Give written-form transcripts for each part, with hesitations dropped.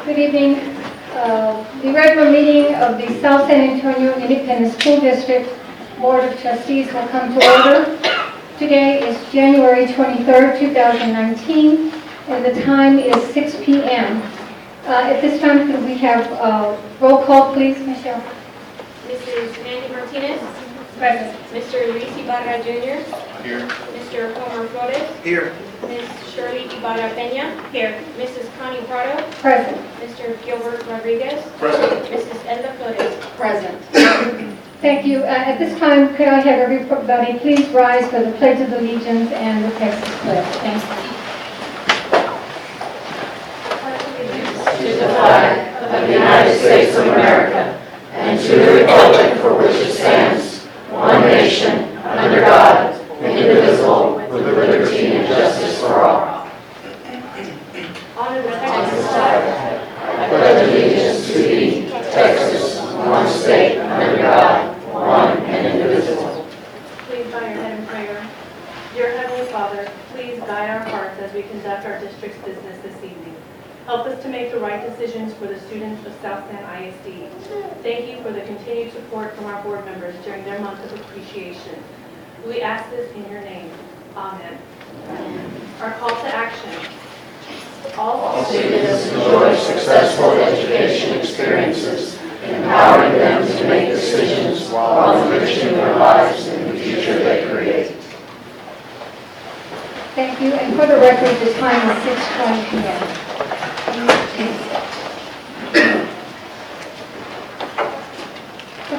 Good evening. The regular meeting of the South San Antonio Independent School District Board of Trustees will come to order. Today is January 23rd, 2019, and the time is 6 p.m. At this time, could we have roll call, please, Michelle? Mrs. Mandy Martinez. Present. Mr. Luis Ibarra Jr. Here. Mr. Homer Flores. Here. Ms. Shirley Ibarra Peña. Here. Mrs. Connie Prado. Present. Mr. Gilbert Rodriguez. Present. Mrs. Edna Flores. Present. Thank you. At this time, could I have everybody please rise for the Pledge of Allegiance and the Texas Pledge? Thank you. To the flag of the United States of America and to the republic for which it stands, one nation, under God, indivisible, with liberty and justice for all. Honor the Texas Texas flag. I pledge allegiance to thee, Texas, one state, under God, one and indivisible. Please bow your head in prayer. Dear Heavenly Father, please guide our hearts as we conduct our district's business this evening. Help us to make the right decisions for the students of South San ISD. Thank you for the continued support from our board members during their month of appreciation. We ask this in your name. Amen. Our call to action. All students enjoy successful education experiences, empowering them to make decisions while enriching their lives in the future they create. Thank you. And for the record, the time is 6:20 p.m.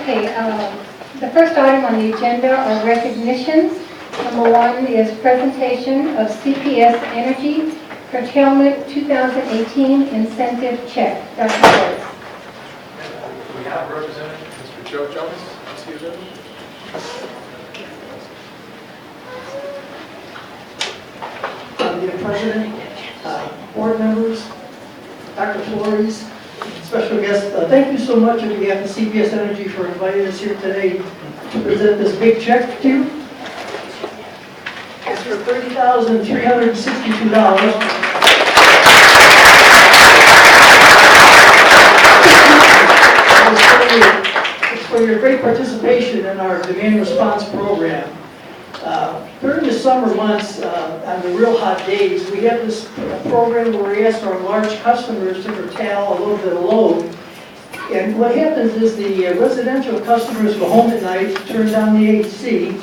Okay, the first item on the agenda are recognitions. Number one is presentation of CPS Energy Curtailment 2018 Incentive Check. Dr. Rhodes. We have a representative, Mr. Joe Jones. Is he available? Dear President, board members, Dr. Flores, special guest, thank you so much on behalf of CPS Energy for inviting us here today to present this big check to you. It's for $30,362. It's for your great participation in our demand response program. During the summer months, on the real hot days, we have this program where we ask our large customers to curtail a little bit of load. And what happens is the residential customers go home at night, turn down the AC,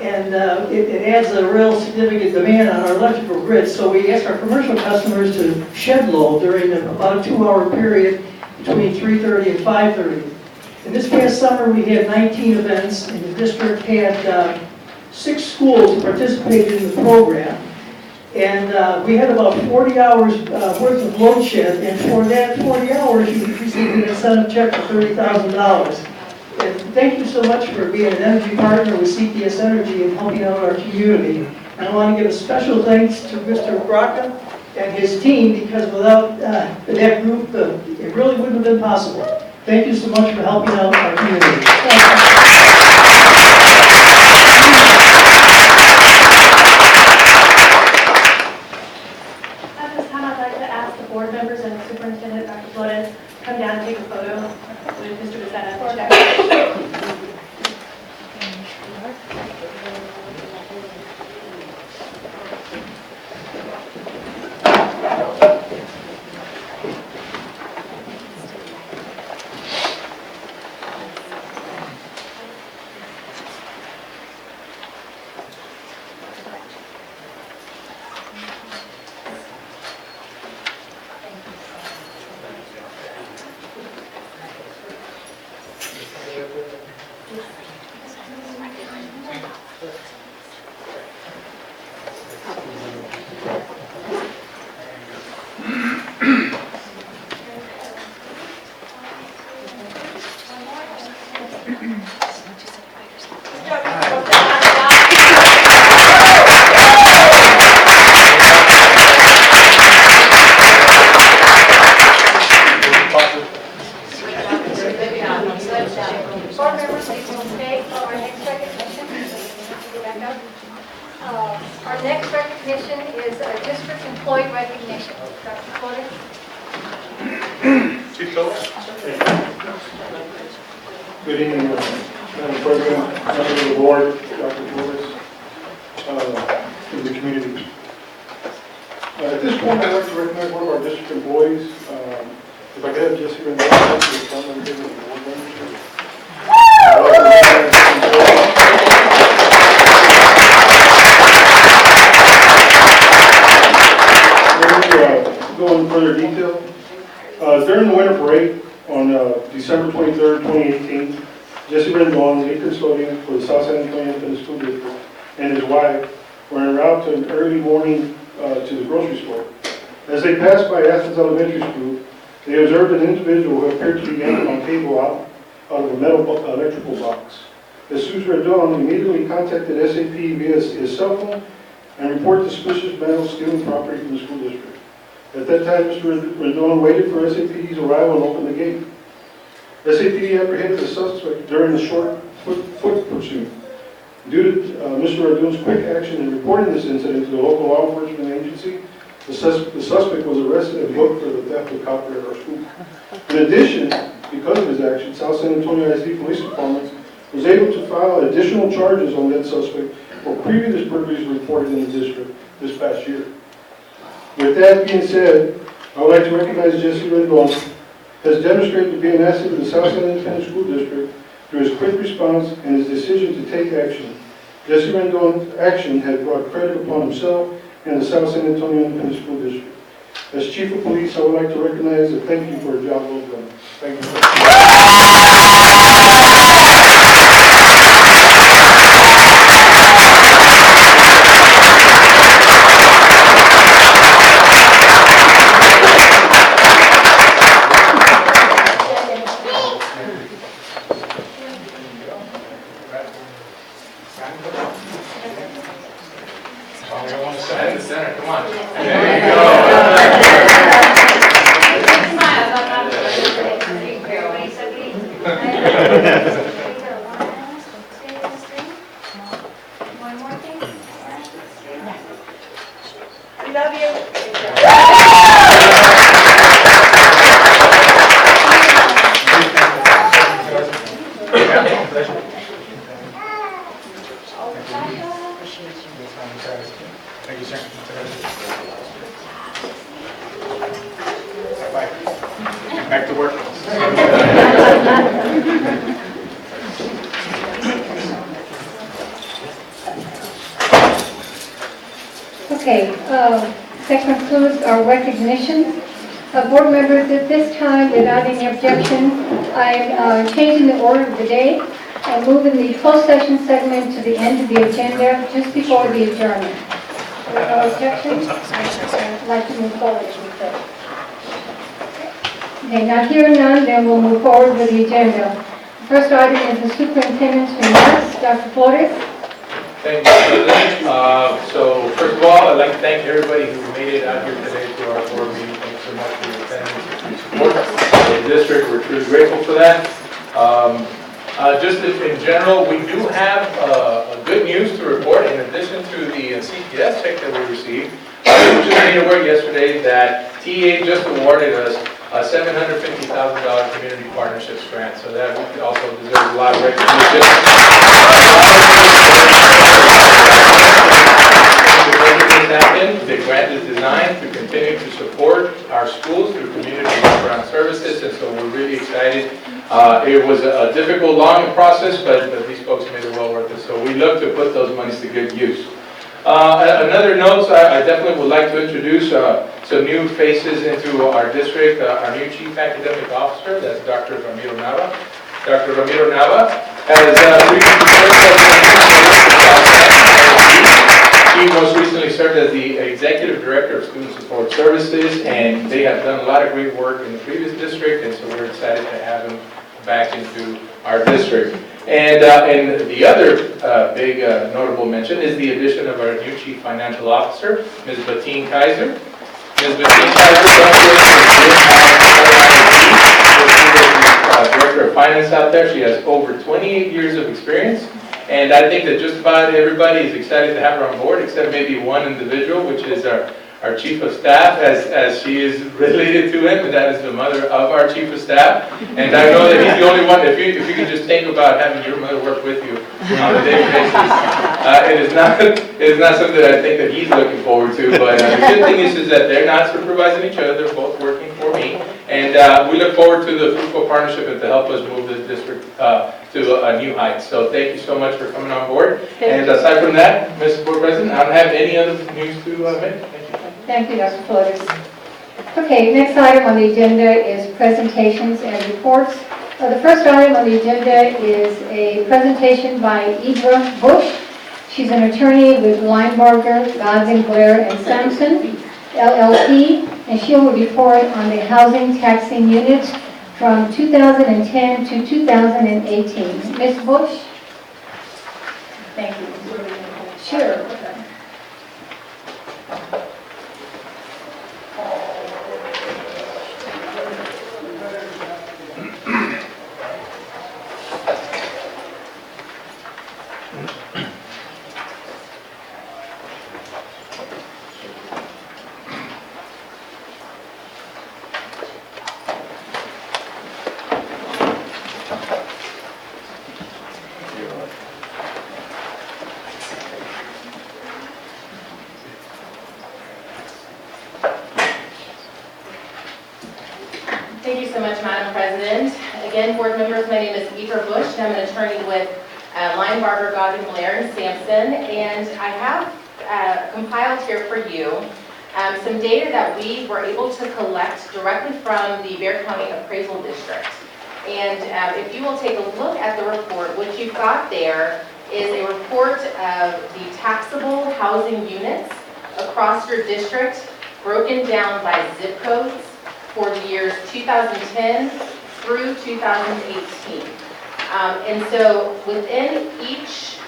and it adds a real significant demand on our electrical grid. So we ask our commercial customers to shed load during about a 2-hour period between 3:30 and 5:30. In this past summer, we had 19 events, and the district had 6 schools participated in the program, and we had about 40 hours worth of load shed, and for that 40 hours, you received an incentive check for $30,000. And thank you so much for being an energy partner with CPS Energy and helping out our community. And I want to give a special thanks to Mr. Braca and his team, because without that group, it really wouldn't have been possible. Thank you so much for helping out our community. At this time, I'd like to ask the board members and the superintendent, Dr. Flores, come down and take a photo with Mr. Becerra for check. Board members, please will stay for our next recognition. Back up. Our next recognition is a district employee recognition. Dr. Porter. Chief Phillips? Good evening, Madam President, members of the board, Dr. Flores, to the community. At this point, I'd like to recognize one of our district employees. If I could have Jesse Rendon, to come and give us the board membership. Go into further detail. During the winter break on December 23rd, 2018, Jesse Rendon, lead custodian for the South San Antonio Independent School District, and his wife were en route to an early morning to the grocery store. As they passed by Athens Elementary School, they observed an individual who appeared to be yanking on cable out of a metal electrical box. Jesus Rendon immediately contacted SAP via his cell phone and reported suspicious metal stealing property from the school district. At that time, Mr. Rendon waited for SAP's arrival and opened the gate. SAP apprehended the suspect during the short foot pursuit. Due to Mr. Rendon's quick action in reporting this incident to the local law enforcement agency, the suspect was arrested and booked for the theft of copper at our school. In addition, because of his action, South San Antonio ISD Police Department was able to file additional charges on that suspect for previous burglaries reported in the district this past year. With that being said, I would like to recognize Jesse Rendon has demonstrated to be an asset to the South San Antonio School District through his quick response and his decision to take action. Jesse Rendon's action has brought credit upon himself and the South San Antonio Independent School District. As Chief of Police, I would like to recognize and thank you for a job well done. Thank you. Stand in the center, come on. There you go. One more thing. We love you. Thank you, sir. Bye. Back to work. Okay, that concludes our recognition. Board members, at this time, without any objection, I'm changing the order of the day and moving the closed session segment to the end of the agenda, just before the adjournment. With no objections, I'd like to move forward if we could. Okay, now hearing none, then we'll move forward with the agenda. The first item is the superintendent's remarks. Dr. Flores. Thank you, President. So first of all, I'd like to thank everybody who made it out here today to our board meeting. Thanks so much for your attendance and your support of the district. We're truly grateful for that. Just in general, we do have good news to report in addition to the CPS check that we received. We were just made aware yesterday that TA just awarded us a $750,000 community partnerships grant. So that also deserves a lot of recognition. The grant is designed to continue to support our schools through community wraparound services, and so we're really excited. It was a difficult, long process, but these folks made it well worth it. So we look to put those monies to good use. Another note, I definitely would like to introduce some new faces into our district. Our new Chief Academic Officer, that's Dr. Ramiro Nava. Dr. Ramiro Nava has he most recently served as the Executive Director of Student Support Services, and they have done a lot of great work in the previous district, and so we're excited to have him back into our district. And the other big notable mention is the addition of our new Chief Financial Officer, Ms. Bettine Kaiser. Ms. Bettine Kaiser, Director of Finance out there. She has over 28 years of experience. And I think that just about everybody is excited to have her on board, except maybe one individual, which is our Chief of Staff, as she is related to him, and that is the mother of our Chief of Staff. And I know that he's the only one, if you could just think about having your mother work with you on a daily basis, it is not something that I think that he's looking forward to, but the good thing is that they're not supervising each other, they're both working for me. And we look forward to the fruitful partnership and to help us move this district to a new height. So thank you so much for coming on board. And aside from that, Mr. Board President, I don't have any other news to make. Thank you. Thank you, Dr. Flores. Okay, next item on the agenda is presentations and reports. The first item on the agenda is a presentation by Idra Bush. She's an attorney with Linebarger, Godzing, Blair, and Sampson, LLP, and she will report on the housing taxing units from 2010 to 2018. Ms. Bush? Thank you. Sure. Thank you so much, Madam President. Again, board members, my name is Idra Bush, and I'm an attorney with Linebarger, Godding, Blair, and Sampson, and I have compiled here for you some data that we were able to collect directly from the Bexar County Appraisal District. And if you will take a look at the report, what you've got there is a report of the taxable housing units across your district, broken down by zip codes for the years 2010 through 2018. And so within each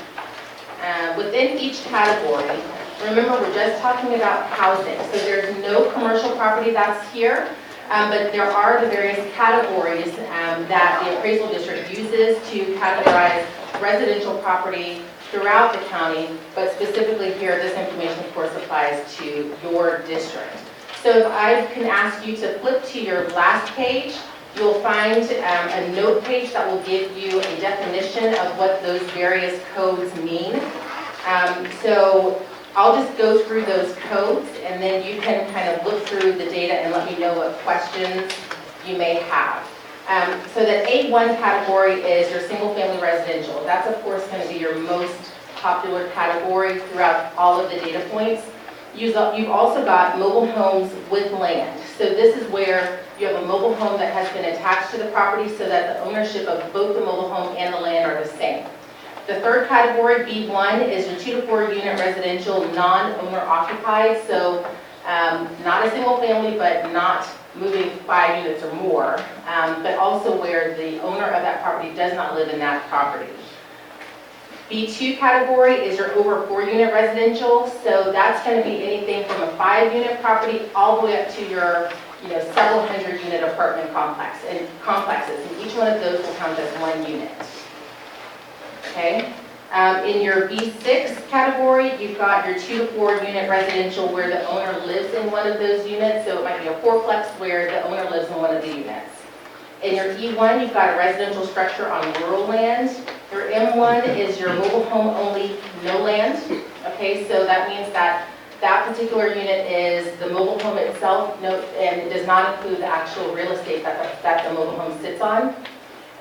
category, remember we're just talking about housing, so there's no commercial property that's here, but there are the various categories that the appraisal district uses to categorize residential property throughout the county, but specifically here, this information of course applies to your district. So if I can ask you to flip to your last page, you'll find a note page that will give you a definition of what those various codes mean. So I'll just go through those codes and then you can kind of look through the data and let me know what questions you may have. So the A1 category is your single family residential. That's of course going to be your most popular category throughout all of the data points. You've also got mobile homes with land. So this is where you have a mobile home that has been attached to the property so that the ownership of both the mobile home and the land are the same. The third category, B1, is your 2 to 4 unit residential non-owner occupied. So not a single family, but not moving 5 units or more, but also where the owner of that property does not live in that property. B2 category is your over 4 unit residential, so that's going to be anything from a 5 unit property all the way up to your several hundred unit apartment complexes, and each one of those will count as 1 unit. Okay. In your B6 category, you've got your 2 to 4 unit residential where the owner lives in one of those units, so it might be a 4-plex where the owner lives in one of the units. In your E1, you've got a residential structure on rural land. Your M1 is your mobile home only, no land. Okay, so that means that that particular unit is the mobile home itself, and it does not include the actual real estate that the mobile home sits on.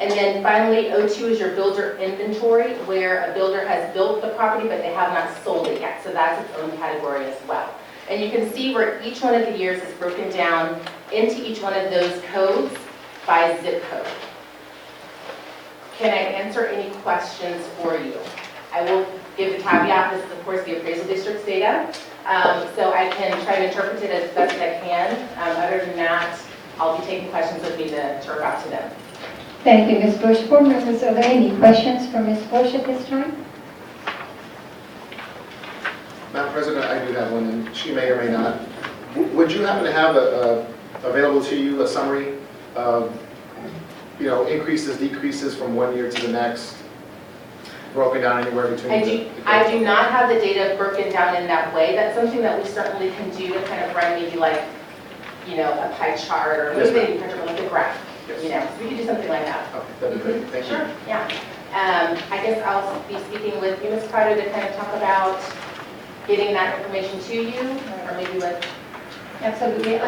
And then finally, O2 is your builder inventory, where a builder has built the property, but they have not sold it yet. So that's its own category as well. And you can see where each one of the years is broken down into each one of those codes by zip code. Can I answer any questions for you? I will give the caveat, this is of course the appraisal district's data, so I can try to interpret it as best I can. Other than that, I'll be taking questions with me to refer back to them. Thank you, Ms. Bush. Board members, are there any questions for Ms. Bush at this time? Madam President, I do have one, and she may or may not. Would you happen to have available to you a summary of, increases, decreases from one year to the next, broken down anywhere between? I do not have the data broken down in that way. That's something that we certainly can do to kind of run maybe like, a pie chart or Yes, maybe like a graph. Yes. So we could do something like that. Okay, that'd be great, thank you. Sure, yeah. I guess I'll be speaking with you, Ms. Prado, to kind of talk about getting that information to you, or maybe with, Absolutely.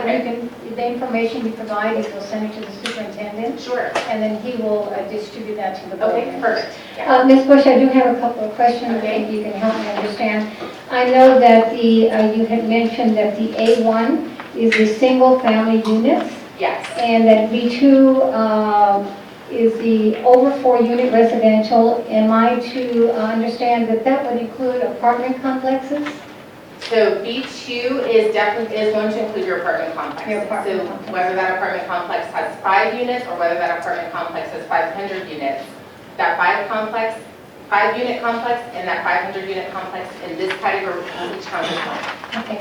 The information you provide, you'll send it to the superintendent, sure. and then he will distribute that to the board. Okay, perfect. Yeah. Ms. Bush, I do have a couple of questions, Okay. if you can help me understand. I know that you had mentioned that the A1 is the single-family units, Yes, and that B2 is the over 4-unit residential. Am I to understand that that would include apartment complexes? so B2 is going to include your apartment complex. Your apartment So complex. whether that apartment complex has 5 units or whether that apartment complex has 500 units, that 5-unit complex and that 500-unit complex in this category will each count as one. Okay.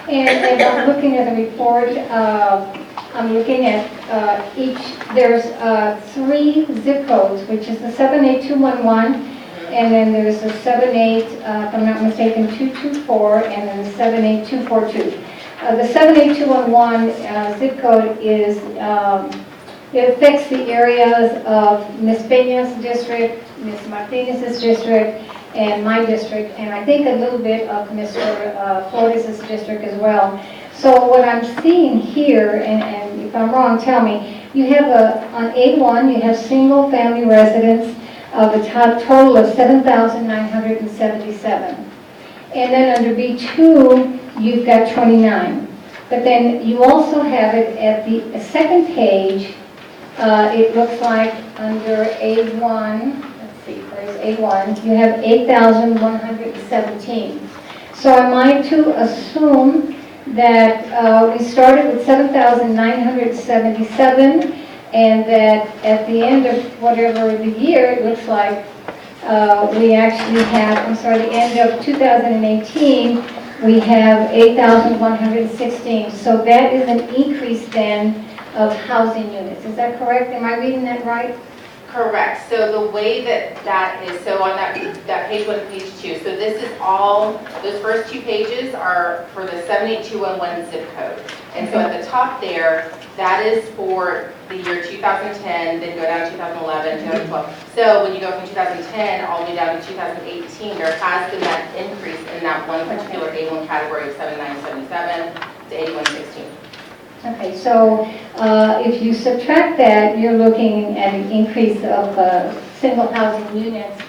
And I'm looking at the report, I'm looking at there's 3 zip codes, which is the 78211, and then there's the 78, if I'm not mistaken, 224, and then the 78242. The 78211 zip code is, it affects the areas of Ms. Peña's district, Ms. Martinez's district, and my district, and I think a little bit of Mr. Flores' district as well. So what I'm seeing here, and if I'm wrong, tell me, you have on A1, you have single-family residents of a total of 7,977. And then under B2, you've got 29. But then you also have it at the second page, it looks like under A1, let's see, where's A1, you have 8,117. So am I to assume that we started with 7,977, and that at the end of whatever the year, it looks like we actually have, the end of 2018, we have 8,116. So that is an increase then of housing units. Is that correct? Am I reading that right? Correct. So the way that is, so on that page 1 and page 2, so this is all, those first 2 pages are for the 78211 zip code. And so at the top there, that is for the year 2010, then go down to 2011, 2012. So when you go from 2010 all the way down to 2018, there has been that increase in that one particular A1 category of 7977 to 8116. Okay, so if you subtract that, you're looking at an increase of single housing units.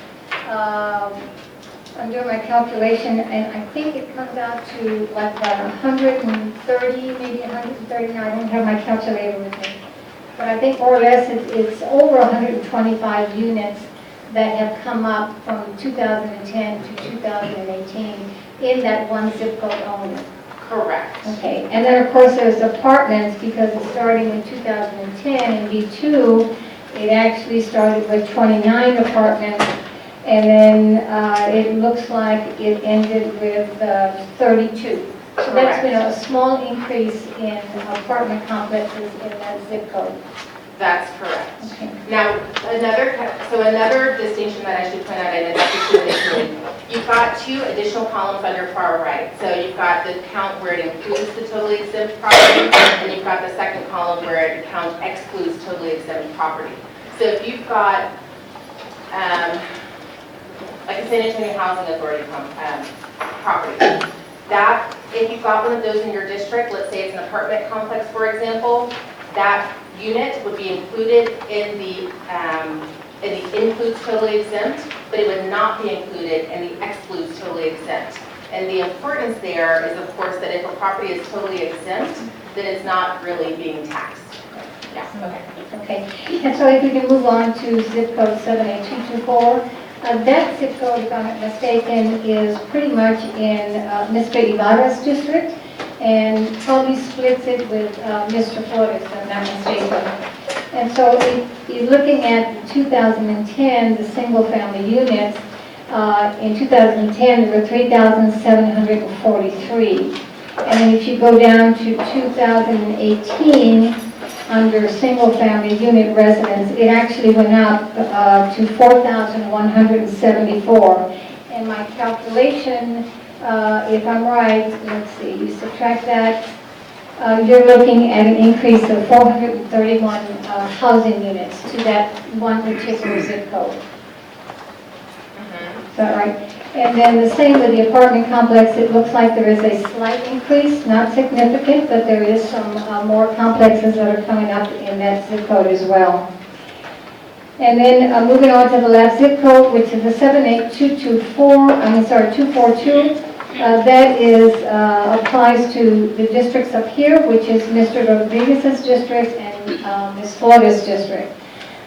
I'm doing my calculation, and I think it comes out to like about 130, maybe 139. I don't have my calculator with me. But I think more or less it's over 125 units that have come up from 2010 to 2018 in that one zip code only. Correct. Okay, and then of course there's apartments, because it's starting in 2010 and B2, it actually started with 29 apartments, and then it looks like it ended with 32. So that's been a small increase in apartment complexes in that zip code. That's correct. Okay. Now, another distinction that I should point out, I know that's initially, you've got 2 additional columns on your far right. So you've got the count where it includes the totally exempt property, and you've got the second column where it count excludes totally exempt property. So if you've got, like a San Antonio Housing Authority property, that, if you've got one of those in your district, let's say it's an apartment complex, for example, that unit would be included in the includes totally exempt, but it would not be included in the excludes totally exempt. And the importance there is, of course, that if a property is totally exempt, then it's not really being taxed. Yeah, okay. Okay, and so if we can move on to zip code 78224. That zip code, if I'm not mistaken, is pretty much in Mr. Ibarra's district, and probably splits it with Mr. Flores, if I'm not mistaken. And so if you're looking at 2010, the single-family units, in 2010, there were 3,743. And then if you go down to 2018, under single-family unit residence, it actually went up to 4,174. And my calculation, if I'm right, let's see, you subtract that, you're looking at an increase of 431 housing units to that one particular zip code. Is that right? And then the same with the apartment complex, it looks like there is a slight increase, not significant, but there is some more complexes that are coming up in that zip code as well. And then moving on to the last zip code, which is the 242. That is, applies to the districts up here, which is Mr. Rodriguez's district and Ms. Flores' district.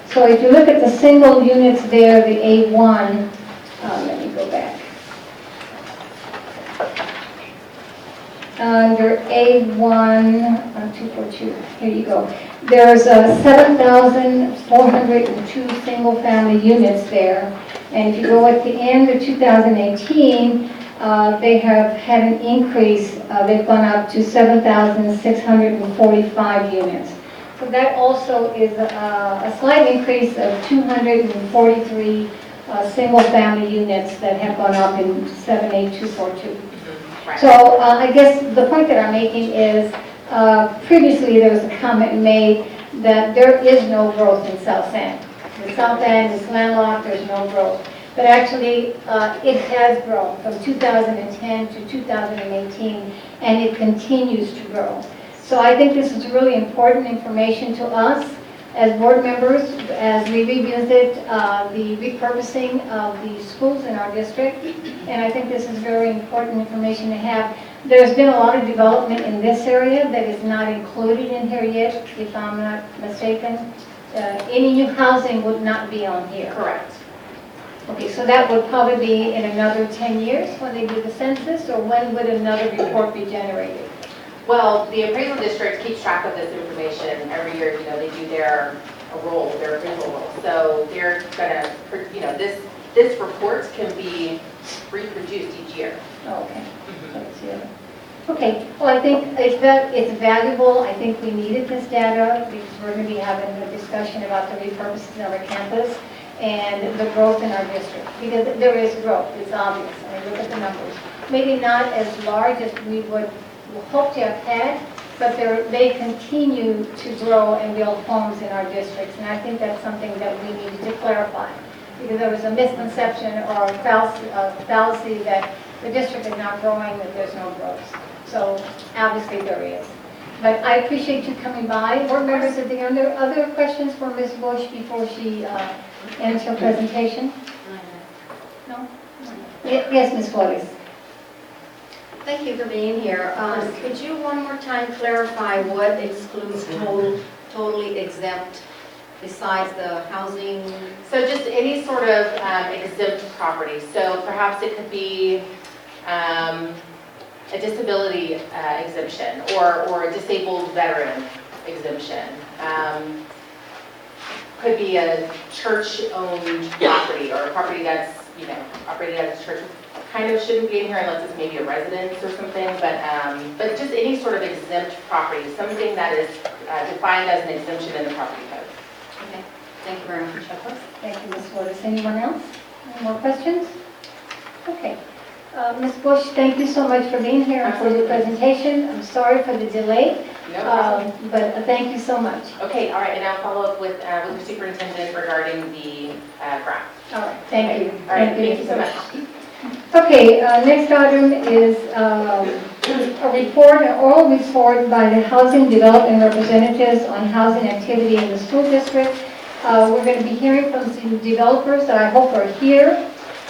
So if you look at the single units there, the A1, let me go back. Under A1, 242, here you go. There's 7,402 single-family units there. And if you go at the end of 2018, they have had an increase. They've gone up to 7,645 units. So that also is a slight increase of 243 single-family units that have gone up in 78242. So I guess the point that I'm making is previously there was a comment made that there is no growth in South San. The South End is landlocked, there's no growth. But actually, it has grown from 2010 to 2018, and it continues to grow. So I think this is really important information to us as board members as we revisit the repurposing of the schools in our district. And I think this is very important information to have. There's been a lot of development in this area that is not included in here yet, if I'm not mistaken. Any new housing would not be on here. Correct. Okay, so that would probably be in another 10 years when they do the census, or when would another report be generated? Well, the appraisal district keeps track of this information every year. You know, they do their appraisal roll. So they're gonna, you know, this report can be reproduced each year. Oh, okay. Let's see. Okay, well, I think it's valuable. I think we needed this data because we're going to be having a discussion about the repurposing of our campus and the growth in our district, because there is growth, it's obvious. I mean, look at the numbers. Maybe not as large as we would hope to have had, but they continue to grow and build homes in our districts, and I think that's something that we needed to clarify, because there was a misconception or a fallacy that the district is not growing, that there's no growth. So obviously there is. But I appreciate you coming by. Board members, are there other questions for Ms. Bush before she ends her presentation? No? Yes, Ms. Flores. Thank you for being here. Could you one more time clarify what excludes totally exempt besides the housing? So just any sort of exempt property. So perhaps it could be a disability exemption or a disabled veteran exemption. Could be a church-owned property or a property that's, you know, operated as a church. Kind of shouldn't be in here unless it's maybe a residence or something, but just any sort of exempt property, something that is defined as an exemption in the property code. Okay, thank you very much. Thank you, Ms. Flores. Anyone else? Any more questions? Okay. Ms. Bush, thank you so much for being here and for your presentation. I'm sorry for the delay, No problem. but thank you so much. Okay, all right, and I'll follow up with the superintendent regarding the grant. All right, thank you. All right, thank you Ms. so Bush. much. Okay, next item is a report, an oral report by the Housing Development Representatives on housing activity in the school district. We're going to be hearing from some developers that I hope are here.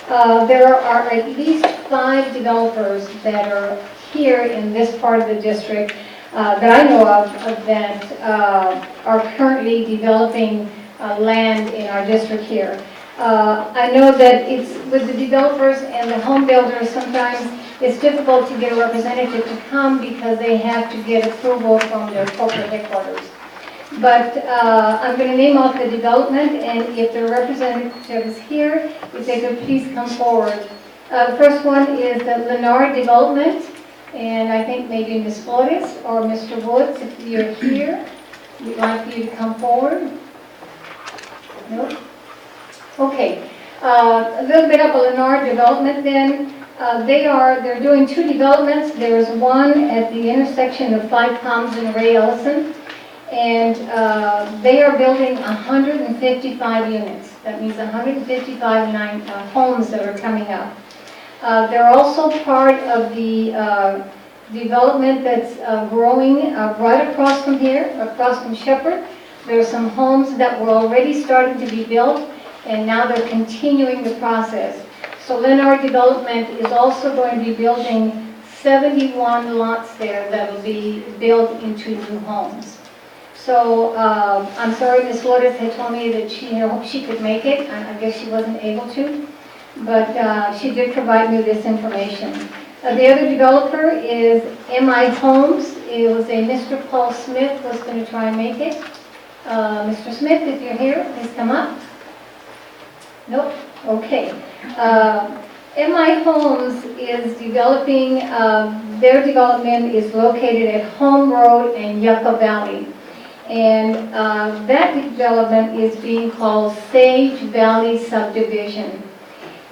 There are at least 5 developers that are here in this part of the district that I know of that are currently developing land in our district here. I know that it's with the developers and the home builders, sometimes it's difficult to get a representative to come because they have to get approval from their corporate headquarters. But I'm going to name off the development, and if the representative is here, if they could please come forward. The first one is the Lennar Development, and I think maybe Ms. Flores or Mr. Woods, if you're here, we'd like for you to come forward. No? Okay. A little bit of a Lennar Development then. They're doing two developments. There's one at the intersection of Five Palms and Ray Ellison. And they are building 155 units. That means 155 homes that are coming up. They're also part of the development that's growing right across from here, across from Shepherd. There are some homes that were already starting to be built, and now they're continuing the process. So Lennar Development is also going to be building 71 lots there that will be built into new homes. So I'm sorry, Ms. Flores had told me that she could make it. I guess she wasn't able to, but she did provide me this information. The other developer is MI Homes. It was a Mr. Paul Smith was going to try and make it. Mr. Smith, if you're here, please come up. Nope. Okay. MI Homes is developing, their development is located at Home Road and Yucca Valley. And that development is being called Sage Valley Subdivision.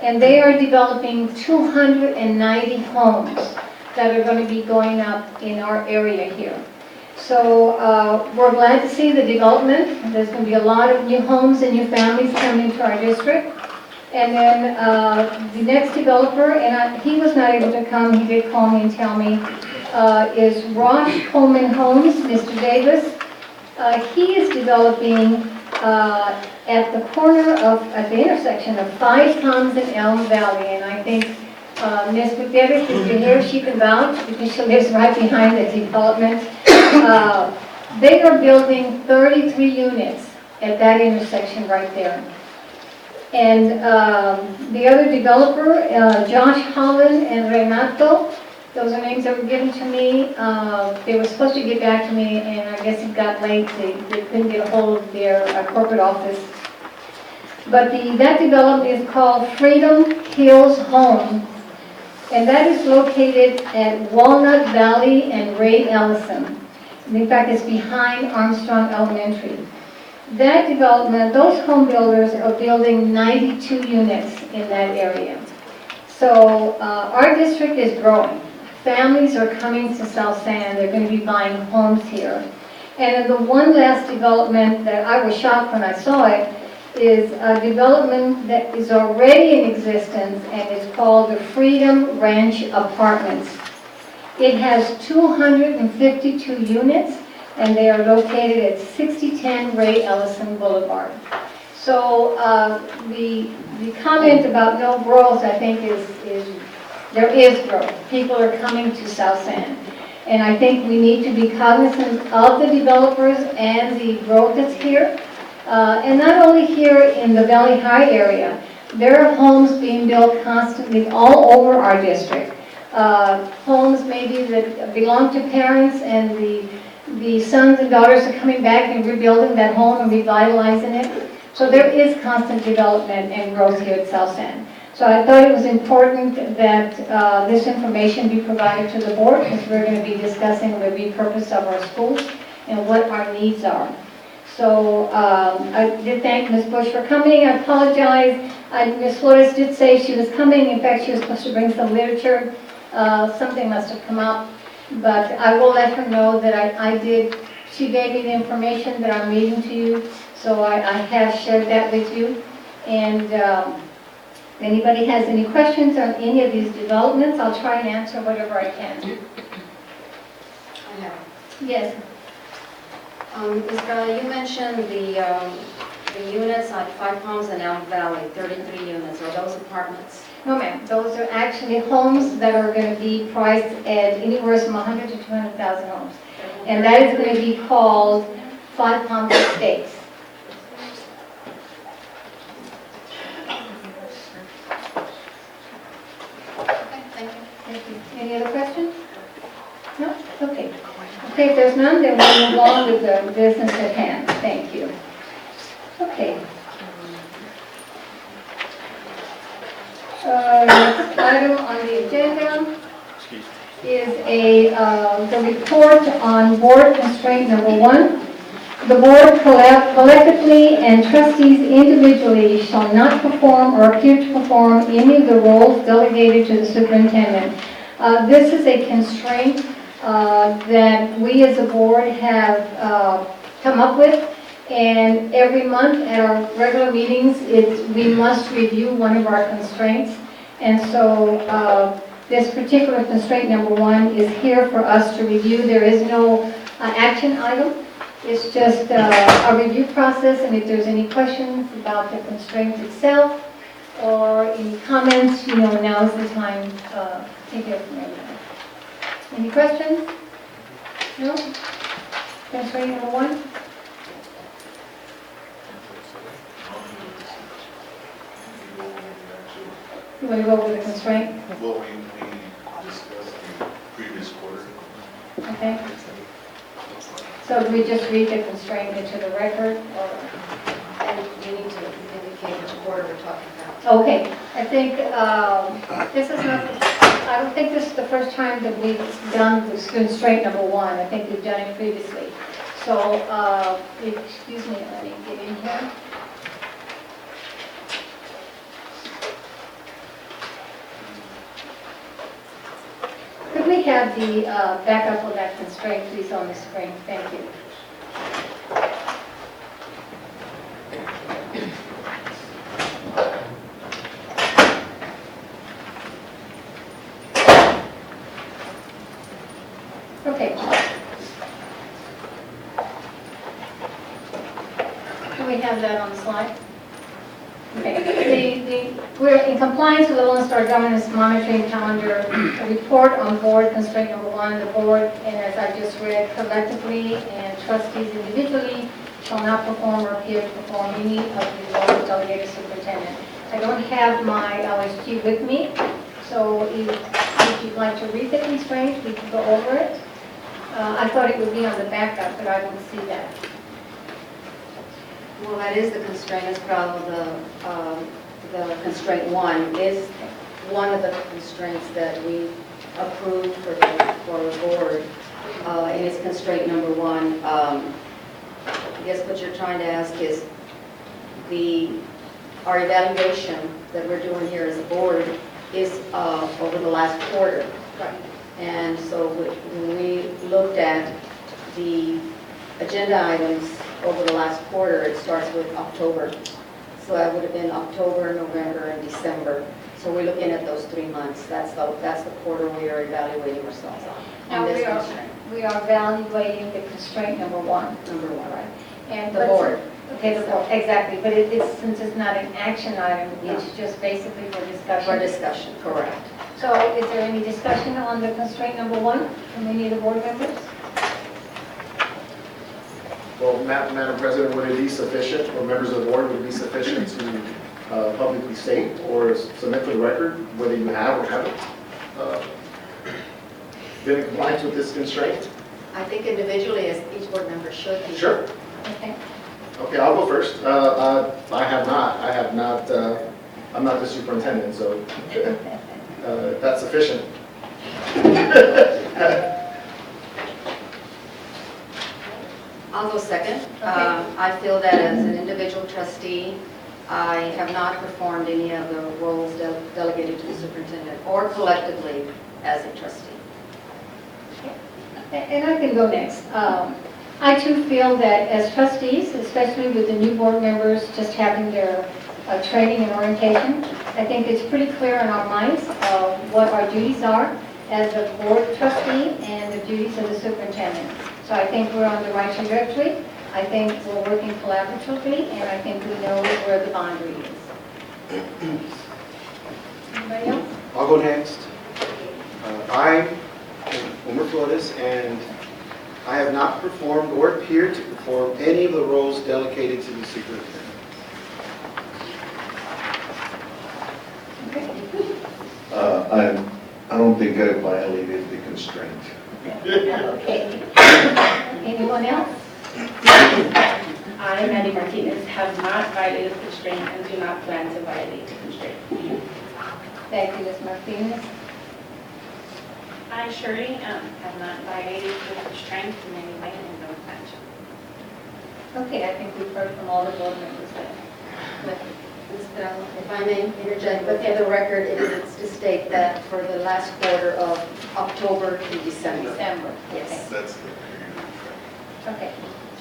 And they are developing 290 homes that are going to be going up in our area here. So we're glad to see the development. There's going to be a lot of new homes and new families coming into our district. And then the next developer, and he was not able to come, he did call me and tell me, is Rosh Coleman Homes, Mr. Davis. He is developing at the corner of, at the intersection of Five Palms and Elm Valley. And I think Ms. Gutierrez, if you're here, she can vouch because she lives right behind the development. They are building 33 units at that intersection right there. And the other developer, Josh Holland and Renato, those are names that were given to me. They were supposed to get back to me, and I guess it got late. They couldn't get a hold of their corporate office. But that development is called Freedom Hills Home, and that is located at Walnut Valley and Ray Ellison. And in fact, it's behind Armstrong Elementary. That development, those home builders are building 92 units in that area. So our district is growing. Families are coming to South San. They're going to be buying homes here. And the one last development that I was shocked when I saw it is a development that is already in existence, and it's called the Freedom Ranch Apartments. It has 252 units, and they are located at 6010 Ray Ellison Boulevard. So the comment about no growth, I think, is there is growth. People are coming to South San. And I think we need to be cognizant of the developers and the growth that's here. And not only here in the Valley High area, there are homes being built constantly all over our district. Homes maybe that belong to parents, and the sons and daughters are coming back and rebuilding that home and revitalizing it. So there is constant development and growth here at South San. So I thought it was important that this information be provided to the board, because we're going to be discussing the repurpose of our schools and what our needs are. So I did thank Ms. Bush for coming. I apologize. Ms. Flores did say she was coming. In fact, she was supposed to bring some literature. Something must have come up. But I will let her know that I did. She gave me the information that I'm reading to you. So I have shared that with you. And if anybody has any questions on any of these developments, I'll try and answer whatever I can. I have. Yes. Ms. Carla, you mentioned the units at Five Palms and Elm Valley, 33 units. Are those apartments? No, ma'am. Those are actually homes that are going to be priced at anywhere from 100 to 200,000 homes. And that is going to be called Five Palms Estates. Thank you. Any other questions? No? Okay. Okay, if there's none, then we'll move on with the business at hand. Okay. Next item on the agenda is the report on board constraint number 1. The board collectively and trustees individually shall not perform or appear to perform any of the roles delegated to the superintendent. This is a constraint that we as a board have come up with, and every month at our regular meetings, we must review one of our constraints. And so this particular constraint number 1 is here for us to review. There is no action item. It's just a review process, and if there's any questions about the constraint itself or any comments, now is the time to hear from everyone. Any questions? No? Constraint number 1? You want to go over the constraint? Well, we discussed the previous quarter. Okay. So do we just read the constraint into the record, or? And you need to indicate which board we're talking about. Okay, I think this is not, I don't think this is the first time that we've done this constraint number 1. I think we've done it previously. So, excuse me, let me get in here. Could we have the backup of that constraint, please, on the screen? Thank you. Okay. Do we have that on the slide? Okay. We're in compliance with the Lone Star Governance Monitoring Calendar, a report on board constraint number 1. The board, and as I just read, collectively and trustees individually shall not perform or appear to perform any of the roles delegated superintendent. I don't have my LSG with me, so if you'd like to read the constraint, we can go over it. I thought it would be on the backup, but I don't see that. Well, that is the constraint as well. The constraint 1 is one of the constraints that we approved for the board. And it's constraint number 1. I guess what you're trying to ask is our evaluation that we're doing here as a board is over the last quarter. Right. And so when we looked at the agenda items over the last quarter, it starts with October. So that would have been October, November, and December. So we're looking at those 3 months. That's the quarter we are evaluating ourselves on. Now this constraint. we are evaluating the constraint number 1. Number 1, Right. And the board. Okay, the board, exactly. But since it's not an action item, it's just basically for discussion. For discussion, correct. So is there any discussion on the constraint number 1 from any of the board members? Well, Madam President, would it be sufficient, or members of the board, would it be sufficient to publicly state or submit for the record whether you have or haven't been in compliance with this constraint? I think individually, as each board member should be. Sure. Okay. Okay, I'll go first. I have not, I'm not the superintendent, so that's sufficient. I'll go second. Okay. I feel that as an individual trustee, I have not performed any of the roles delegated to the superintendent or collectively as a trustee. And I can go next. I too feel that as trustees, especially with the new board members just having their training and orientation, I think it's pretty clear in our minds what our duties are as a board trustee and the duties of the superintendent. So I think we're on the right trajectory. I think we're working collaboratively, and I think we know where the boundary is. Anybody else? I'll go next. I am Homer Flores, and I have not performed or appeared to perform any of the roles delegated to the superintendent. I don't think I violated the constraint. Okay. Anyone else? I I, Mandy Martinez, have not violated the constraint and do not plan to violate the constraint. Thank you, Ms. Martinez. I, Shirley, have not violated the constraint in any way and don't plan to. Okay, I think we've heard from all the board members then. Ms. Brown, if I may interject, but for the record, it needs to state that for the last quarter of October to December. December. Yes. That's the Okay.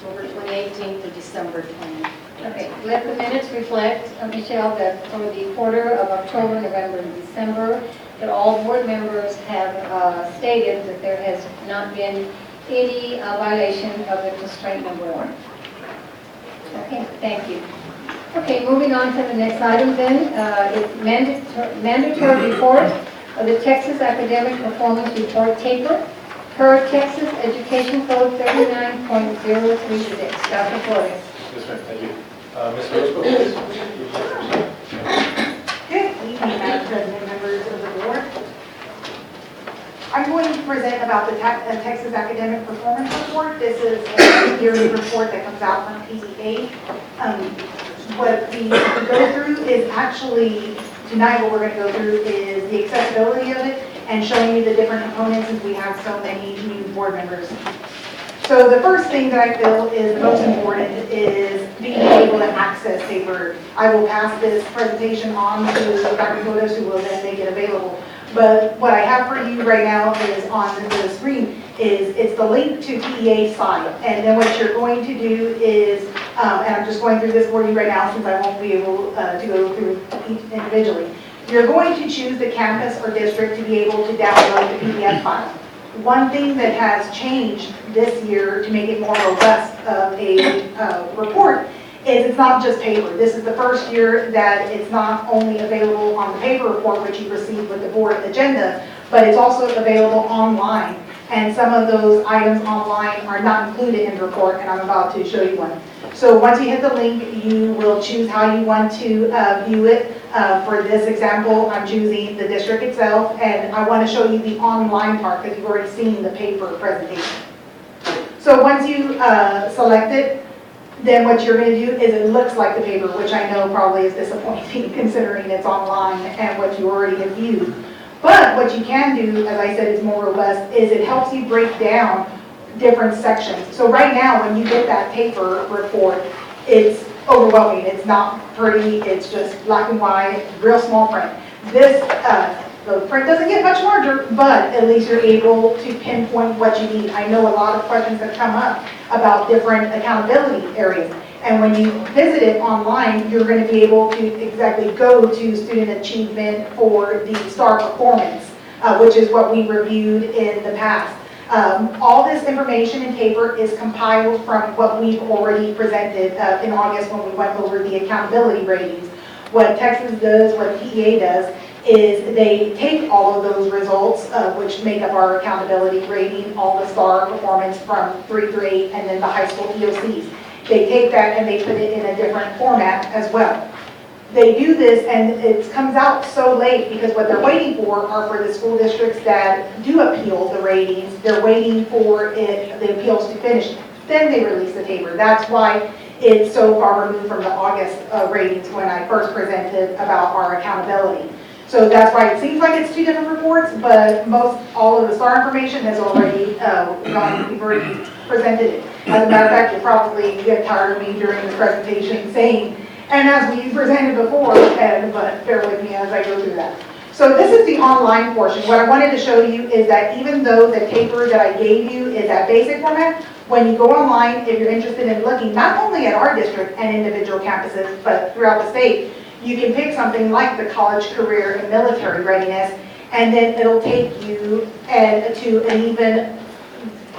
October 2018 to December 2018. Okay, let the minutes reflect, Michelle, that for the quarter of October, November, and December, that all board members have stated that there has not been any violation of the constraint number 1. Okay, thank you. Okay, moving on to the next item then, it's mandatory report of the Texas Academic Performance Report taper per Texas Education Code 39.036. Dr. Flores. Yes, ma'am, thank you. Ms. Roscoe, please. Good evening, Madam President, members of the board. I'm going to present about the Texas Academic Performance Report. This is a yearly report that comes out from TEA. What we go through is actually, tonight what we're going to go through is the accessibility of it and showing you the different components since we have so many new board members. So the first thing that I feel is the most important is being able to access paper. I will pass this presentation on to Dr. Flores, who will then make it available. But what I have for you right now is on the screen is it's the link to TEA site. And then what you're going to do is, and I'm just going through this for you right now since I won't be able to go through each individually. You're going to choose the campus or district to be able to download the PDF file. One thing that has changed this year to make it more robust of a report is it's not just paper. This is the first year that it's not only available on the paper report, which you receive with the board agenda, but it's also available online. And some of those items online are not included in the report, and I'm about to show you one. So once you hit the link, you will choose how you want to view it. For this example, I'm choosing the district itself, and I want to show you the online part because you've already seen the paper presentation. So once you select it, then what you're going to do is it looks like the paper, which I know probably is disappointing considering it's online and what you already have viewed. But what you can do, as I said, is more robust, is it helps you break down different sections. So right now, when you get that paper report, it's overwhelming. It's not pretty. It's just black and white, real small print. This, the print doesn't get much larger, but at least you're able to pinpoint what you need. I know a lot of questions have come up about different accountability areas. And when you visit it online, you're going to be able to exactly go to student achievement for the STAR performance, which is what we reviewed in the past. All this information in paper is compiled from what we've already presented in August when we went over the accountability ratings. What Texas does, what TEA does, is they take all of those results, which make up our accountability rating, all the STAR performance from 3 through 8, and then the high school EOCs. They take that and they put it in a different format as well. They do this and it comes out so late because what they're waiting for are for the school districts that do appeal the ratings. They're waiting for the appeals to finish. Then they release the paper. That's why it's so far removed from the August ratings when I first presented about our accountability. So that's why it seems like it's two different reports, but all of the STAR information has already gone, we've already presented it. As a matter of fact, you'll probably get tired of me during the presentation saying, and as we presented before, but bear with me as I go through that. So this is the online portion. What I wanted to show you is that even though the paper that I gave you is that basic format, when you go online, if you're interested in looking not only at our district and individual campuses, but throughout the state, you can pick something like the college, career, and military readiness, and then it'll take you to an even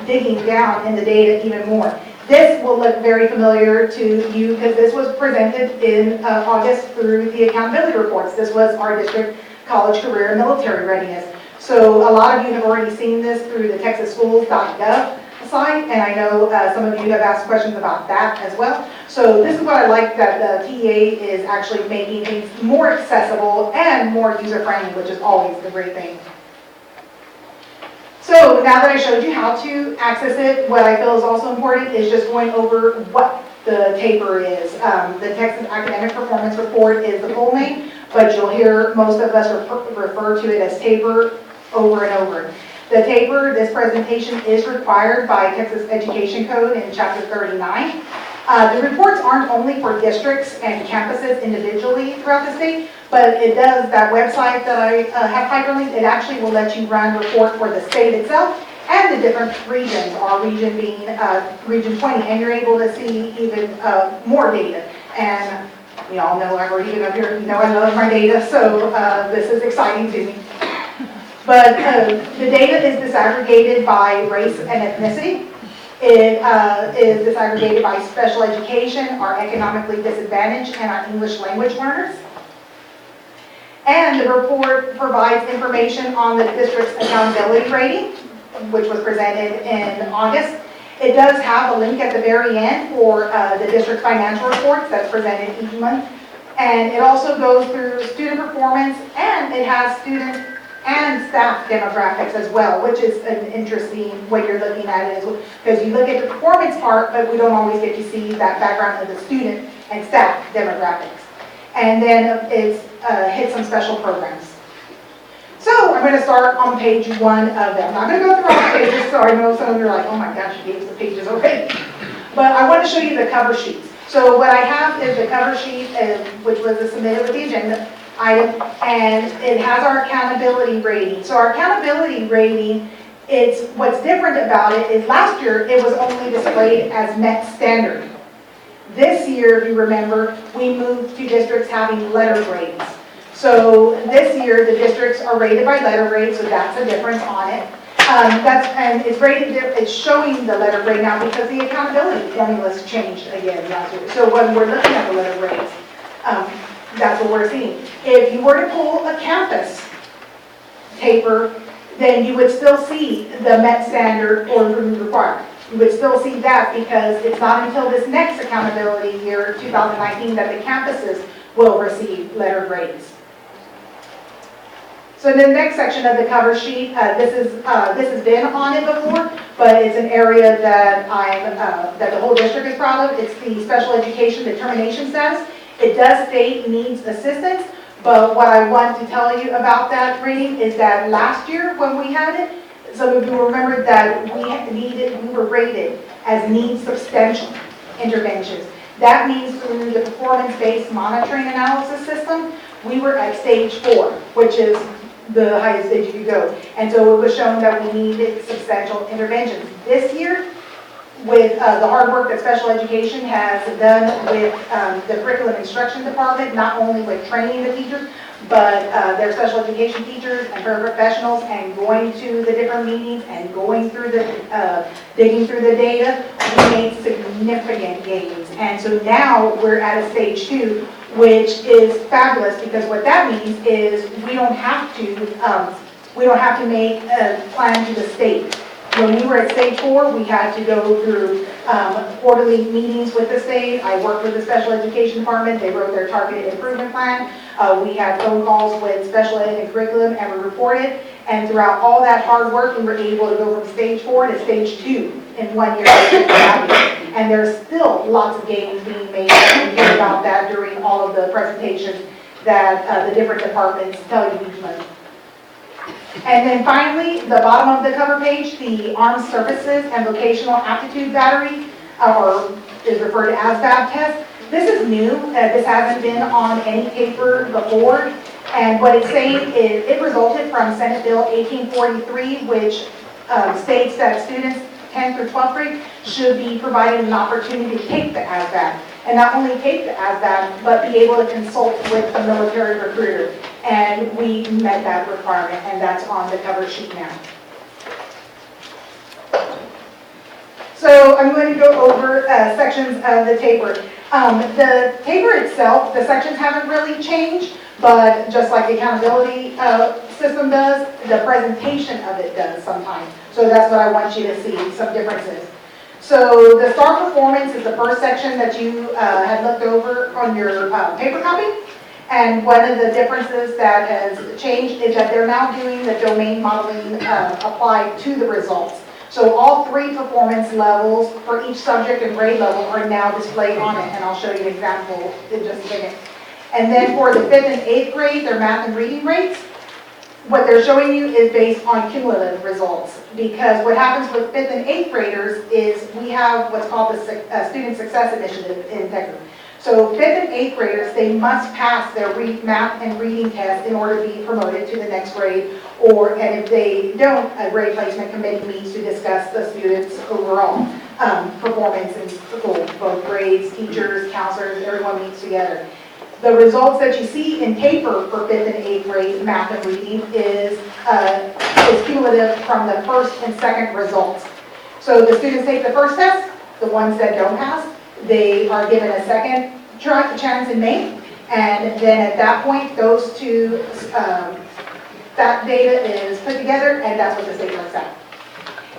digging down in the data even more. This will look very familiar to you because this was presented in August through the accountability reports. This was our district college, career, and military readiness. So a lot of you have already seen this through the texasschools.gov site, and I know some of you have asked questions about that as well. So this is what I like, that the TEA is actually making things more accessible and more user-friendly, which is always the great thing. So now that I showed you how to access it, what I feel is also important is just going over what the TAPER is. The Texas Academic Performance Report is the full name, but you'll hear most of us refer to it as TAPER over and over. The TAPER, this presentation is required by Texas Education Code in Chapter 39. The reports aren't only for districts and campuses individually throughout the state, but it does, that website that I have hyperlinked, it actually will let you run report for the state itself and the different regions, our region being Region 20, and you're able to see even more data. And we all know I'm even up here, you know I love my data, so this is exciting to me. But the data is disaggregated by race and ethnicity. It is disaggregated by special education, our economically disadvantaged, and our English language learners. And the report provides information on the district's accountability rating, which was presented in August. It does have a link at the very end for the district's financial reports that's presented each month. And it also goes through student performance, and it has student and staff demographics as well, which is an interesting way you're looking at it, because you look at the performance part, but we don't always get to see that background of the student and staff demographics. And then it's hit some special programs. So I'm going to start on page 1 of them. I'm not going to go through all the pages, so I know some of you are like, oh my gosh, you gave us the pages already. But I want to show you the cover sheets. So what I have is the cover sheet, which was submitted with the agenda item, and it has our accountability rating. So our accountability rating, what's different about it is last year it was only displayed as met standard. This year, if you remember, we moved to districts having letter grades. So this year, the districts are rated by letter grade, so that's a difference on it. And it's rated, it's showing the letter grade now because the accountability formulas changed again last year. So when we're looking at the letter grades, that's what we're seeing. If you were to pull a campus TAPER, then you would still see the Met standard or improvement required. You would still see that because it's not until this next accountability year, 2019, that the campuses will receive letter grades. So the next section of the cover sheet, this has been on it before, but it's an area that that the whole district is proud of. It's the special education determination status. It does state needs assistance, but what I want to tell you about that rating is that last year when we had it, some of you will remember that we were rated as needs substantial interventions. That means through the performance-based monitoring analysis system, we were at stage 4, which is the highest stage you could go. And so it was shown that we needed substantial interventions. This year, with the hard work that special education has done with the curriculum instruction department, not only with training the teachers, but their special education teachers and paraprofessionals, and going to the different meetings and going through the, digging through the data, we made significant gains. And so now we're at a stage 2, which is fabulous, because what that means is we don't have to make a plan to the state. When we were at stage 4, we had to go through quarterly meetings with the state. I worked with the special education department. They wrote their targeted improvement plan. We had phone calls with special ed and curriculum, and we reported. And throughout all that hard work, we were able to go from stage 4 to stage 2 in 1 year. And there's still lots of gains being made. And we hear about that during all of the presentations that the different departments tell you each month. And then finally, the bottom of the cover page, the Armed Services and Vocational Aptitude Battery, or is referred to as VAB test. This is new. This hasn't been on any paper before. And what it's saying is it resulted from Senate Bill 1843, which states that students 10th through 12th grade should be provided an opportunity to take the ASVAB. And not only take the ASVAB, but be able to consult with a military recruiter. And we met that requirement, and that's on the cover sheet now. So I'm going to go over sections of the TAPER. The TAPER itself, the sections haven't really changed, but just like the accountability system does, the presentation of it does sometimes. So that's what I want you to see, some differences. So the STAR performance is the first section that you had looked over on your paper copy. And one of the differences that has changed is that they're now doing the domain modeling applied to the results. So all 3 performance levels for each subject and grade level are now displayed on it, and I'll show you an example in just a minute. And then for the 5th and 8th grade, their math and reading rates, what they're showing you is based on cumulative results. Because what happens with 5th and 8th graders is we have what's called the Student Success Initiative in Texas. So 5th and 8th graders, they must pass their math and reading test in order to be promoted to the next grade. And if they don't, a grade placement committee meets to discuss the students' overall performance in school. Both grades, teachers, counselors, everyone meets together. The results that you see in paper for 5th and 8th grade math and reading is cumulative from the 1st and 2nd results. So the students take the first test, the ones that don't pass, they are given a second chance in May, and then at that point, those 2, that data is put together, and that's what the state looks at.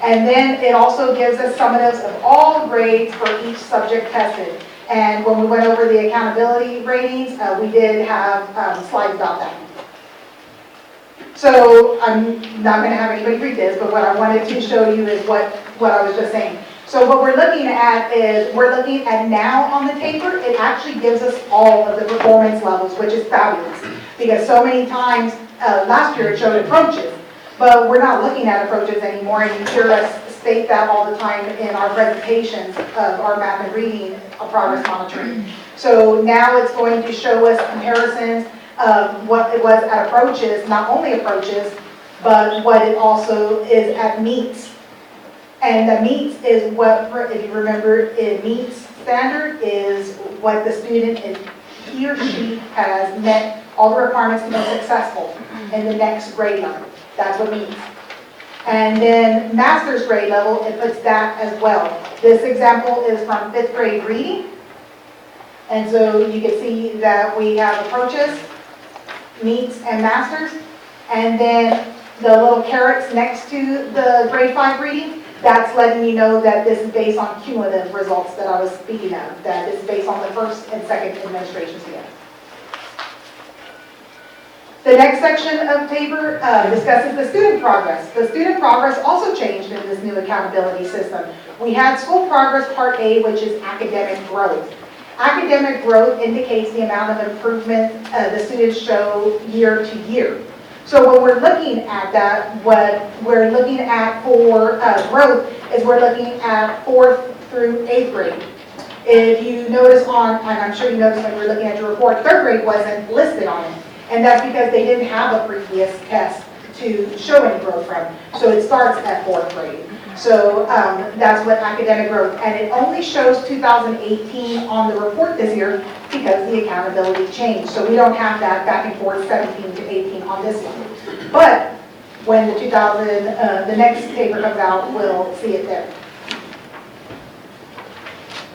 And then it also gives us summatives of all grades for each subject tested. And when we went over the accountability ratings, we did have slides about that. So I'm not going to have anybody read this, but what I wanted to show you is what I was just saying. So what we're looking at is, we're looking at now on the paper, it actually gives us all of the performance levels, which is fabulous. Because so many times, last year it showed approaches, but we're not looking at approaches anymore, and you hear us state that all the time in our presentations of our math and reading progress monitoring. So now it's going to show us comparisons of what it was at approaches, not only approaches, but what it also is at meets. And the meets is what, if you remember, in meets standard is what the student, he or she has met all the requirements to be successful in the next grade level. That's what meets. And then master's grade level, it puts that as well. This example is from 5th grade reading. And so you can see that we have approaches, meets, and masters. And then the little carrots next to the grade 5 reading, that's letting you know that this is based on cumulative results that I was speaking of, that is based on the 1st and 2nd administrations together. The next section of paper discusses the student progress. The student progress also changed in this new accountability system. We had school progress part A, which is academic growth. Academic growth indicates the amount of improvement the students show year to year. So when we're looking at that, what we're looking at for growth is we're looking at 4th through 8th grade. If you notice on, and I'm sure you noticed when you were looking at your report, 3rd grade wasn't listed on it. And that's because they didn't have a previous test to show any growth from. So it starts at 4th grade. So that's what academic growth, and it only shows 2018 on the report this year because the accountability changed. So we don't have that back and forth 17 to 18 on this one. But when the next paper comes out, we'll see it there.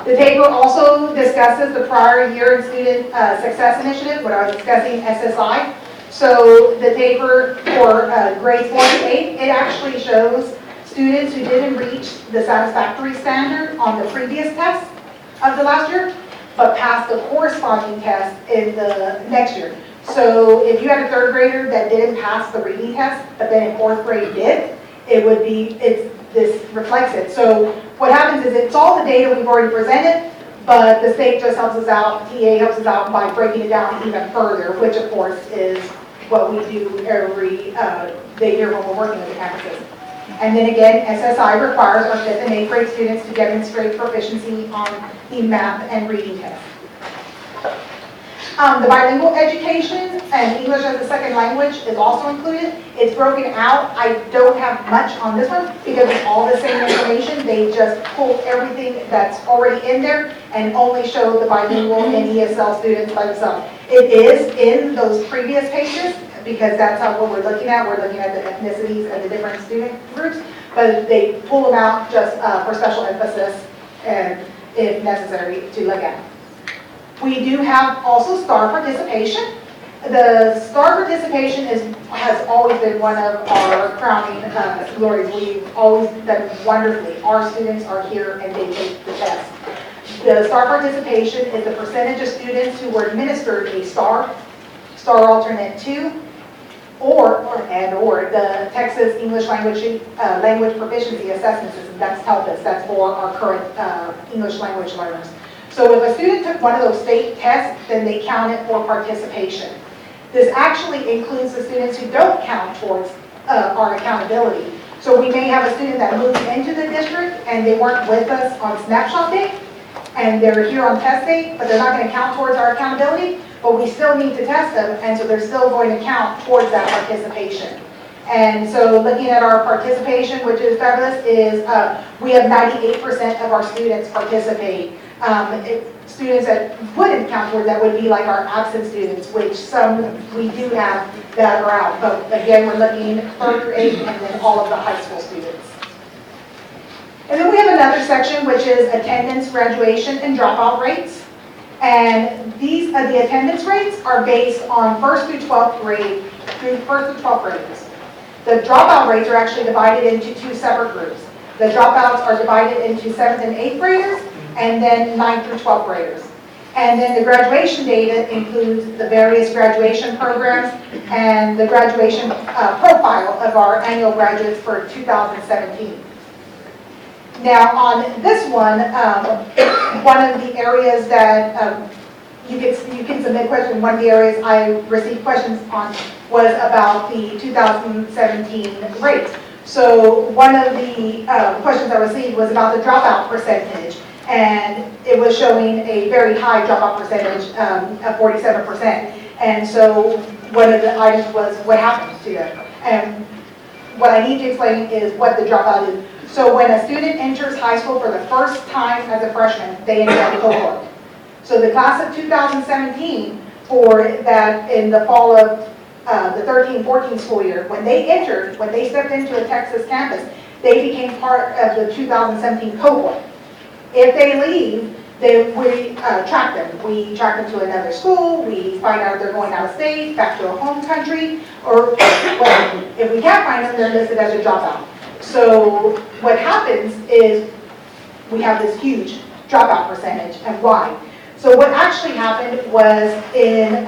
The paper also discusses the prior year in Student Success Initiative, what I was discussing, SSI. So the paper for grades 1 to 8, it actually shows students who didn't reach the satisfactory standard on the previous test of the last year, but passed the corresponding test in the next year. So if you had a 3rd grader that didn't pass the reading test, but then in 4th grade did, this reflects it. So what happens is it's all the data we've already presented, but the state just helps us out, TA helps us out by breaking it down even further, which of course is what we do every day here when we're working with the campuses. And then again, SSI requires our 5th and 8th grade students to demonstrate proficiency on the math and reading test. The bilingual education and English as a second language is also included. It's broken out. I don't have much on this one because it's all the same information. They just pull everything that's already in there and only show the bilingual and ESL students by themselves. It is in those previous pages because that's what we're looking at. We're looking at the ethnicities and the different student groups, but they pull them out just for special emphasis and if necessary to look at. We do have also STAR participation. The STAR participation has always been one of our crowning glories. We've always done wonderfully. Our students are here and they take the test. The STAR participation is the percentage of students who were administered a STAR alternate 2, or the Texas English language proficiency assessment system. That's TELPAS. That's for our current English language learners. So if a student took one of those state tests, then they count it for participation. This actually includes the students who don't count towards our accountability. So we may have a student that moved into the district and they weren't with us on snapshot day, and they're here on test day, but they're not going to count towards our accountability, but we still need to test them, and so they're still going to count towards that participation. And so looking at our participation, which is fabulous, is we have 98% of our students participate. Students that wouldn't count towards that would be like our absent students, which some we do have that are out. But again, we're looking 3rd through 8th and then all of the high school students. And then we have another section which is attendance, graduation, and dropout rates. And these the attendance rates are based on 1st through 12th grade, through 1st through 12th graders. The dropout rates are actually divided into 2 separate groups. The dropouts are divided into 7th and 8th graders, and then 9th through 12th graders. And then the graduation data includes the various graduation programs and the graduation profile of our annual graduates for 2017. Now on this one of the areas that you can submit questions, one of the areas I received questions on was about the 2017 rates. So one of the questions I received was about the dropout percentage. And it was showing a very high dropout percentage of 47%. And so one of the items was what happens to it. And what I need to explain is what the dropout is. So when a student enters high school for the first time as a freshman, they enter a cohort. So the class of 2017, for that in the fall of the 13-14 school year, when they stepped into a Texas campus, they became part of the 2017 cohort. If they leave, we track them. We track them to another school. We find out if they're going out of state, back to a home country, or well, if we can't find them, they're listed as a dropout. So what happens is we have this huge dropout percentage, and why? So what actually happened was in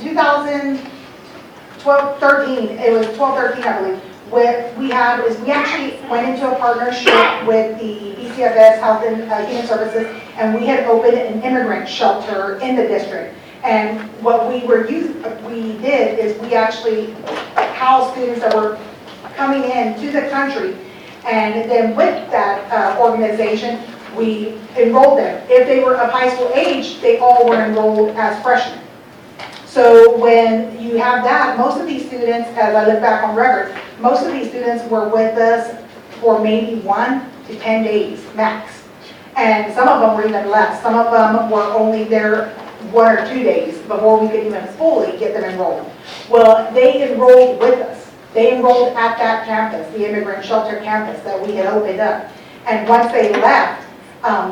2012, 13, it was 12-13, I believe. What we have is we actually went into a partnership with the BCFS Health and Human Services, and we had opened an immigrant shelter in the district. And what we did is we actually housed students that were coming in to the country, and then with that organization, we enrolled them. If they were of high school age, they all were enrolled as freshmen. So when you have that, most of these students, as I look back on record, most of these students were with us for maybe 1 to 10 days max. And some of them were even less. Some of them were only there 1 or 2 days before we could even fully get them enrolled. Well, they enrolled with us. They enrolled at that campus, the immigrant shelter campus that we had opened up. And once they left,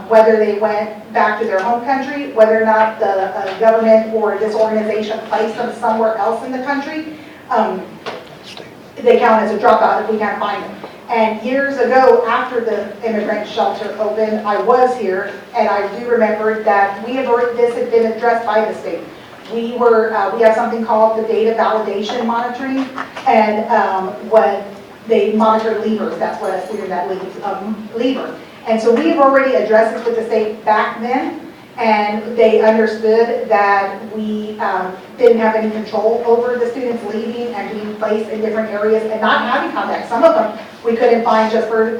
whether they went back to their home country, whether or not the government or this organization placed them somewhere else in the country, they count as a dropout if we can't find them. And years ago, after the immigrant shelter opened, I was here, and I do remember that this had been addressed by the state. We have something called the data validation monitoring, and what they monitor leavers. That's what a student that leaves, leaver. And so we have already addressed this with the state back then, and they understood that we didn't have any control over the students leaving and being placed in different areas and not having contact. Some of them we couldn't find just for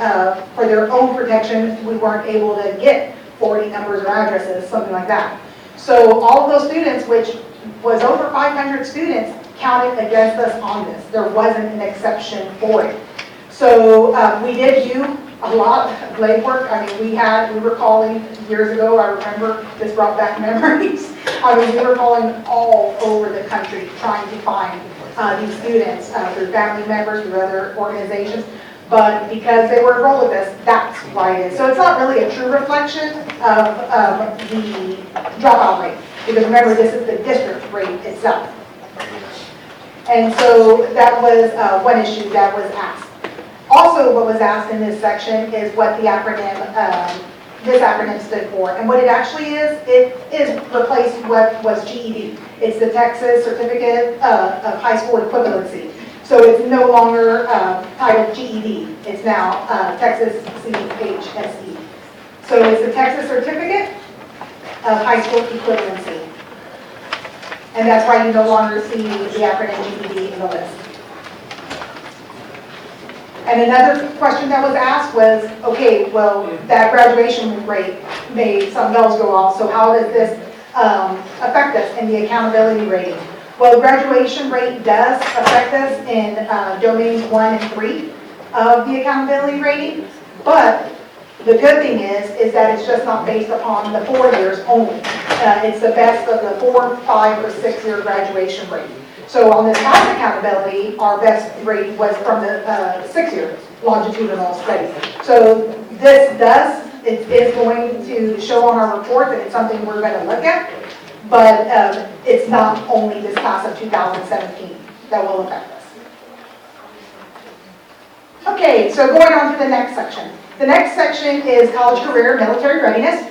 their own protection. We weren't able to get 40 numbers or addresses, something like that. So all of those students, which was over 500 students, counted against us on this. There wasn't an exception for it. So we did do a lot of legwork. I mean, we were calling years ago. I remember this brought back memories. I mean, we were calling all over the country trying to find these students through family members, through other organizations. But because they were enrolled with us, that's why it is. So it's not really a true reflection of the dropout rate. Because remember, this is the district rate itself. And so that was one issue that was asked. Also, what was asked in this section is what the acronym this acronym stood for. And what it actually is replaced what was GED. It's the Texas Certificate of High School Equivalency. So it's no longer titled GED. It's now Texas CHSE. So it's the Texas Certificate of High School Equivalency. And that's why you no longer see the acronym GED in the list. And another question that was asked was, okay, well, that graduation rate made some bells go off, so how does this affect us in the accountability rating? Well, graduation rate does affect us in domains 1 and 3 of the accountability rating, but the good thing is that it's just not based upon the 4 years only. It's the best of the 4, 5, or 6 year graduation rate. So on this past accountability, our best rate was from the 6-year longitudinal study. So it is going to show on our report that it's something we're going to look at, but it's not only this class of 2017 that will affect us. Okay, so going on to the next section. The next section is college career and military readiness.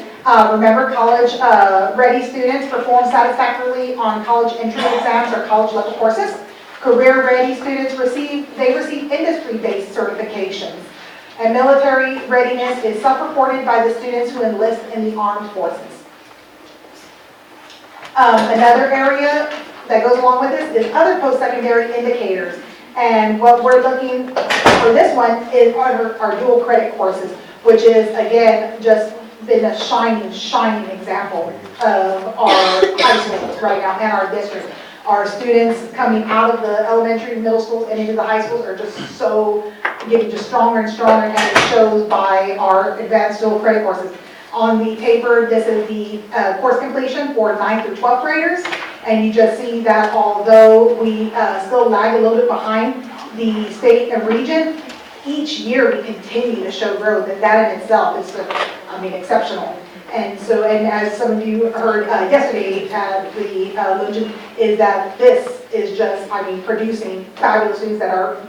Remember, college-ready students perform satisfactorily on college entry exams or college-level courses. Career-ready students receive industry-based certifications. And military readiness is self-reported by the students who enlist in the armed forces. Another area that goes along with this is other post-secondary indicators. And what we're looking for this one is our dual credit courses, which is, again, just been a shining example of our high schools right now and our district. Our students coming out of the elementary, middle schools, and into the high schools are just getting just stronger and stronger, and it shows by our advanced dual credit courses. On the paper, this is the course completion for 9th through 12th graders, and you just see that although we still lag a little bit behind the state and region, each year we continue to show growth, and that in itself is, exceptional. And so, and as some of you heard yesterday at the luncheon, is that this is just, producing fabulous students that are,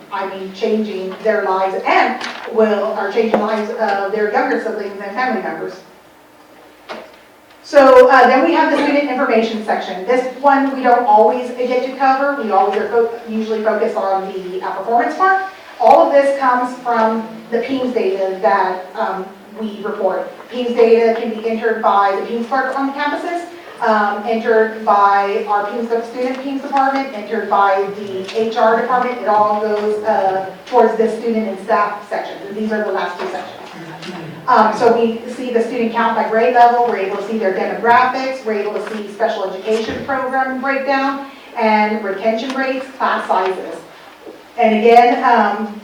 changing their lives and are changing the lives of their younger siblings and family members. So then we have the student information section. This one we don't always get to cover. We always are usually focused on the performance part. All of this comes from the PEAMS data that we report. PEAMS data can be entered by the PEAMS clerk on the campuses, entered by our student PEAMS department, entered by the HR department. It all goes towards the student and staff sections, and these are the last two sections. So we see the student count by grade level, we're able to see their demographics, we're able to see special education program breakdown, and retention rates, class sizes. And again,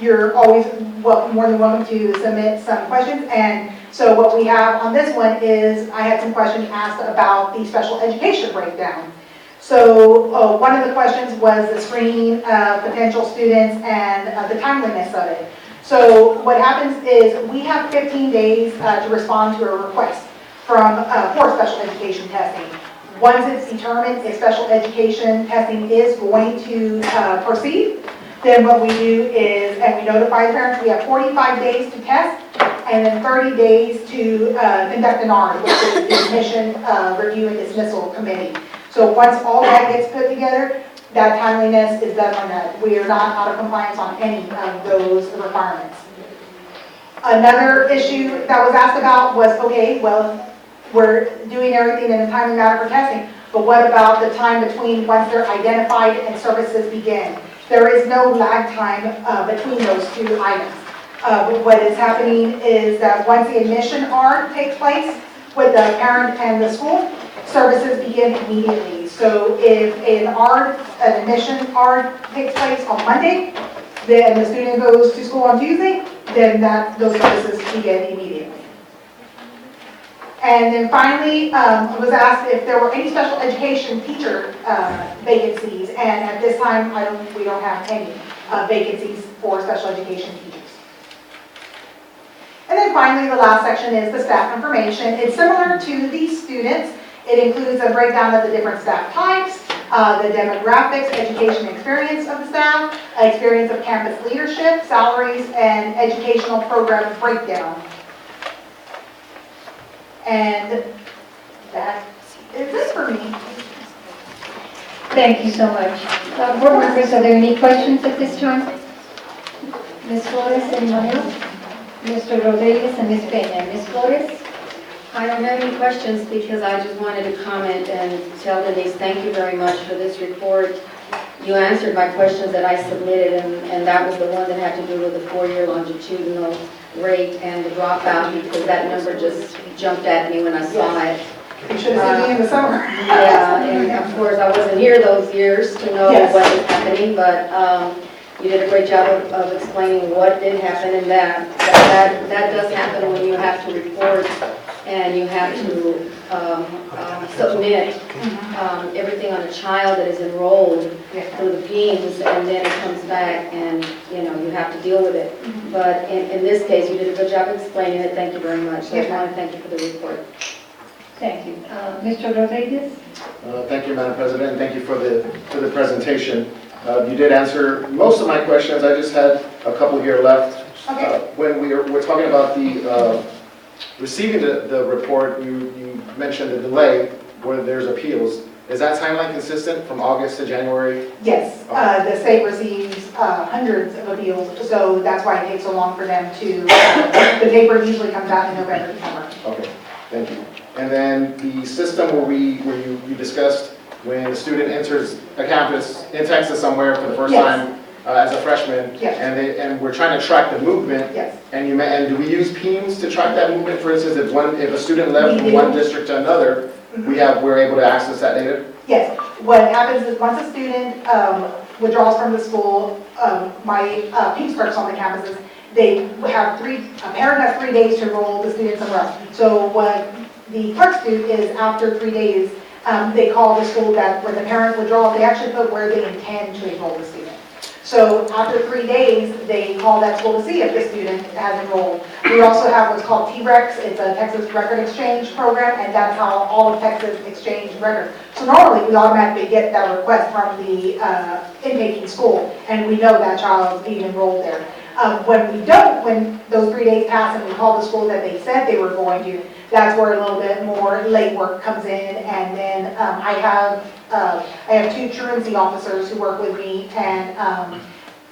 you're always more than welcome to submit some questions. And so what we have on this one is, I had some questions asked about the special education breakdown. So one of the questions was the screening of potential students and the timeliness of it. So what happens is we have 15 days to respond to a request for special education testing. Once it's determined if special education testing is going to proceed, then what we do is, and we notify the parents, we have 45 days to test, and then 30 days to conduct an ARD, which is the Admission Review and Dismissal Committee. So once all that gets put together, that timeliness is done on that. We are not out of compliance on any of those requirements. Another issue that was asked about was, okay, well, we're doing everything in a timely manner for testing, but what about the time between once they're identified and services begin? There is no lag time between those two items. What is happening is that once the admission ARD takes place with the parent and the school, services begin immediately. So if an admission ARD takes place on Monday, then the student goes to school on Tuesday, then those services begin immediately. And then finally, I was asked if there were any special education teacher vacancies, and at this time, we don't have any vacancies for special education teachers. And then finally, the last section is the staff information. It's similar to the students. It includes a breakdown of the different staff types, the demographics, education experience of the staff, experience of campus leadership, salaries, and educational program breakdown. And that is it for me. Thank you so much. Board members, are there any questions at this time? Ms. Flores, anyone else? Mr. Rodriguez and Ms. Peña. Ms. Flores? I don't have any questions because I just wanted to comment and tell Denise, thank you very much for this report. You answered my questions that I submitted, and that was the one that had to do with the 4-year longitudinal rate and the dropout, because that number just jumped at me when I saw it. You should have seen me in the summer. Yeah, and of course, I wasn't here those years to know Yes. what was happening, but you did a great job of explaining what did happen, and that does happen when you have to report and you have to submit everything on a child that is enrolled through the PEIMS, and then it comes back and, you know, you have to deal with it. But in this case, you did a good job explaining it. Thank you very much. So I want to thank you for the report. Thank you. Mr. Rodriguez? Thank you, Madam President, and thank you for the presentation. You did answer most of my questions. I just had a couple here left. Okay. When we're talking about the receiving the report, you mentioned the delay where there's appeals. Is that timeline consistent from August to January? Yes, the state receives hundreds of appeals, so that's why it takes so long for them to, the paper usually comes out in November, December. Okay, thank you. And then the system where you discussed when a student enters a campus in Texas somewhere for the first Yes. time as a freshman, Yes. and we're trying to track the movement. Yes. And do we use PEIMS to track that movement? For instance, if a student left We from do. one district to another, we're able to access that data? Yes, what happens is once a student withdraws from the school, my PEIMS clerks on the campuses, they have a parent has 3 days to enroll the student somewhere else. So what the clerks do is after 3 days, they call the school where the parent withdraws, they actually put where they intend to enroll the student. So after 3 days, they call that school to see if the student has enrolled. We also have what's called T-Rex, it's a Texas Record Exchange program, and that's how all of Texas exchange records. So normally, we automatically get that request from the intaking school, and we know that child is being enrolled there. When we don't, when those 3 days pass and we call the school that they said they were going to, that's where a little bit more late work comes in, and then I have 2 truancy officers who work with me, and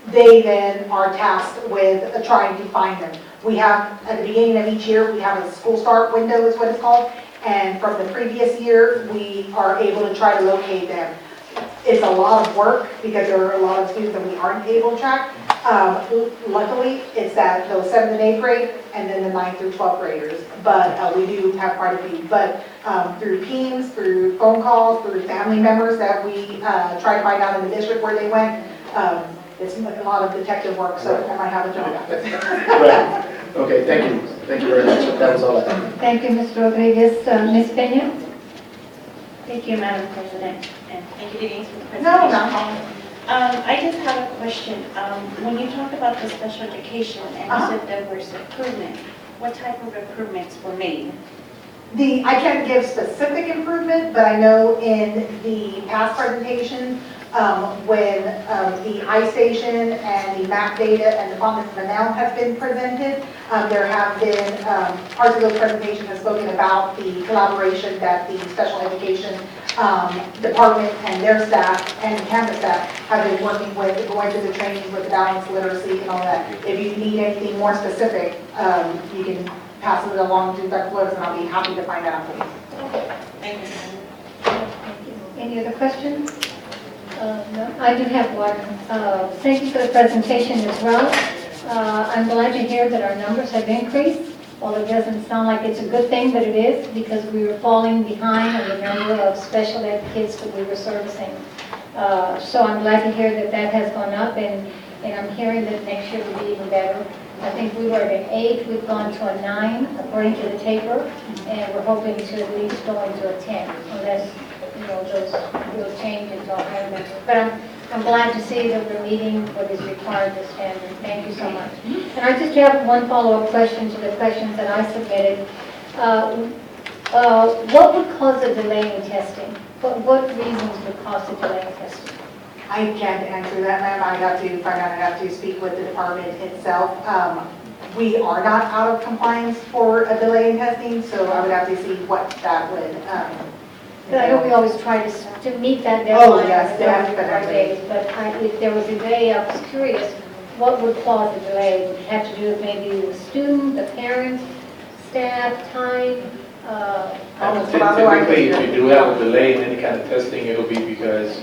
they then are tasked with trying to find them. We have, at the beginning of each year, we have a school start window is what it's called, and from the previous year, we are able to try to locate them. It's a lot of work because there are a lot of students that we aren't able to track. Luckily, it's that those 7th and 8th grade and then the 9th through 12th graders. But we do have quite a few. But through PEIMS, through phone calls, through family members that we try to find out in the district where they went, it's a lot of detective work, so I might have a job. Right. Okay, thank you. Thank you very much. That was all I had. Thank you, Mr. Rodriguez. Ms. Peña? Thank you, Madam President, and thank you, Denise, for the presentation. No, not all. I just have a question. When you talk about the special education and you said there was improvement, what type of improvements were made? I can't give specific improvement, but I know in the past presentation, when the iStation and the map data and the fondness of the noun have been presented, there have been, parts of those presentations have spoken about the collaboration that the special education department and their staff and the campus staff have been working with, going through the trainings with the balanced literacy and all that. If you need anything more specific, you can pass it along to Dr. Flores, and I'll be happy to find out for you. Thank you. Any other questions? No, I do have one. Thank you for the presentation as well. I'm glad to hear that our numbers have increased. While it doesn't sound like it's a good thing, but it is, because we were falling behind on the number of special ed kids that we were servicing. So I'm glad to hear that that has gone up, and I'm hearing that next year will be even better. I think we were at an 8, we've gone to a 9 according to the taper, and we're hoping to at least go into a 10, unless, you know, those will change into a higher number. But I'm glad to see that we're meeting what is required this standard. Thank you so much. And I just have one follow-up question to the questions that I submitted. What would cause a delay in testing? What reasons would cause a delay in testing? I can't answer that, ma'am. I have to find out, I have to speak with the department itself. we are not out of compliance for a delay in testing, so I would have to see what that would, But I know we always try to meet that Oh, deadline. yes, on the right definitely. days, But if there was a delay, I was curious, what would cause a delay? Would it have to do with maybe the student, the parent, staff, time? Typically, if you do have a delay in any kind of testing, it'll be because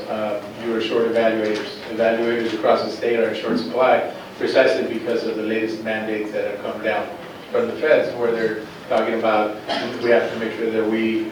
you are short evaluators. Evaluators across the state are in short supply precisely because of the latest mandates that have come down from the feds, where they're talking about we have to make sure that we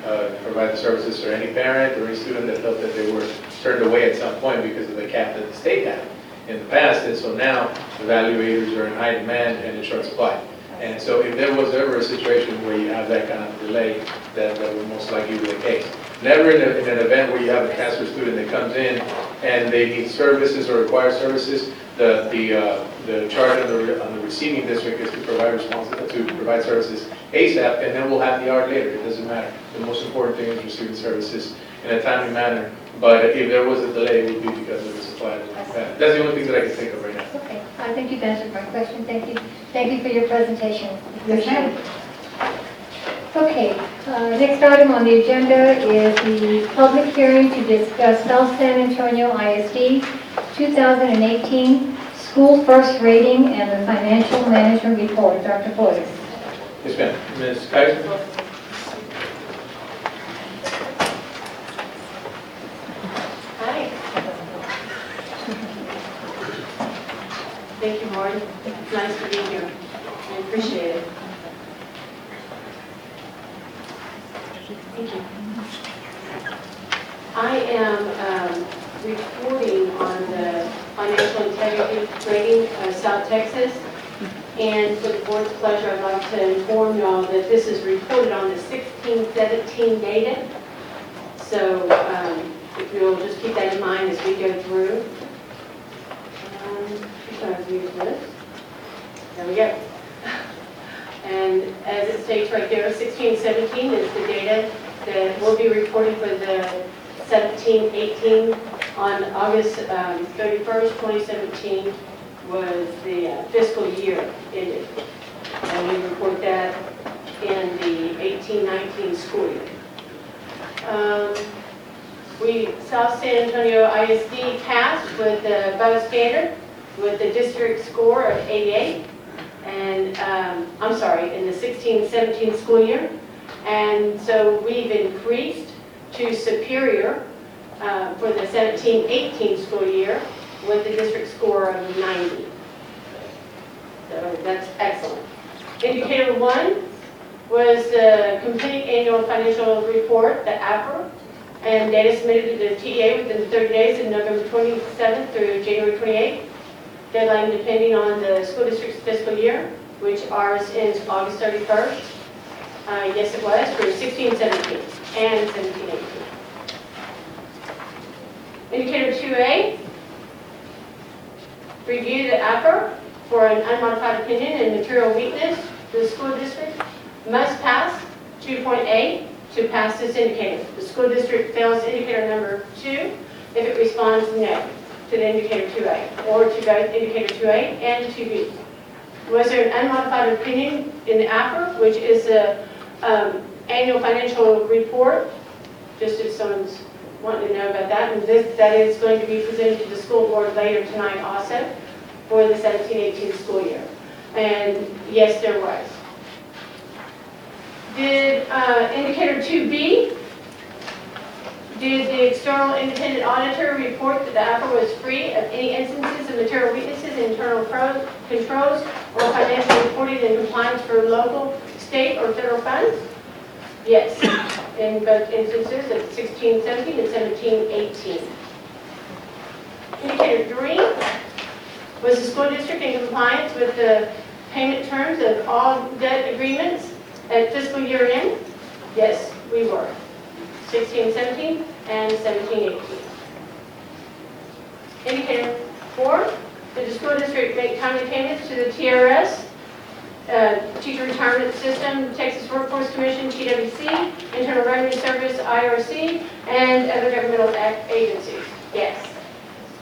provide the services for any parent or any student that felt that they were turned away at some point because of the cap that the state had in the past. And so now evaluators are in high demand and in short supply. And so if there was ever a situation where you have that kind of delay, that would most likely be the case. Never in an event where you have a transfer student that comes in and they need services or require services, the charge on the receiving district is to provide services ASAP, and then we'll have the art later. It doesn't matter. The most important thing is receiving services in a timely manner. But if there was a delay, it would be because of the supply. That's the only thing that I can think of right now. Okay, I think you've answered my question. Thank you. Thank you for your presentation. Yes, ma'am. Okay, next item on the agenda is the public hearing to discuss South San Antonio ISD 2018 School First Rating and the Financial Management Report. Dr. Flores. Yes, ma'am. Ms. Kaiser? Hi. Thank you, Marty. It's nice to be here. I appreciate it. Thank you. I am reporting on the financial integrity rating of South Texas. And for the board's pleasure, I'd like to inform y'all that this is reported on the 16-17 data. So if you'll just keep that in mind as we go through. I'm going to use this. There we go. And as it states right there, 16-17 is the data that will be reported for the 17-18 on August 31st, 2017 was the fiscal year ended. And we report that in the 18-19 school year. South San Antonio ISD passed with the above standard with the district score of 88. And I'm sorry, in the 16-17 school year. And so we've increased to superior for the 17-18 school year with the district score of 90. So that's excellent. Indicator 1 was the complete annual financial report, the APR, and data submitted to the TA within 30 days of November 27th through January 28th. Deadline depending on the school district's fiscal year, which ours is August 31st. Yes, it was for 16-17 and 17-18. Indicator 2A, review the APR for an unmodified opinion and material weakness. The school district must pass 2.8 to pass this indicator. The school district fails indicator number 2 if it responds no to the indicator 2A, or to both indicator 2A and 2B. Was there an unmodified opinion in the APR, which is the annual financial report, just if someone's wanting to know about that, and that is going to be presented to the school board later tonight also for the 17-18 school year. And yes, there was. Did indicator 2B, did the external independent auditor report that the APR was free of any instances of material weaknesses in internal controls or financial reporting in compliance for local, state, or federal funds? Yes, in both instances of 16-17 and 17-18. Indicator 3, was the school district in compliance with the payment terms of all debt agreements at fiscal year end? Yes, we were. 16-17 and 17-18. Indicator 4, did the school district make timely payments to the TRS, Teacher Retirement System, Texas Workforce Commission, TWC, Internal Revenue Service, IRC, and other governmental agencies? Yes.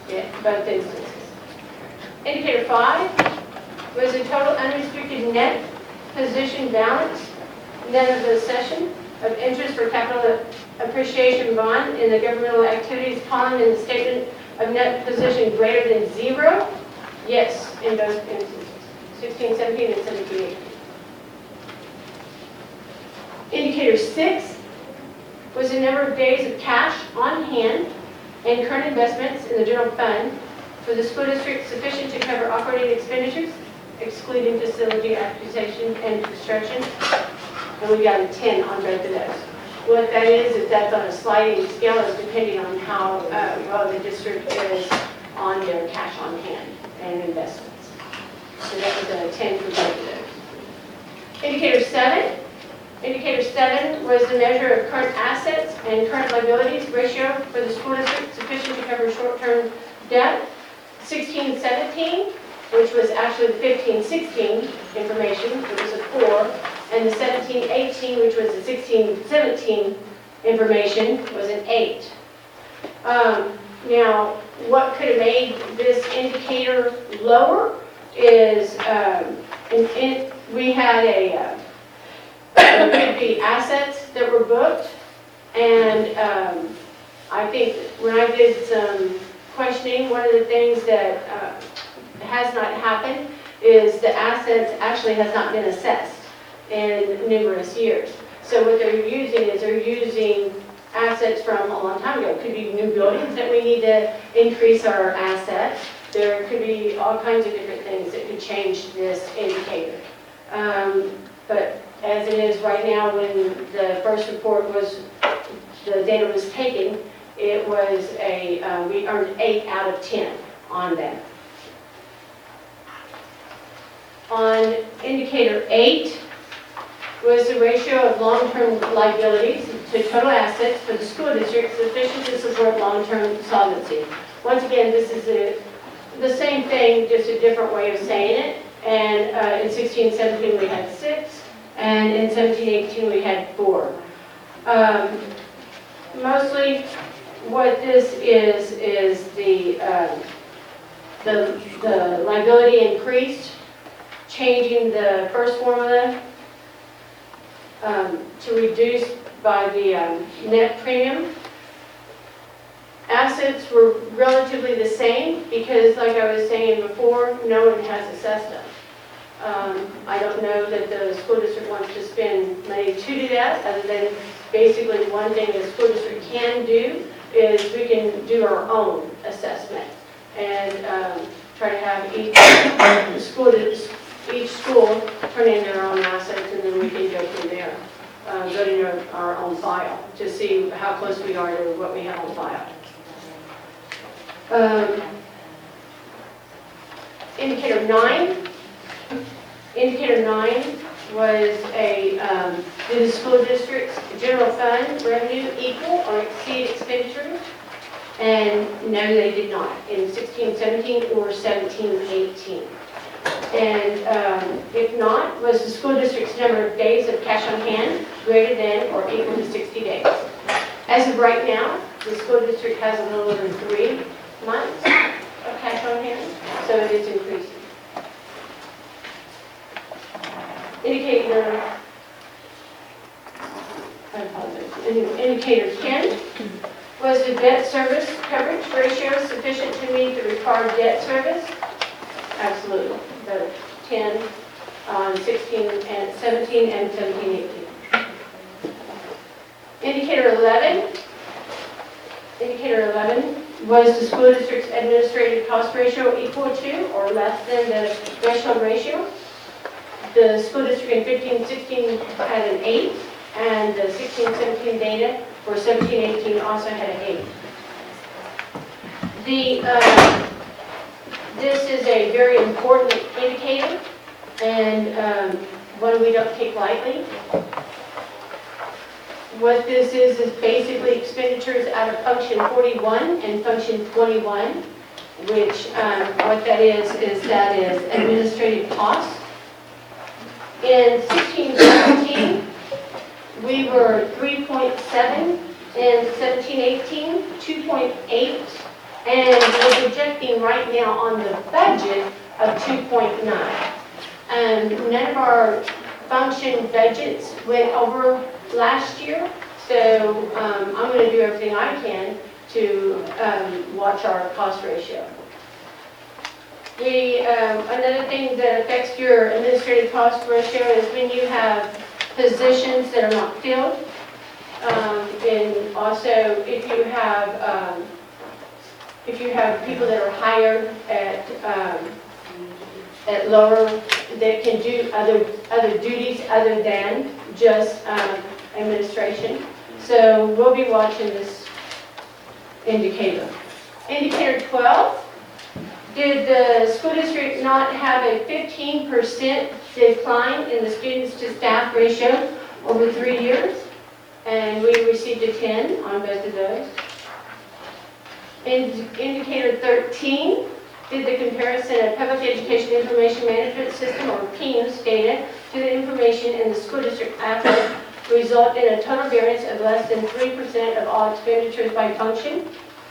Yeah, both instances. Indicator 5, was the total unrestricted net position balance, net of the cession of interest for capital appreciation bond in the governmental activities column in the statement of net position greater than 0? Yes, in both instances, 16, 17, and 17, 18. Indicator 6 was the number of days of cash on hand and current investments in the general fund for the school district sufficient to cover operating expenditures, excluding facility acquisition and construction. And we got a 10 on both of those. What that is that's on a sliding scale, is depending on how well the district is on their cash on hand and investments. So that was a 10 for both of those. Indicator 7. Indicator 7 was the measure of current assets and current liabilities ratio for the school district sufficient to cover short-term debt. 16-17, which was actually the 15-16 information, it was a 4, and the 17-18, which was the 16-17 information, was an 8. Now, what could have made this indicator lower is we had there could be assets that were booked, and I think when I did some questioning, one of the things that has not happened is the assets actually has not been assessed in numerous years. So what they're using is they're using assets from a long time ago. It could be new buildings that we need to increase our assets. There could be all kinds of different things that could change this indicator. But as it is right now, when the first report was, the data was taken, it was we earned 8 out of 10 on that. On indicator 8 was the ratio of long-term liabilities to total assets for the school district sufficient to support long-term solvency. Once again, this is the same thing, just a different way of saying it. And in 16-17 we had 6, and in 17-18 we had 4. Mostly what this is the liability increased, changing the first formula to reduce by the net premium. Assets were relatively the same because, like I was saying before, no one has assessed them. I don't know that the school district wants to spend money to do that, other than basically one thing the school district can do is we can do our own assessment and try to have each school turn in their own assets, and then we can go from there, go to our own file to see how close we are to what we have on file. Indicator 9. Indicator 9 was did the school district's general fund revenue equal or exceed expenditures? And no, they did not in 16-17 or 17-18. And if not, was the school district's number of days of cash on hand greater than or equal to 60 days? As of right now, the school district has a little over 3 months of cash on hand, so it is increasing. Indicator 10 was the debt service coverage ratio sufficient to meet the required debt service? Absolutely. The 10 on 16 and 17 and 17, 18. Indicator 11. Indicator 11 was the school district's administrative cost ratio equal to or less than the threshold ratio? The school district in 15-16 had an 8, and the 16-17 data for 17-18 also had an 8. This is a very important indicator, and one we don't take lightly. What this is basically expenditures out of function 41 and function 21, which what that is that is administrative costs. In 16-17, we were 3.7, in 17-18, 2.8, and we're projecting right now on the budget of 2.9. None of our function budgets went over last year, so I'm going to do everything I can to watch our cost ratio. Another thing that affects your administrative cost ratio is when you have positions that are not filled. And also if you have people that are hired at lower, that can do other duties other than just administration. So we'll be watching this indicator. Indicator 12. Did the school district not have a 15% decline in the students to staff ratio over 3 years? And we received a 10 on both of those. Indicator 13, did the comparison of Public Education Information Management System, or PIMS, data to the information in the school district average result in a total variance of less than 3% of all expenditures by function?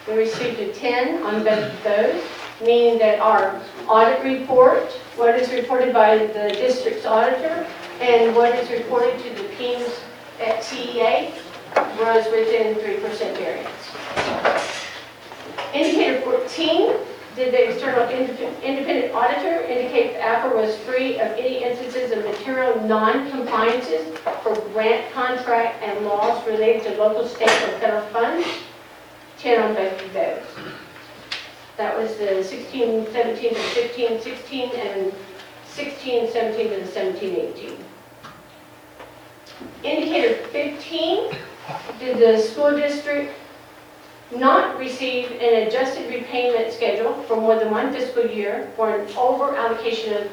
We received a 10 on both of those, meaning that our audit report, what is reported by the district's auditor, and what is reported to the PIMS at TEA was within 3% variance. Indicator 14, did the external independent auditor indicate that AFR was free of any instances of material non-compliances for grant, contract, and laws related to local, state, or federal funds? 10 on both of those. That was the 16-17 to the 15-16 and 16-17 to the 17-18. Indicator 15, did the school district not receive an adjusted repayment schedule for more than one fiscal year for an over allocation of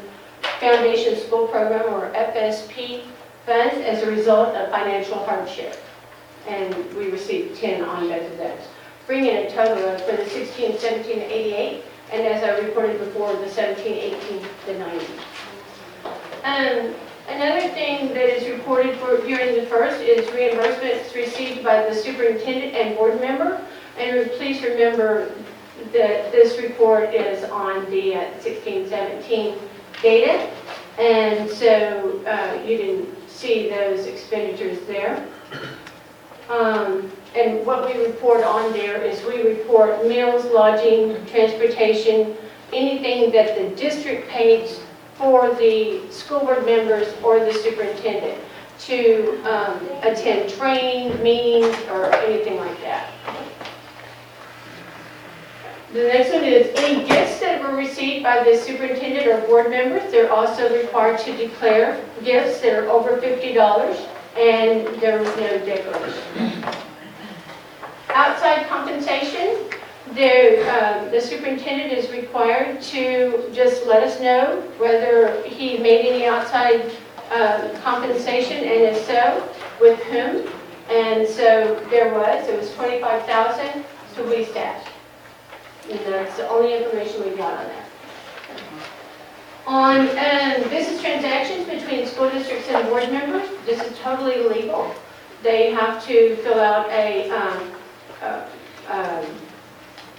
Foundation School Program, or FSP, funds as a result of financial hardship? And we received 10 on both of those, bringing a total of, for the 16-17 to 88, and as I reported before, the 17-18 to 90. Another thing that is reported for during the first is reimbursements received by the superintendent and board member. And please remember that this report is on the 16-17 data, and so you didn't see those expenditures there. And what we report on there is we report meals, lodging, transportation, anything that the district pays for the school board members or the superintendent to attend training, meetings, or anything like that. The next one is any gifts that were received by the superintendent or board members. They're also required to declare gifts that are over $50, and there was no decoration. Outside compensation, the superintendent is required to just let us know whether he made any outside compensation, and if so, with whom. And so it was $25,000 to we staff. And that's the only information we got on that. On business transactions between school districts and board members, this is totally legal. They have to fill out a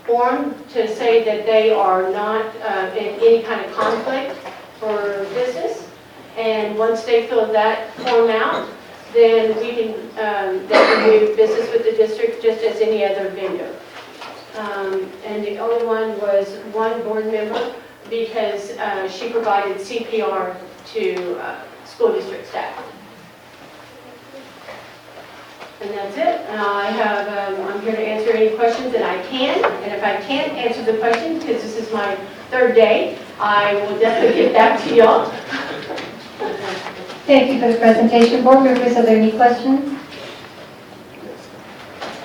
form to say that they are not in any kind of conflict for business. And once they fill that form out, then we can they can do business with the district just as any other vendor. And the only one was one board member, because she provided CPR to school district staff. And that's it. I'm here to answer any questions that I can. And if I can't answer the questions, because this is my third day, I will definitely get back to y'all. Thank you for the presentation. Board members, are there any questions?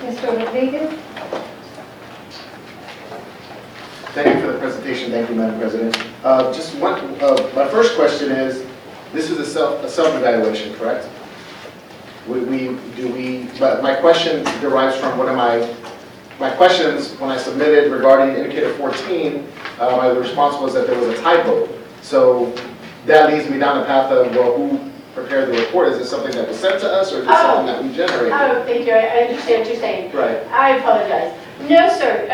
Mr. Rodriguez? Thank you for the presentation. Thank you, Madam President. Just one, my first question is, this is a self-evaluation, correct? But my question derives from one of my questions when I submitted regarding indicator 14, the response was that there was a typo. So that leads me down the path of, well, who prepared the report? Is it something that was sent to us, or is it something that we generated? Oh, thank you. I understand what you're saying. Right. I apologize. No, sir.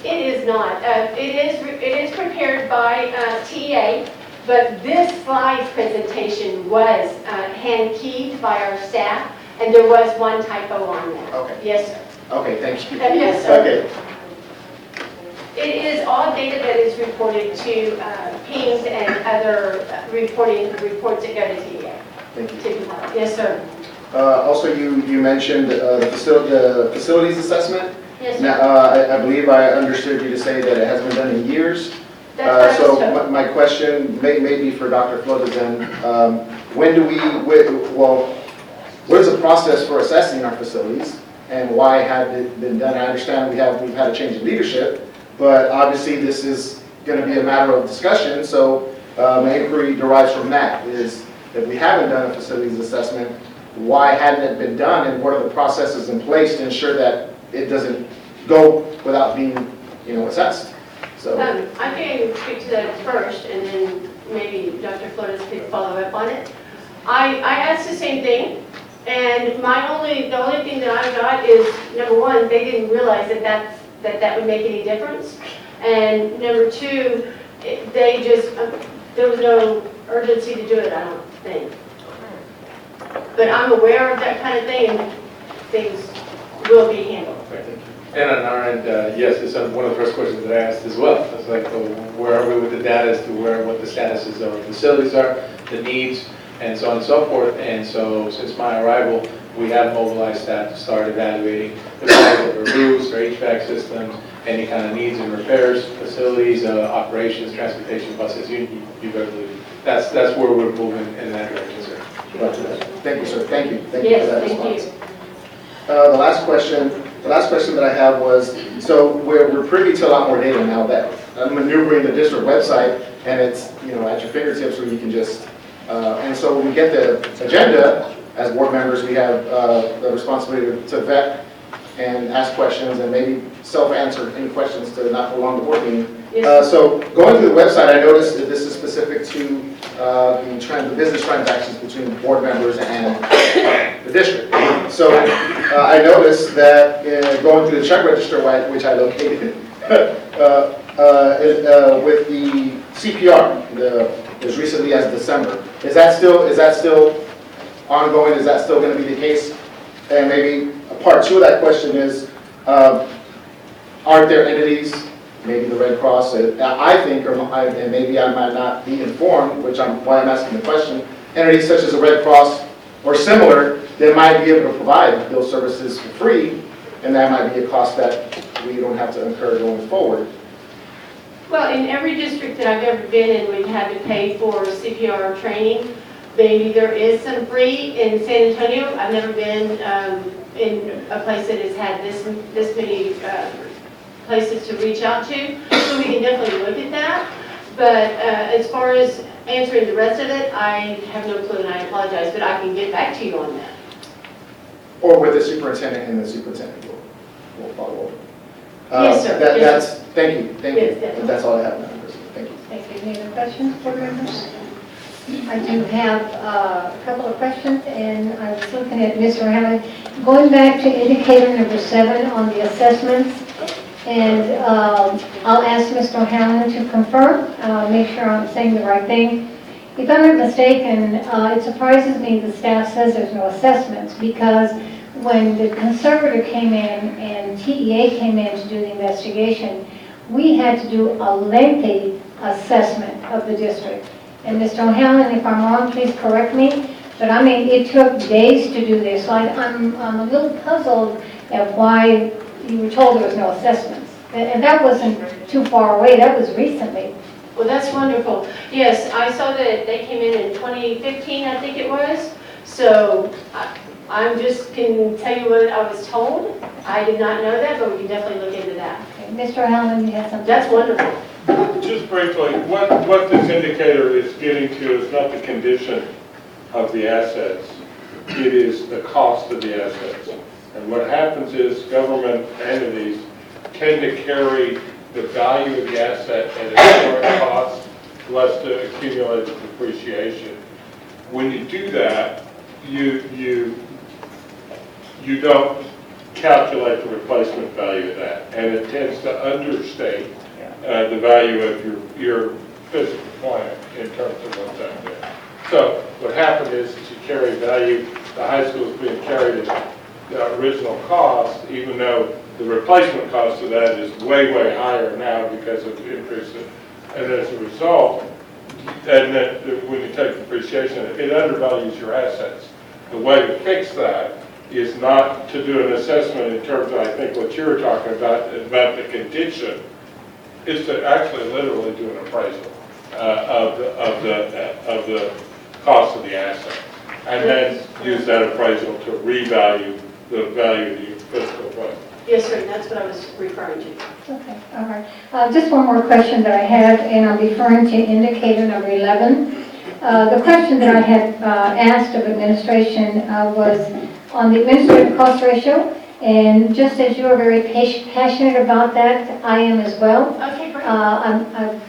It is not. It is prepared by TEA, But this slide presentation was hand-keyed by our staff, and there was one typo on there. Okay. Yes, sir. Okay, thank you. Yes, sir. Okay, It is all data that is reported to PINGS and other reports that go to TEA. thank you. Yes, sir. Also, you mentioned the facilities assessment. Yes, Now, sir. I believe I understood you to say that it hasn't been done in years. That's what I was So told. my question may be for Dr. Flores then. When do what is the process for assessing our facilities and why had it been done? I understand we've had a change in leadership, but obviously this is going to be a matter of discussion. So my inquiry derives from that is if we haven't done a facilities assessment, why hadn't it been done and what are the processes in place to ensure that it doesn't go without being, assessed? So. I think I can speak to that first, and then maybe Dr. Flores could follow up on it. I asked the same thing, and the only thing that I got is, number one, they didn't realize that would make any difference, and number two, there was no urgency to do it, I don't think. But I'm aware of that kind of thing, and things will be handled. And on our end, yes, it's one of the first questions that I asked as well. It's like, where are we with the data as to what the statuses of our facilities are, the needs, and so on and so forth. And so since my arrival, we have mobilized staff to start evaluating the quality of our roofs, our HVAC systems, any kind of needs and repairs, facilities, operations, transportation, buses, you better believe it. That's where we're moving in that direction, sir. Thank you, sir. Thank you. Thank you Yes, for that thank response. you. The last question that I have was, so we're privy to a lot more data now that I'm maneuvering the district website, and it's at your fingertips where you can just. And so when we get the agenda, as board members, we have the responsibility to vet and ask questions and maybe self-answer any questions to not prolong the board meeting. Yes. So going through the website, I noticed that this is specific to the business transactions between board members and the district. So I noticed that going through the check register, which I located, with the CPR, as recently as December, is that still ongoing? Is that still going to be the case? And maybe part two of that question is, aren't there entities, maybe the Red Cross, I think, and maybe I might not be informed, why I'm asking the question, entities such as the Red Cross or similar that might be able to provide those services for free, and that might be a cost that we don't have to incur going forward. Well, in every district that I've ever been in, we've had to pay for CPR training. Maybe there is some free in San Antonio. I've never been in a place that has had this many places to reach out to, so we can definitely look at that. But as far as answering the rest of it, I have no clue, and I apologize, but I can get back to you on that. Or with the superintendent, and the superintendent will follow up. Yes, sir. Thank you. Yes, definitely. That's all I have, Madam President. Thank you. Thank you. Any other questions, board members? I do have a couple of questions, and I was looking at Mr. Hammond. Going back to indicator number 7 on the assessments, and I'll ask Mr. Hammond to confirm, make sure I'm saying the right thing. If I'm not mistaken, it surprises me the staff says there's no assessments, because when the conservator came in and TEA came in to do the investigation, we had to do a lengthy assessment of the district. And Mr. O'Hanlon, if I'm wrong, please correct me, but I mean, it took days to do this. So I'm a little puzzled at why you were told there was no assessments. And that wasn't too far away, that was recently. Well, that's wonderful. Yes, I saw that they came in 2015, I think it was. So I just can tell you what I was told. I did not know that, but we can definitely look into that. Okay. Mr. O'Hanlon, you had something? That's wonderful. Just briefly, what this indicator is getting to is not the condition of the assets, it is the cost of the assets. And what happens is government entities tend to carry the value of the asset at its current cost, less the accumulated depreciation. When you do that, you don't calculate the replacement value of that, and it tends to understate the value of your physical plant in terms of what's out there. So what happened is you carry value, the high school is being carried at the original cost, even though the replacement cost of that is way, way higher now because of the increase. And as a result, and then when you take depreciation, it undervalues your assets. The way to fix that is not to do an assessment in terms of, I think, what you were talking about the condition, is to actually literally do an appraisal of the cost of the asset. And then use that appraisal to revalue the value of the physical plant. Yes, sir, that's what I was referring to. Okay, all right. Just one more question that I have, and I'm referring to indicator number 11. The question that I had asked of administration was on the administrative cost ratio, and just as you are very passionate about that, I am as well. Okay, great.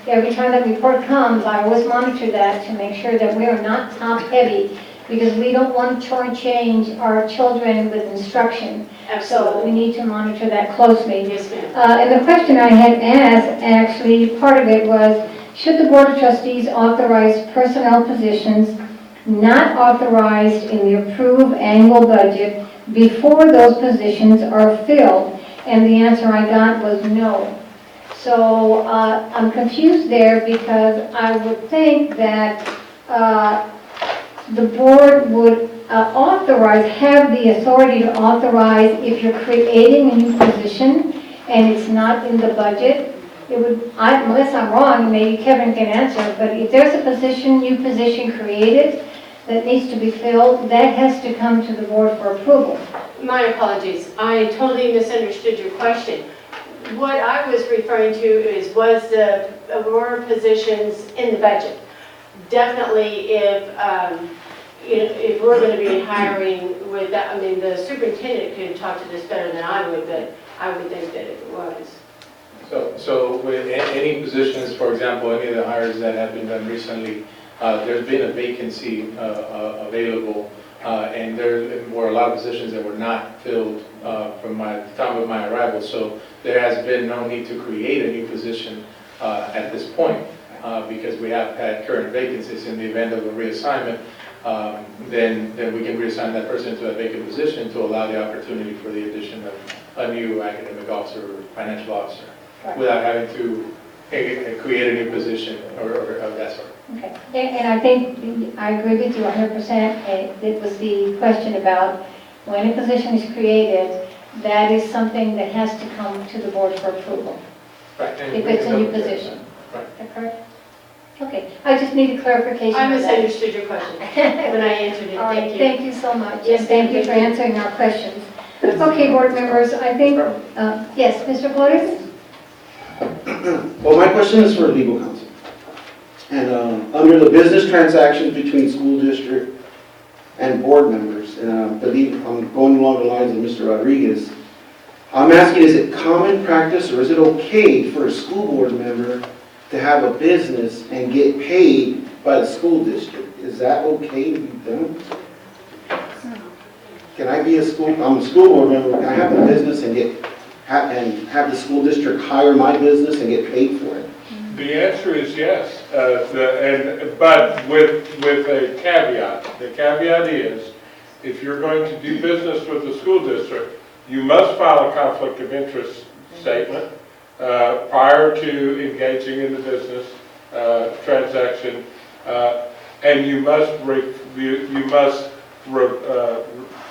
Every time that report comes, I always monitor that to make sure that we are not top-heavy, because we don't want to shortchange our children with instruction. So we Absolutely. need to monitor that closely. Yes, ma'am. And the question I had asked, actually, part of it was, should the Board of Trustees authorize personnel positions not authorized in the approved annual budget before those positions are filled? And the answer I got was no. So I'm confused there, because I would think that the board would have the authority to authorize if you're creating a new position and it's not in the budget. It would, unless I'm wrong, maybe Kevin can answer, but if there's a new position created that needs to be filled, that has to come to the board for approval. My apologies. I totally misunderstood your question. What I was referring to was the Aurora positions in the budget. Definitely, if we're going to be hiring with that, I mean, the superintendent could talk to this better than I would, but I would think that it was. So with any positions, for example, any of the hires that have been done recently, there's been a vacancy available, and there were a lot of positions that were not filled from the time of my arrival. So there has been no need to create a new position at this point, because we have had current vacancies. In the event of a reassignment, then we can reassign that person to a vacant position to allow the opportunity for the addition of a new academic officer or financial officer, without having to create a new position or of that sort. Okay, and I think I agree with you 100%. It was the question about when a position is created, that is something that has to come to the board for approval. Right. If it's a new position. Right. Is that correct? Okay, I just need a clarification. I on that. misunderstood your question when I answered it. All right, Thank you. thank you so much. Yes, And thank you for answering our questions. Okay, board members, I think, yes, Mr. Flores? Well, my question is for legal counsel. And under the business transactions between school district and board members, and I believe I'm going along the lines of Mr. Rodriguez, I'm asking, is it common practice or is it okay for a school board member to have a business and get paid by the school district? Is that okay to be done? Can I be I'm a school board member, can I have a business and have the school district hire my business and get paid for it? The answer is yes, but with a caveat. The caveat is, if you're going to do business with the school district, you must file a conflict of interest statement prior to engaging in the business transaction, and you must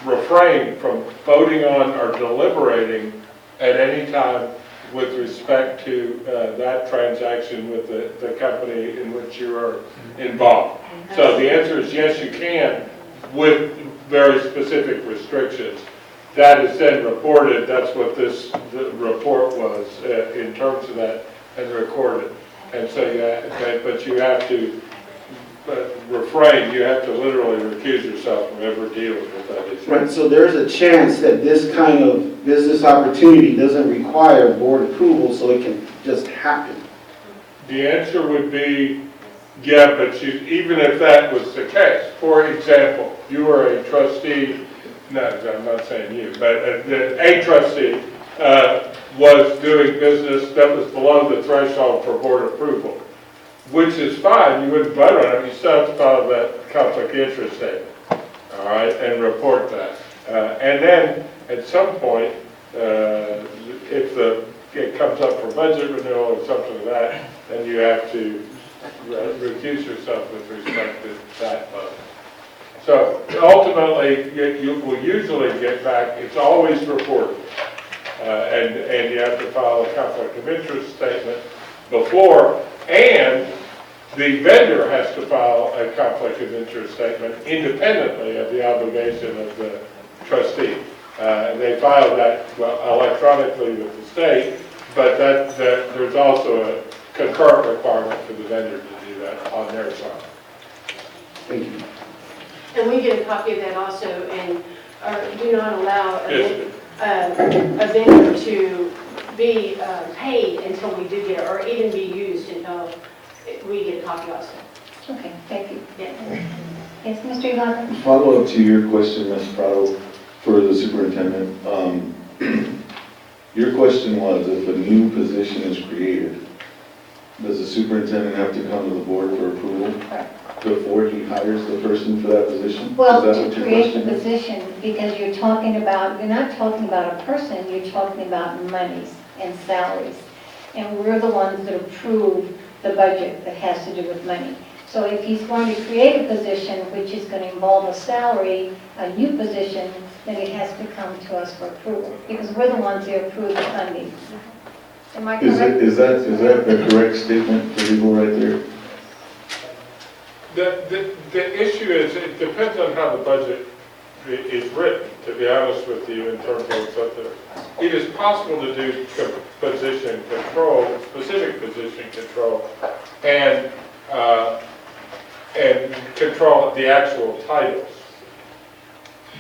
refrain from voting on or deliberating at any time with respect to that transaction with the company in which you are involved. So the answer is yes, you can, with very specific restrictions. That is then reported. That's what the report was in terms of that, and recorded. And so, but you have to refrain. You have to literally recuse yourself from ever dealing with that issue. Right, so there's a chance that this kind of business opportunity doesn't require board approval, so it can just happen. The answer would be, yeah, but even if that was the case, for example, you were a trustee, no, I'm not saying you, but a trustee was doing business that was below the threshold for board approval. which is fine, you wouldn't vote on it, you still have to file that conflict of interest statement, all right, and report that. And then, at some point, if it comes up for budget renewal or something like that, then you have to recuse yourself with respect to that vote. So ultimately, you will usually get back, it's always reported. And you have to file a conflict of interest statement before, and the vendor has to file a conflict of interest statement independently of the obligation of the trustee. They file that electronically with the state, but there's also a concurrent requirement for the vendor to do that on their side. Thank you. And we get a copy of that also, and do not allow a vendor to be paid until we do get it, or even be used until we get a copy also. Okay, thank you. Yeah. Yes, Mr. Ibarra? Follow up to your question, Ms. Prado, for the superintendent. Your question was, if a new position is created, does the superintendent have to come to the board for approval before he hires the person for that position? Well, Is that to what your create the question is? position, because you're not talking about a person, you're talking about monies and salaries. And we're the ones that approve the budget that has to do with money. So if he's going to create a position which is going to involve a salary, a new position, then it has to come to us for approval, because we're the ones that approve the funding. Am I correct? Is that a correct statement for legal right there? The issue is, it depends on how the budget is written, to be honest with you, in terms of something. It is possible to do position control, specific position control, and control the actual titles.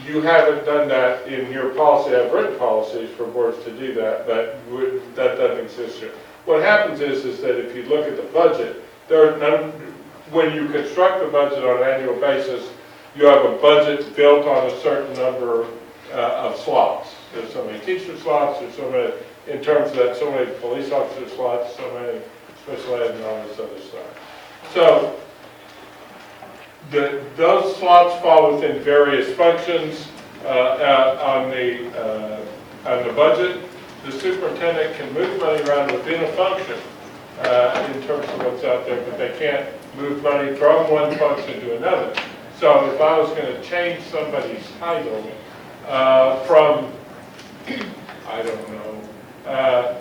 You haven't done that in your policy. I've written policies for boards to do that, but that doesn't exist here. What happens is that if you look at the budget, when you construct the budget on an annual basis, you have a budget built on a certain number of slots. There's so many teacher slots, there's so many, in terms of that, so many police officer slots, so many special ed and all this other stuff. So those slots fall within various functions on the budget. The superintendent can move money around within a function in terms of what's out there, but they can't move money from one function to another. So if I was going to change somebody's title from, I don't know,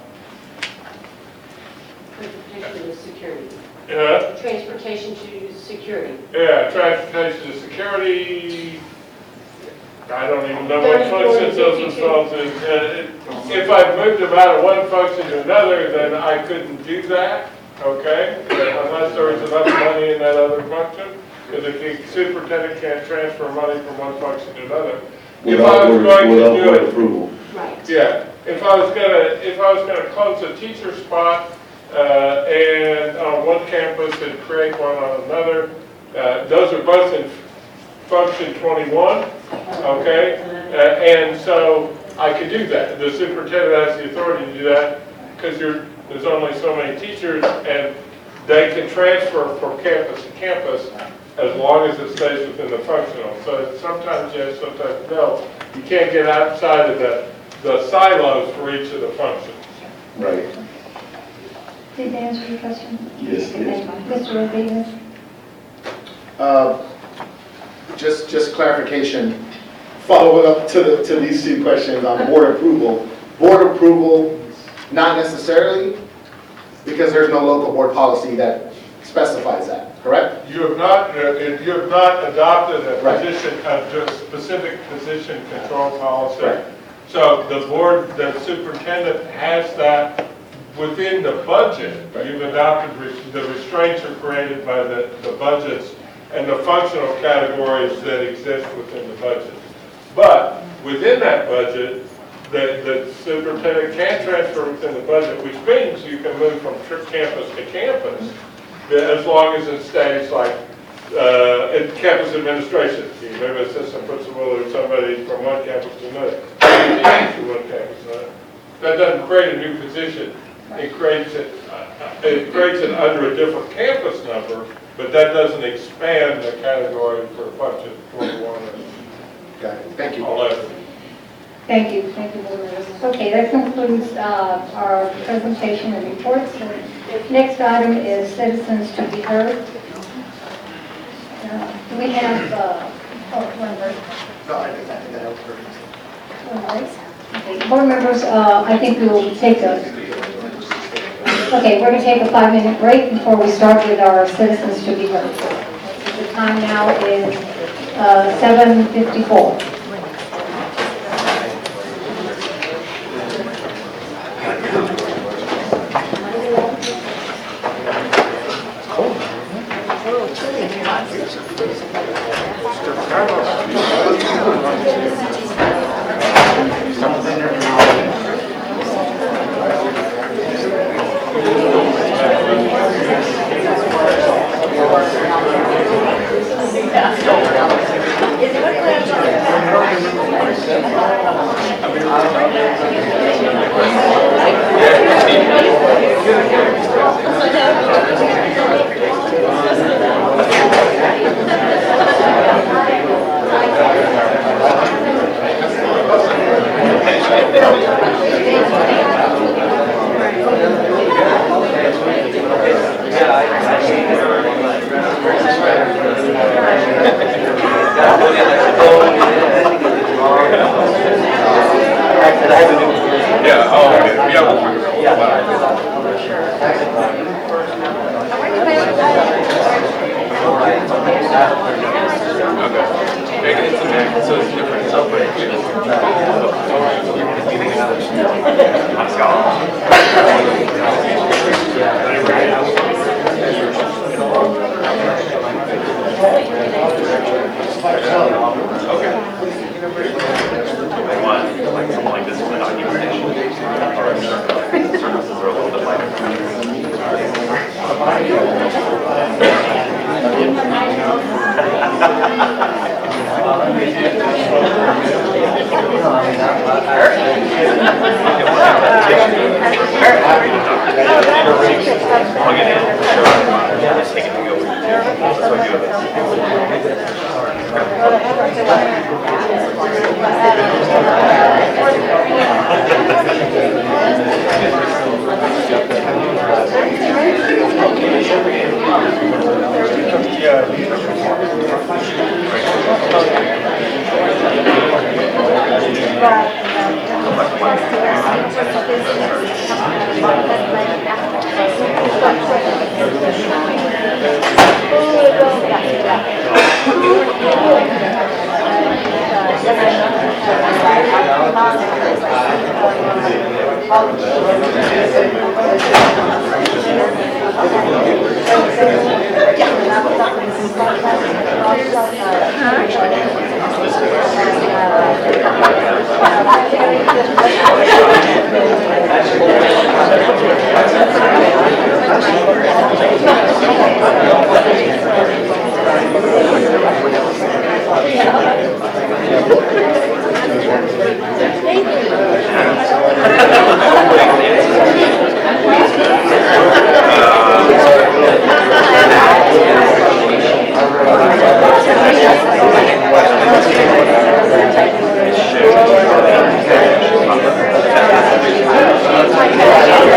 Transportation to security. yeah, Transportation to security. transportation to security, I don't even know what functions those themselves in. If I moved them out of one function to another, then I couldn't do that, okay? Unless there was enough money in that other function, because if the superintendent can't transfer money from one function to another. If I was going to do Without it, approval. Right. yeah, if I was gonna close a teacher spot, and on one campus and create one on another, those are both in function 21, okay? And so I could do that. The superintendent has the authority to do that because there's only so many teachers, and they can transfer from campus to campus as long as it stays within the functional. So sometimes yes, sometimes no. You can't get outside of the silos for each of the functions. Right. Did that answer your question? Yes, it is. Mr. Rodriguez? Just clarification, following up to these two questions on board approval. Board approval, not necessarily, because there's no local board policy that specifies that, correct? You have not adopted a Right. position, a specific position control policy. Right. So the board, the superintendent has that within the budget. You've adopted, the restraints are created by the budgets and the functional categories that exist within the budget. But within that budget, the superintendent can transfer within the budget, which means you can move from campus to campus, as long as it stays like in campus administration. You move assistant principal or somebody from one campus to another. From one campus to another. That doesn't create a new position it creates it under a different campus number, but that doesn't expand the category for budget 21 and Got it. Thank you. 11. Thank you, board members. Okay, that concludes our presentation and reports. Next item is citizens to be heard. We have, one verse. No, I think that helps perfect. Okay, board members, I think we will take we're going to take a 5-minute break before we start with our citizens to be heard. The time now is 7:54. Thank you.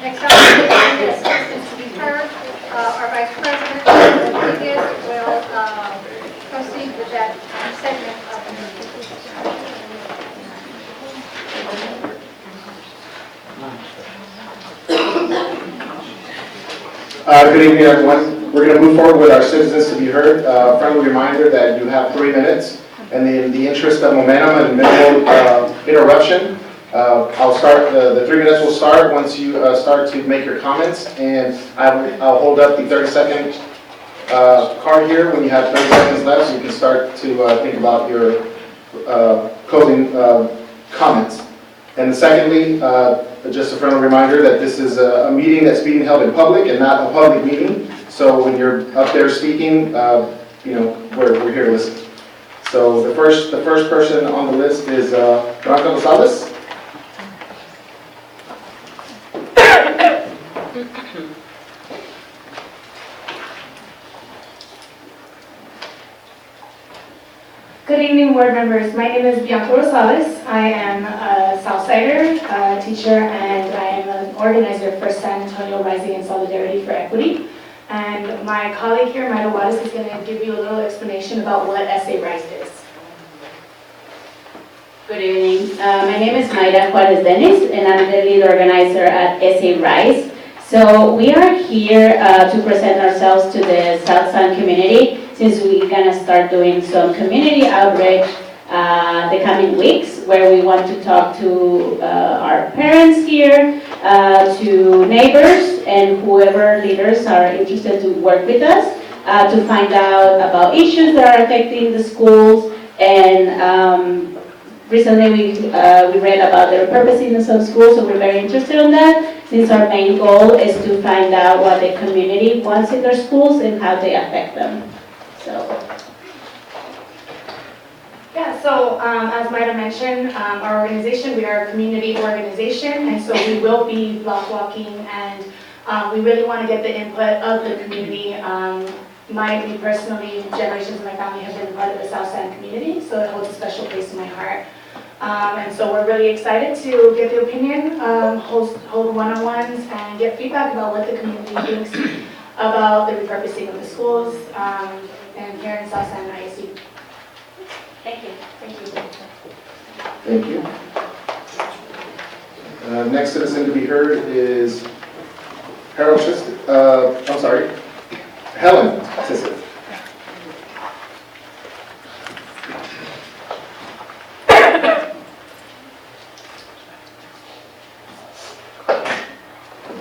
Next up, the assistants to be heard. Our Vice President, Rodriguez, will proceed with that segment of the meeting. Good evening, everyone. We're going to move forward with our citizens to be heard. Friendly reminder that you have 3 minutes, and in the interest of momentum and minimal interruption, I'll start. The 3 minutes will start once you start to make your comments, and I'll hold up the 30-second card here when you have 30 seconds left, so you can start to think about your closing comments. And secondly, just a friendly reminder that this is a meeting that's being held in public and not a public meeting. So when you're up there speaking, we're here to listen. So the first person on the list is Blanca Gonzalez. Good evening, board members. My name is Bianca Rosales. I am a Southsider, a teacher, and I am an organizer for San Antonio Rising in Solidarity for Equity. And my colleague here, Mayra Juarez, is going to give you a little explanation about what SA Rise is. Good evening. My name is Mayra Juarez Dennis, and I'm the lead organizer at SA Rise. So we are here to present ourselves to the South San community, since we're going to start doing some community outreach the coming weeks, where we want to talk to our parents here, to neighbors, and whoever leaders are interested to work with us to find out about issues that are affecting the schools. And recently we read about the repurposing of some schools, so we're very interested in that, since our main goal is to find out what the community wants in their schools and how they affect them. So as Mayra mentioned, our organization, we are a community organization, and so we will be block walking, and we really want to get the input of the community. Me personally, generations of my family have been part of the South San community, so it holds a special place in my heart. And so we're really excited to get the opinion, hold one-on-ones, and get feedback about what the community thinks about the repurposing of the schools and here in South San ISD. Thank you. Thank you. Thank you. Next citizen to be heard is Helen Tissett.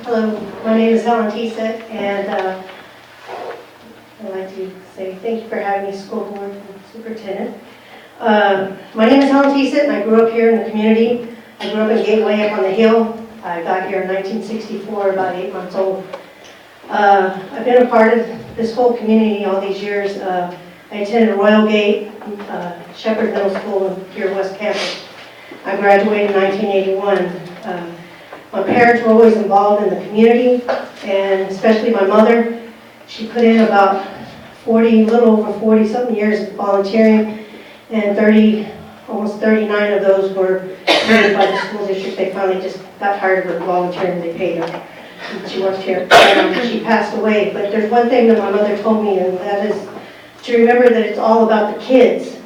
Hello, my name is Helen Tissett, and I'd like to say thank you for having me, school board and superintendent. My name is Helen Tissett, and I grew up here in the community. I grew up in Gateway up on the hill. I got here in 1964, about 8 months old. I've been a part of this whole community all these years. I attended Royal Gate, Shepherd Middle School here at West Campus. I graduated in 1981. My parents were always involved in the community, and especially my mother. She put in about a little over 40-something years of volunteering, and almost 39 of those were paid by the school district. They finally just got tired of her volunteering, they paid her. She worked here, and she passed away. But there's one thing that my mother told me, and that is to remember that it's all about the kids.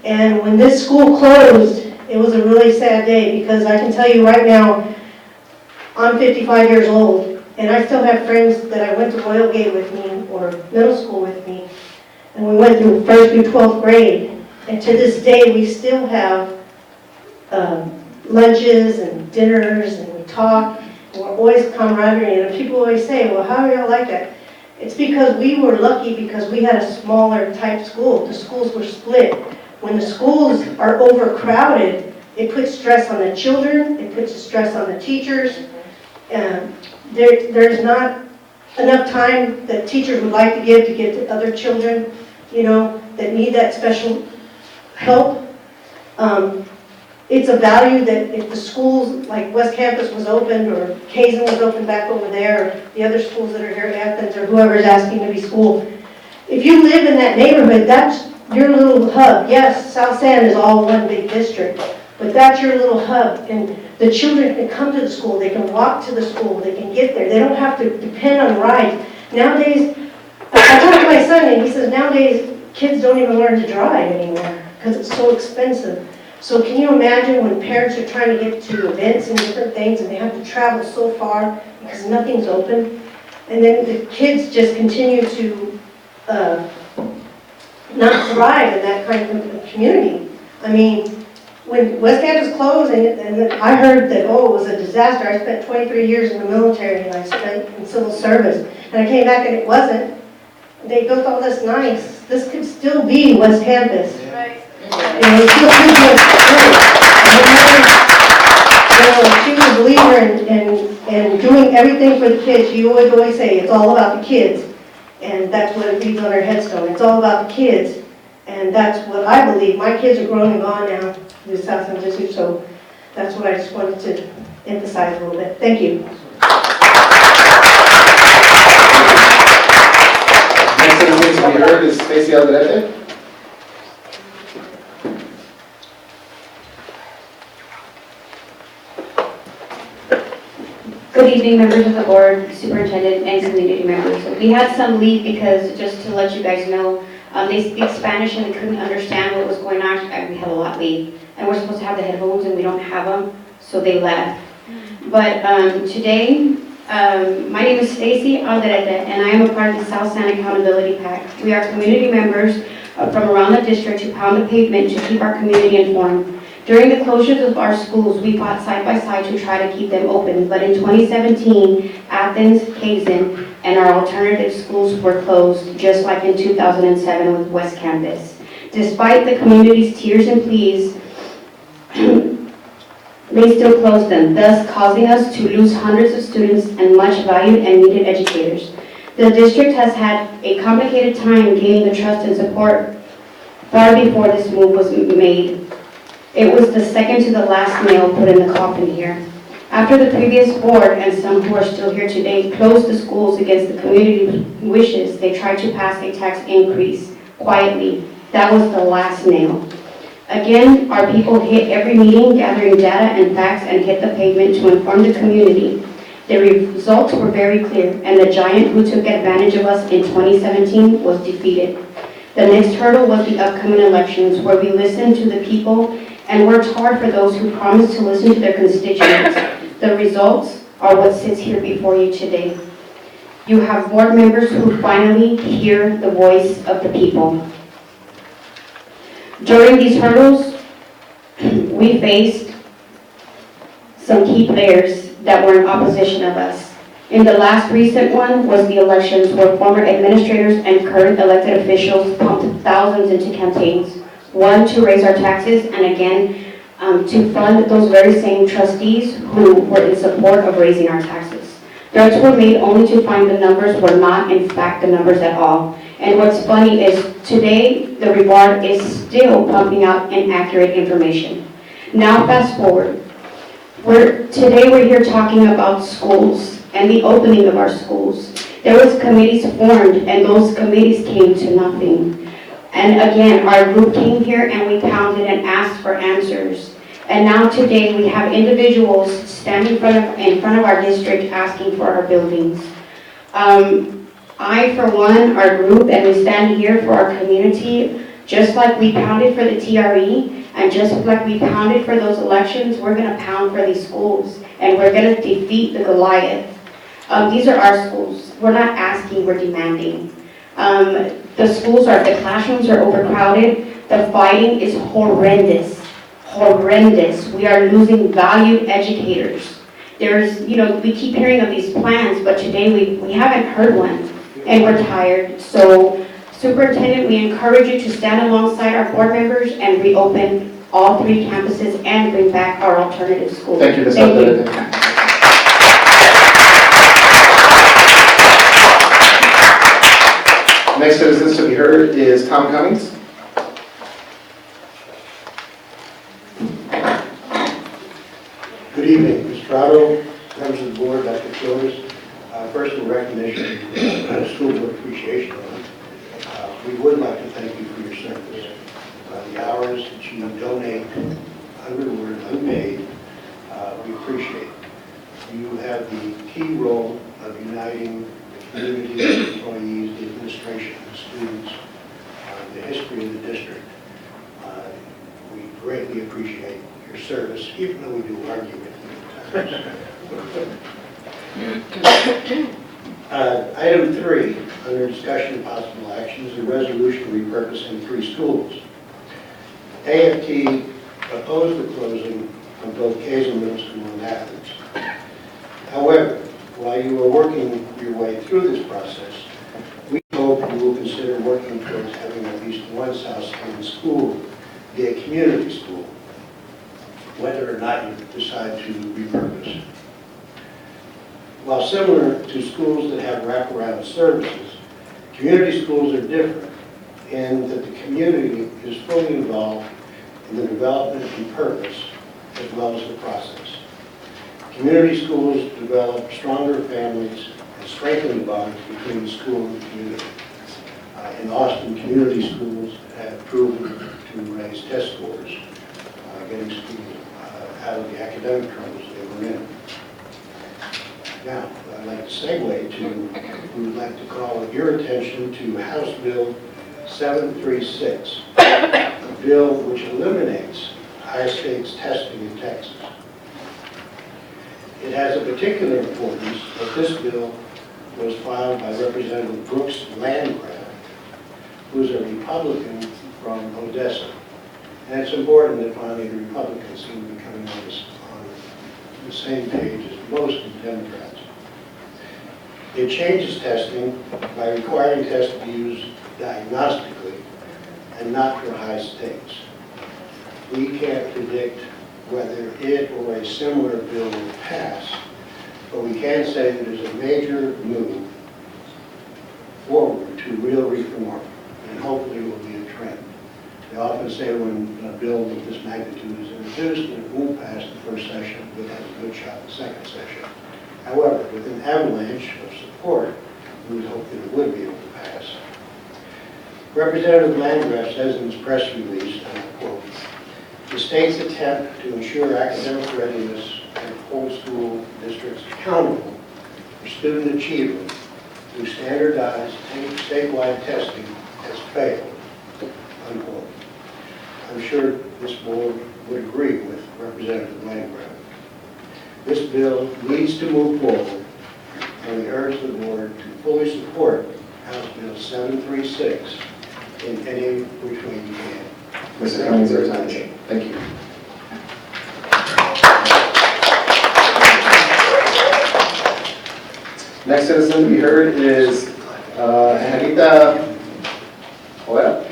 And when this school closed, it was a really sad day, because I can tell you right now, I'm 55 years old, and I still have friends that I went to Royal Gate with me, or middle school with me, and we went through 1st through 12th grade. And to this day, we still have lunches and dinners, and we talk, and we're always camaraderie. And people always say, well, how are y'all like that? It's because we were lucky, because we had a smaller type school. The schools were split. When the schools are overcrowded, it puts stress on the children, it puts stress on the teachers. There's not enough time that teachers would like to give to other children, that need that special help. It's a value that if the schools, like West Campus was opened, or Kaizen was opened back over there, or the other schools that are here at Athens, or whoever's asking to be school, if you live in that neighborhood, that's your little hub. Yes, South San is all one big district, but that's your little hub, and the children can come to the school, they can walk to the school, they can get there, they don't have to depend on rides. Nowadays, I talked to my son, and he says nowadays kids don't even learn to drive anymore because it's so expensive. So can you imagine when parents are trying to get to events and different things, and they have to travel so far because nothing's open, and then the kids just continue to not thrive in that kind of community. I mean, when West Campus closed, and I heard that, it was a disaster. I spent 23 years in the military, and I spent in civil service, and I came back and it wasn't. They built all this nice. This could still be West Campus. Right. And it still could be a school. She was a believer in doing everything for the kids. She would always say, it's all about the kids. And that's what it reads on her headstone. It's all about the kids. And that's what I believe. My kids are grown and gone now to South San District, so that's what I just wanted to emphasize a little bit. Thank you. Next citizen to be heard is Stacy Alderete. Good evening, members of the board, superintendent, and community members. So we had some leave because, just to let you guys know, they speak Spanish and they couldn't understand what was going on. We had a lot leave, and we're supposed to have the headphones and we don't have them, so they left. But today, my name is Stacy Alderete, and I am a part of the South San Accountability Pact. We are community members from around the district who pound the pavement to keep our community informed. During the closures of our schools, we fought side by side to try to keep them open, but in 2017, Athens, Kaizen, and our alternative schools were closed, just like in 2007 with West Campus. Despite the community's tears and pleas, they still closed them, thus causing us to lose hundreds of students and much valued and needed educators. The district has had a complicated time gaining the trust and support far before this move was made. It was the second to the last nail put in the coffin here. After the previous board, and some who are still here today, closed the schools against the community's wishes, they tried to pass a tax increase quietly. That was the last nail. Again, our people hit every meeting, gathering data and facts, and hit the pavement to inform the community. The results were very clear, and the giant who took advantage of us in 2017 was defeated. The next hurdle was the upcoming elections, where we listened to the people and worked hard for those who promised to listen to their constituents. The results are what sits here before you today. You have board members who finally hear the voice of the people. During these hurdles, we faced some key players that were in opposition of us. In the last recent one was the elections, where former administrators and current elected officials pumped thousands into campaigns. One, to raise our taxes, and again, to fund those very same trustees who were in support of raising our taxes. Threats were made only to find the numbers were not in fact the numbers at all. And what's funny is today, the reward is still pumping out inaccurate information. Now fast forward. Today we're here talking about schools and the opening of our schools. There was committees formed and those committees came to nothing. And again, our group came here and we pounded and asked for answers. And now today we have individuals standing in front of our district asking for our buildings. I, for one, our group, and we stand here for our community, just like we pounded for the TRE, and just like we pounded for those elections, we're gonna pound for these schools, and we're gonna defeat the Goliath. These are our schools. We're not asking, we're demanding. The classrooms are overcrowded. The fighting is horrendous, horrendous. We are losing valued educators. We keep hearing of these plans, but today we haven't heard one, and we're tired. So, Superintendent, we encourage you to stand alongside our board members and reopen all 3 campuses and bring back our alternative schools. Thank you, Ms. Thank you. Alvarez. Next citizens to be heard is Tom Cummings. Good evening, Mr. Otto, members of the board, Dr. Flores. First, in recognition of School Board Appreciation Month, we would like to thank you for your service. The hours that you donate, unrewarded, unpaid, we appreciate. You have the key role of uniting the community, the employees, the administration, the students, the history of the district. We greatly appreciate your service, even though we do argue with you at times. Item 3, under discussion of possible action, is a resolution repurposing 3 schools. AFT opposed the closing of both Kaysville Middle School and Athens. However, while you are working your way through this process, we hope you will consider working towards having at least one South End school be a community school, whether or not you decide to repurpose. While similar to schools that have wraparound services, community schools are different in that the community is fully involved in the development and purpose as well as the process. Community schools develop stronger families and strengthen the bonds between the school and the community. In Austin, community schools have proven to raise test scores, getting schools out of the academic troubles they were in. Now, I'd like to segue to, we would like to call your attention to House Bill 736, a bill which eliminates high-stakes testing in Texas. It has a particular importance that this bill was filed by Representative Brooks Landgraf, who is a Republican from Odessa. And it's important that finally the Republicans seem to be coming on the same page as most of the Democrats. It changes testing by requiring tests to be used diagnostically and not for high stakes. We can't predict whether it or a similar bill will pass, but we can say that it is a major move forward to real reform, and hopefully it will be a trend. They often say when a bill of this magnitude is introduced and it won't pass the first session, we'll have a good shot the second session. However, with an avalanche of support, we would hope that it would be able to pass. Representative Landgraf says in his press release, and I quote, "The state's attempt to ensure academic readiness and hold school districts accountable for student achievement through standardized statewide testing has failed," unquote. I'm sure this board would agree with Representative Landgraf. This bill needs to move forward, and we urge the board to fully support House Bill 736 in any which way you can. Mr. Cummings, there's time. Thank you. Next citizen to be heard is Anita Olvera.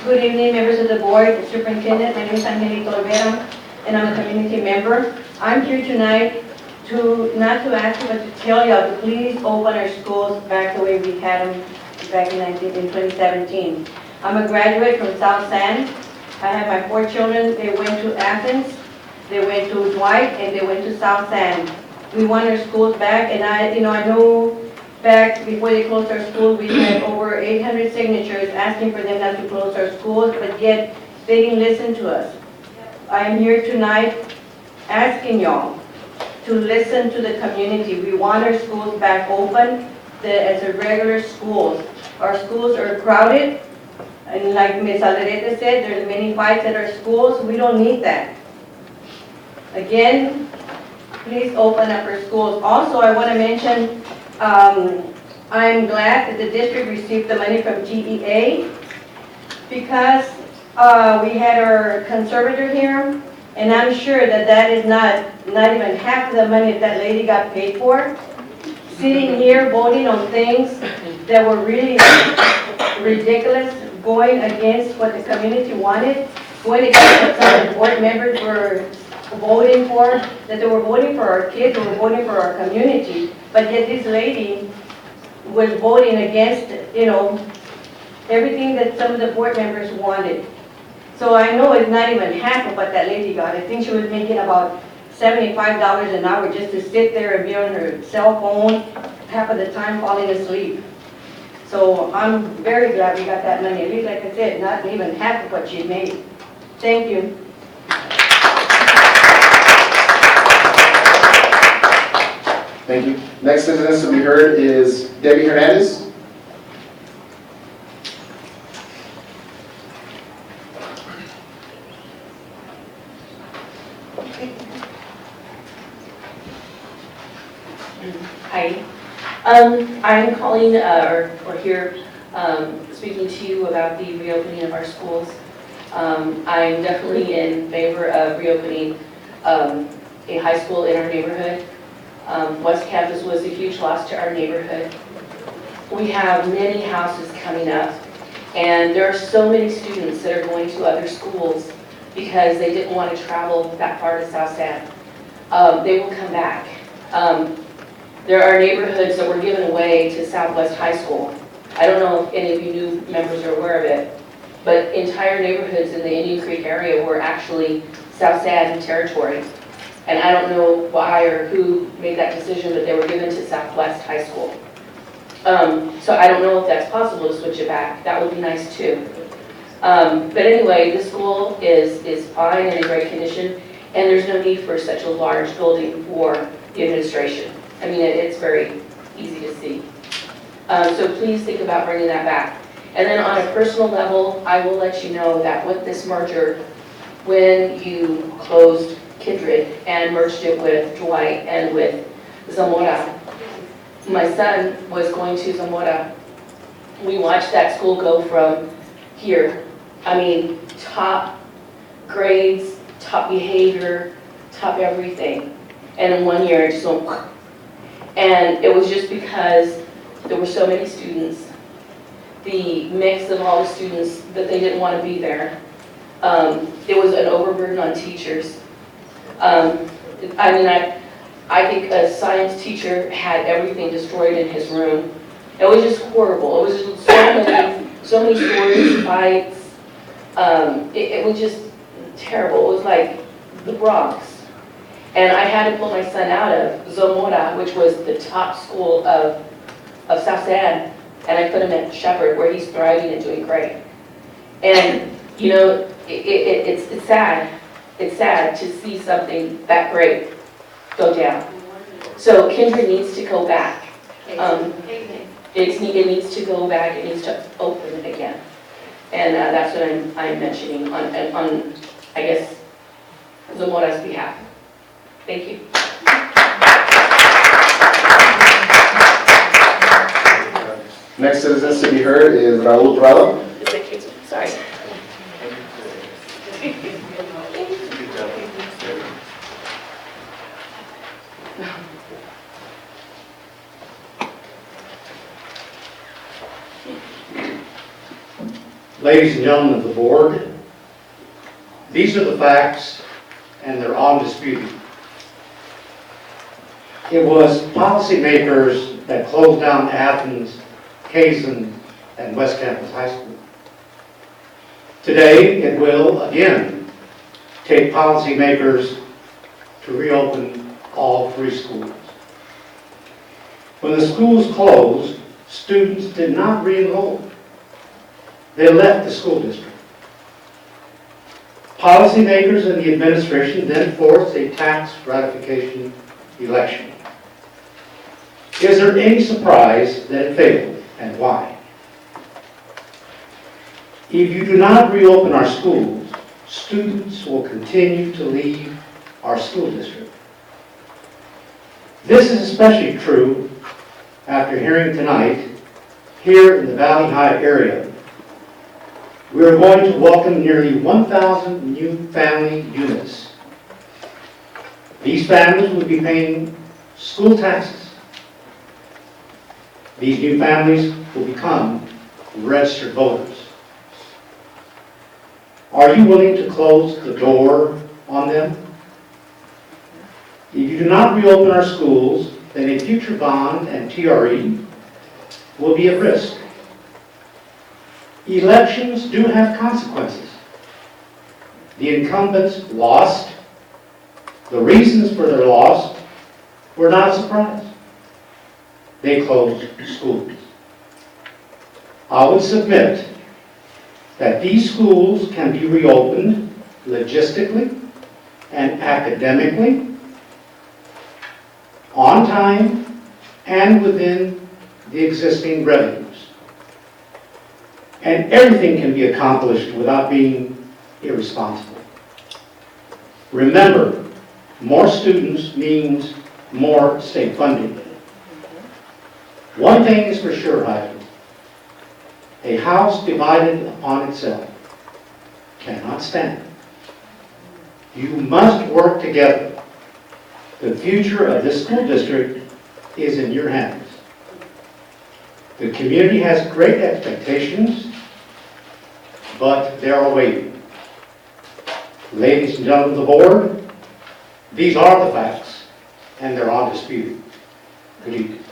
Good evening, members of the board, superintendent. My name is Angelita Olvera, and I'm a community member. I'm here tonight not to ask you, but to tell you to please open our schools back the way we had them back in 2017. I'm a graduate from South San. I have my 4 children. They went to Athens, they went to Dwight, and they went to South San. We want our schools back, and I know back before they closed our school, we had over 800 signatures asking for them not to close our schools, but yet they didn't listen to us. I am here tonight asking y'all to listen to the community. We want our schools back open as a regular schools. Our schools are crowded, and like Ms. Alareta said, there's many fights at our schools. We don't need that. Again, please open up our schools. Also, I want to mention, I'm glad that the district received the money from GEA because we had our conservator here, and I'm sure that is not even half of the money that lady got paid for. Sitting here voting on things that were really ridiculous, going against what the community wanted, going against what some of the board members were voting for, that they were voting for our kids, they were voting for our community, but yet this lady was voting against, everything that some of the board members wanted. So I know it's not even half of what that lady got. I think she was making about $75 an hour just to sit there and be on her cell phone, half of the time falling asleep. So I'm very glad we got that money. At least, like I said, not even half of what she made. Thank you. Thank you. Next citizen to be heard is Debbie Hernandez. Hi. I'm calling or here speaking to you about the reopening of our schools. I'm definitely in favor of reopening a high school in our neighborhood. West Campus was a huge loss to our neighborhood. We have many houses coming up, and there are so many students that are going to other schools because they didn't want to travel that far to South San. They will come back. There are neighborhoods that were given away to Southwest High School. I don't know if any of you new members are aware of it, but entire neighborhoods in the Indian Creek area were actually South San territory. And I don't know why or who made that decision, but they were given to Southwest High School. So I don't know if that's possible to switch it back. That would be nice too. But anyway, the school is fine and in great condition, and there's no need for such a large building for the administration. I mean, it's very easy to see. So please think about bringing that back. And then on a personal level, I will let you know that with this merger, when you closed Kindred and merged it with Dwight and with Zamora, my son was going to Zamora. We watched that school go from here, I mean, top grades, top behavior, top everything. And in 1 year, it just went, and it was just because there were so many students, the mix of all the students that they didn't want to be there. It was an overburden on teachers. I think a science teacher had everything destroyed in his room. It was just horrible. It was just so many stories, fights. It was just terrible. It was like the Bronx. And I had to pull my son out of Zamora, which was the top school of South San, and I put him at Shepherd, where he's thriving and doing great. And, it's sad. It's sad to see something that great go down. So Kindred needs to go back. It needs to go back. It needs to open again. And that's what I'm mentioning on, I guess, Zamora's behalf. Thank you. Next citizens to be heard is Raul Prado. Sorry. Ladies and gentlemen of the board, these are the facts, and they're undisputed. It was policymakers that closed down Athens, Kazan, and West Campus High School. Today, it will again take policymakers to reopen all three schools. When the schools closed, students did not re-enroll. They left the school district. Policymakers and the administration then forced a tax ratification election. Is there any surprise that it failed, and why? If you do not reopen our schools, students will continue to leave our school district. This is especially true after hearing tonight, here in the Valley High area, we are going to welcome nearly 1,000 new family units. These families will be paying school taxes. These new families will become registered voters. Are you willing to close the door on them? If you do not reopen our schools, then a future bond and TRE will be at risk. Elections do have consequences. The incumbents lost. The reasons for their loss were not a surprise. They closed schools. I would submit that these schools can be reopened logistically and academically, on time, and within the existing revenues. And everything can be accomplished without being irresponsible. Remember, more students means more state funding. One thing is for sure, however, a house divided upon itself cannot stand. You must work together. The future of this school district is in your hands. The community has great expectations, but they are waiting. Ladies and gentlemen of the board, these are the facts, and they're undisputed. Good evening.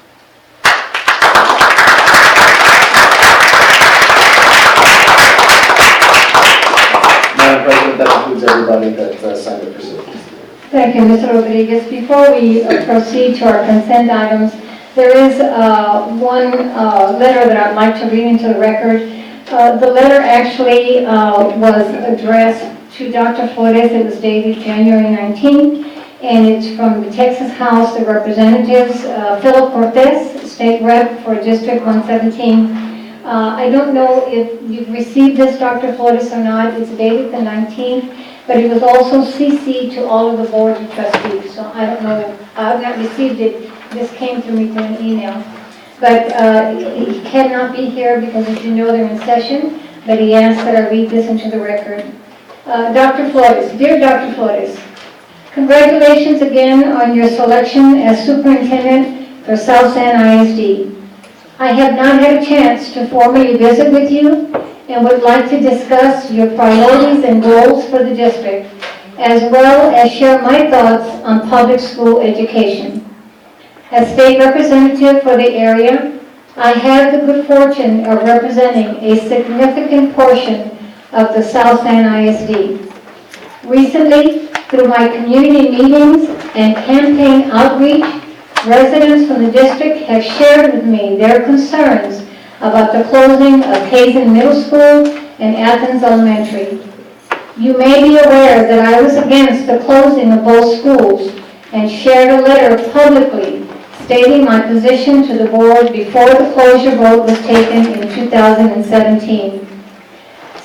Madam President, that includes everybody that signed up for citizens. Thank you, Mr. Rodriguez. Before we proceed to our consent items, there is one letter that I'd like to read into the record. The letter actually was addressed to Dr. Flores. It was dated January 19th, and it's from the Texas House of Representatives, Philip Cortez, State Rep for District 117. I don't know if you've received this, Dr. Flores, or not. It's dated the 19th, but it was also CC'd to all of the board of trustees. So I don't know, I have not received it. This came to me through an email. But he cannot be here because, as you know, they're in session, but he asked that I read this into the record. Dr. Flores, dear Dr. Flores, congratulations again on your selection as superintendent for South San ISD. I have not had a chance to formally visit with you and would like to discuss your priorities and goals for the district, as well as share my thoughts on public school education. As state representative for the area, I have the good fortune of representing a significant portion of the South San ISD. Recently, through my community meetings and campaign outreach, residents from the district have shared with me their concerns about the closing of Kazan Middle School and Athens Elementary. You may be aware that I was against the closing of both schools and shared a letter publicly stating my position to the board before the closure vote was taken in 2017.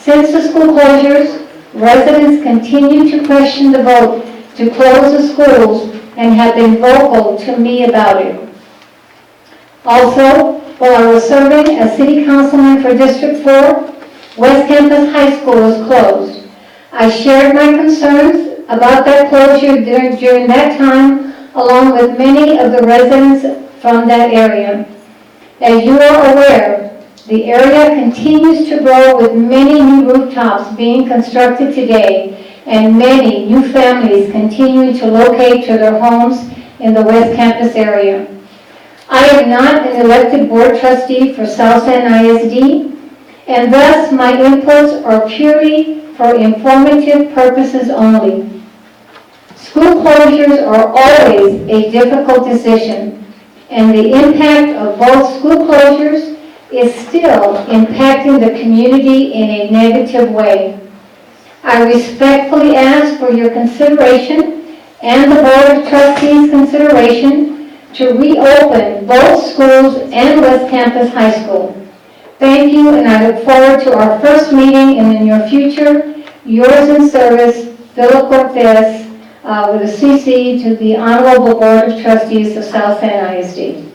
Since the school closures, residents continue to question the vote to close the schools and have been vocal to me about it. Also, while I was serving as city councilman for District 4, West Campus High School was closed. I shared my concerns about that closure during that time, along with many of the residents from that area. As you are aware, the area continues to grow with many new rooftops being constructed today and many new families continuing to locate to their homes in the West Campus area. I am not an elected board trustee for South San ISD, and thus my inputs are purely for informative purposes only. School closures are always a difficult decision, and the impact of both school closures is still impacting the community in a negative way. I respectfully ask for your consideration and the Board of Trustees' consideration to reopen both schools and West Campus High School. Thank you, and I look forward to our first meeting in the near future. Yours in service, Philip Cortez, with a CC to the Honorable Board of Trustees of South San ISD.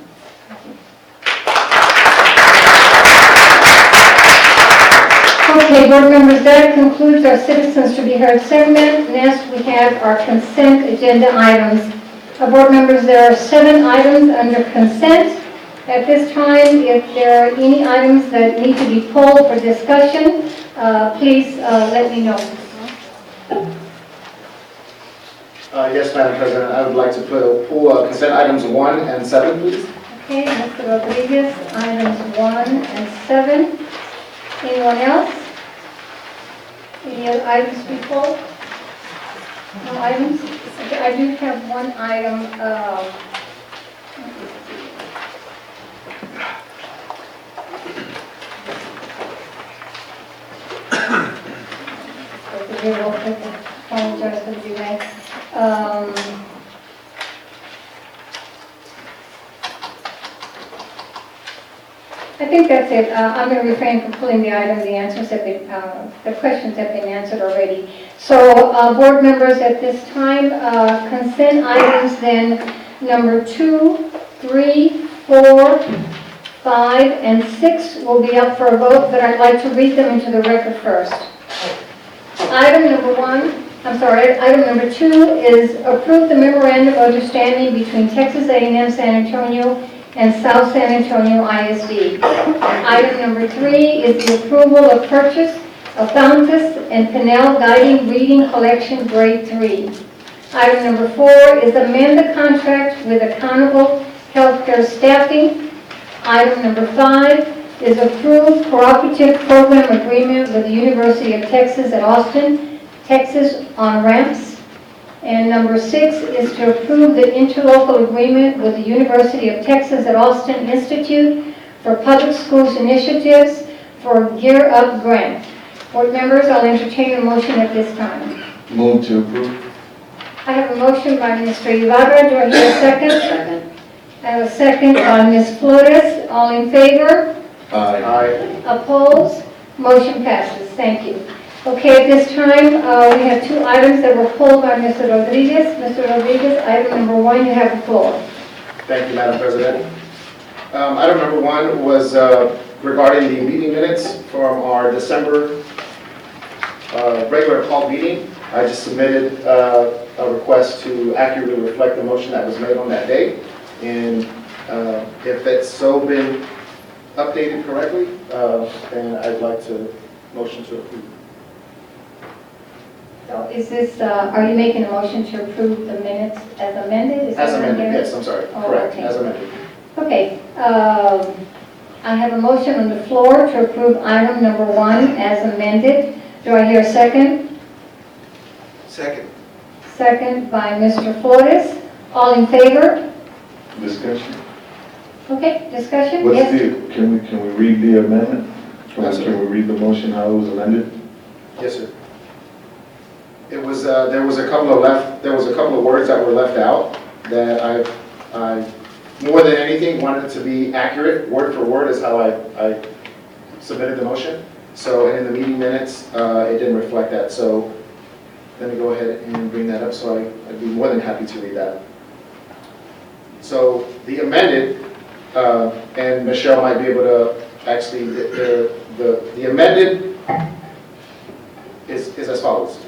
Okay, board members, that concludes our citizens to be heard segment. Next, we have our consent agenda items. Board members, there are 7 items under consent. At this time, if there are any items that need to be pulled for discussion, please let me know. Yes, Madam President, I would like to pull consent items 1 and 7, please. Okay, Mr. Rodriguez, items 1 and 7. Anyone else? Any other items to be pulled? No items? Okay, I do have one item. Apologize for the delay. I think that's it. I'm going to refrain from pulling the item. The answers have been, the questions have been answered already. So, board members, at this time, consent items then number 2, 3, 4, 5, and 6 will be up for a vote, but I'd like to read them into the record first. Item number 2 is approve the memorandum of understanding between Texas A&M San Antonio and South San Antonio ISD. Item number 3 is the approval of purchase of Fountas and Pinnell Guiding Reading Collection Grade 3. Item number 4 is amend the contract with Accountable Healthcare Staffing. Item number 5 is approve cooperative program agreement with the University of Texas at Austin, Texas on ramps. And number 6 is to approve the interlocal agreement with the University of Texas at Austin Institute for Public Schools Initiatives for Gear Up Grant. Board members, I'll entertain a motion at this time. Move to approve. I have a motion by Mr. Ibarra. Do I hear a second? Second. I have a second by Ms. Flores. All in favor? Aye. Opposed? Motion passes. Thank you. Okay, at this time, we have 2 items that were pulled by Mr. Rodriguez. Mr. Rodriguez, item number 1, you have the floor. Thank you, Madam President. Item number 1 was regarding the meeting minutes from our December regular call meeting. I just submitted a request to accurately reflect the motion that was made on that day. And if it's so been updated correctly, then I'd like to motion to approve. So is this, are you making a motion to approve the minutes as amended? Is that As what I'm amended, hearing? yes, I'm sorry, Oh, correct, okay. as amended. Okay, I have a motion on the floor to approve item number 1 as amended. Do I hear a second? Second. Second by Mr. Flores. All in favor? Discussion? Okay, discussion? What's Yes? can we read the amendment? Absolutely. Can we read the motion, how it was amended? Yes, sir. It was, there was a couple of words that were left out that I more than anything wanted to be accurate, word for word is how I submitted the motion. So, and in the meeting minutes, it didn't reflect that. So let me go ahead and bring that up, so I'd be more than happy to read that. So the amended, and Michelle might be able to actually, the amended is as follows.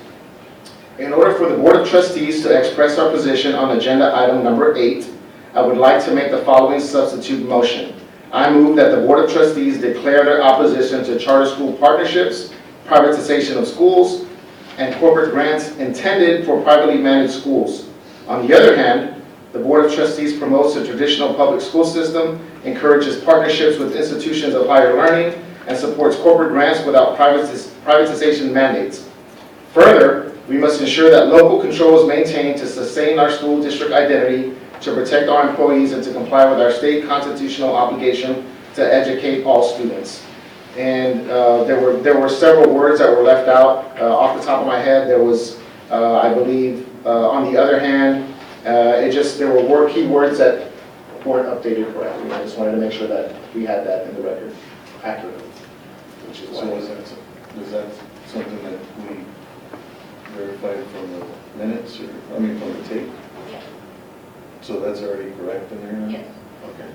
In order for the Board of Trustees to express our position on agenda item number 8, I would like to make the following substitute motion. I move that the Board of Trustees declare their opposition to charter school partnerships, privatization of schools, and corporate grants intended for privately managed schools. On the other hand, the Board of Trustees promotes the traditional public school system, encourages partnerships with institutions of higher learning, and supports corporate grants without privatization mandates. Further, we must ensure that local control is maintained to sustain our school district identity, to protect our employees, and to comply with our state constitutional obligation to educate all students. And there were several words that were left out. Off the top of my head, there was, I believe, on the other hand, there were key words that weren't updated correctly. I just wanted to make sure that we had that in the record accurately. Which is So is that something that we verified from the minutes, or, from the tape? Yes. So that's already correct in there now? Yes. Okay.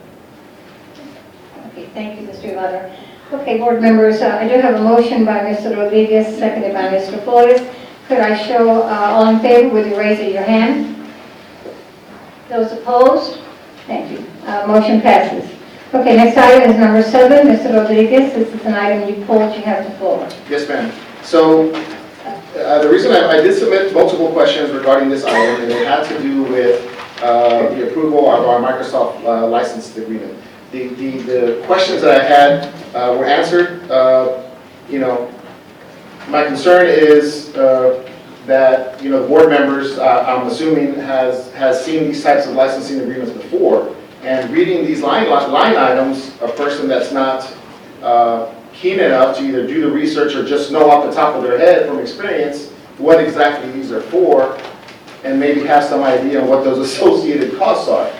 Okay, thank you, Mr. Ibarra. Okay, board members, I do have a motion by Mr. Rodriguez, seconded by Mr. Flores. Could I show all in favor with the raise of your hand? Those opposed? Thank you. Motion passes. Okay, next item is number 7. Mr. Rodriguez, this is an item you pulled. You have the floor. Yes, ma'am. So the reason I did submit multiple questions regarding this item, and it had to do with the approval of our Microsoft license agreement. The questions that I had were answered. My concern is that, the board members, I'm assuming, has seen these types of licensing agreements before. And reading these line items, a person that's not keen enough to either do the research or just know off the top of their head from experience what exactly these are for, and maybe have some idea on what those associated costs are.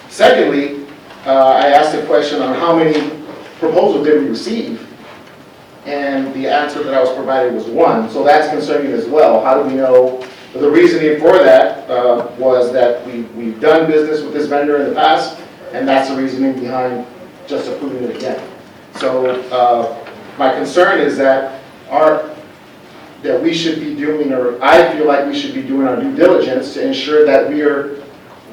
Secondly, I asked a question on how many proposals did we receive, and the answer that I was provided was 1. So that's concerning as well. How do we know? The reasoning for that was that we've done business with this vendor in the past, and that's the reasoning behind just approving it again. So my concern is that we should be doing, or I feel like we should be doing our due diligence to ensure that we are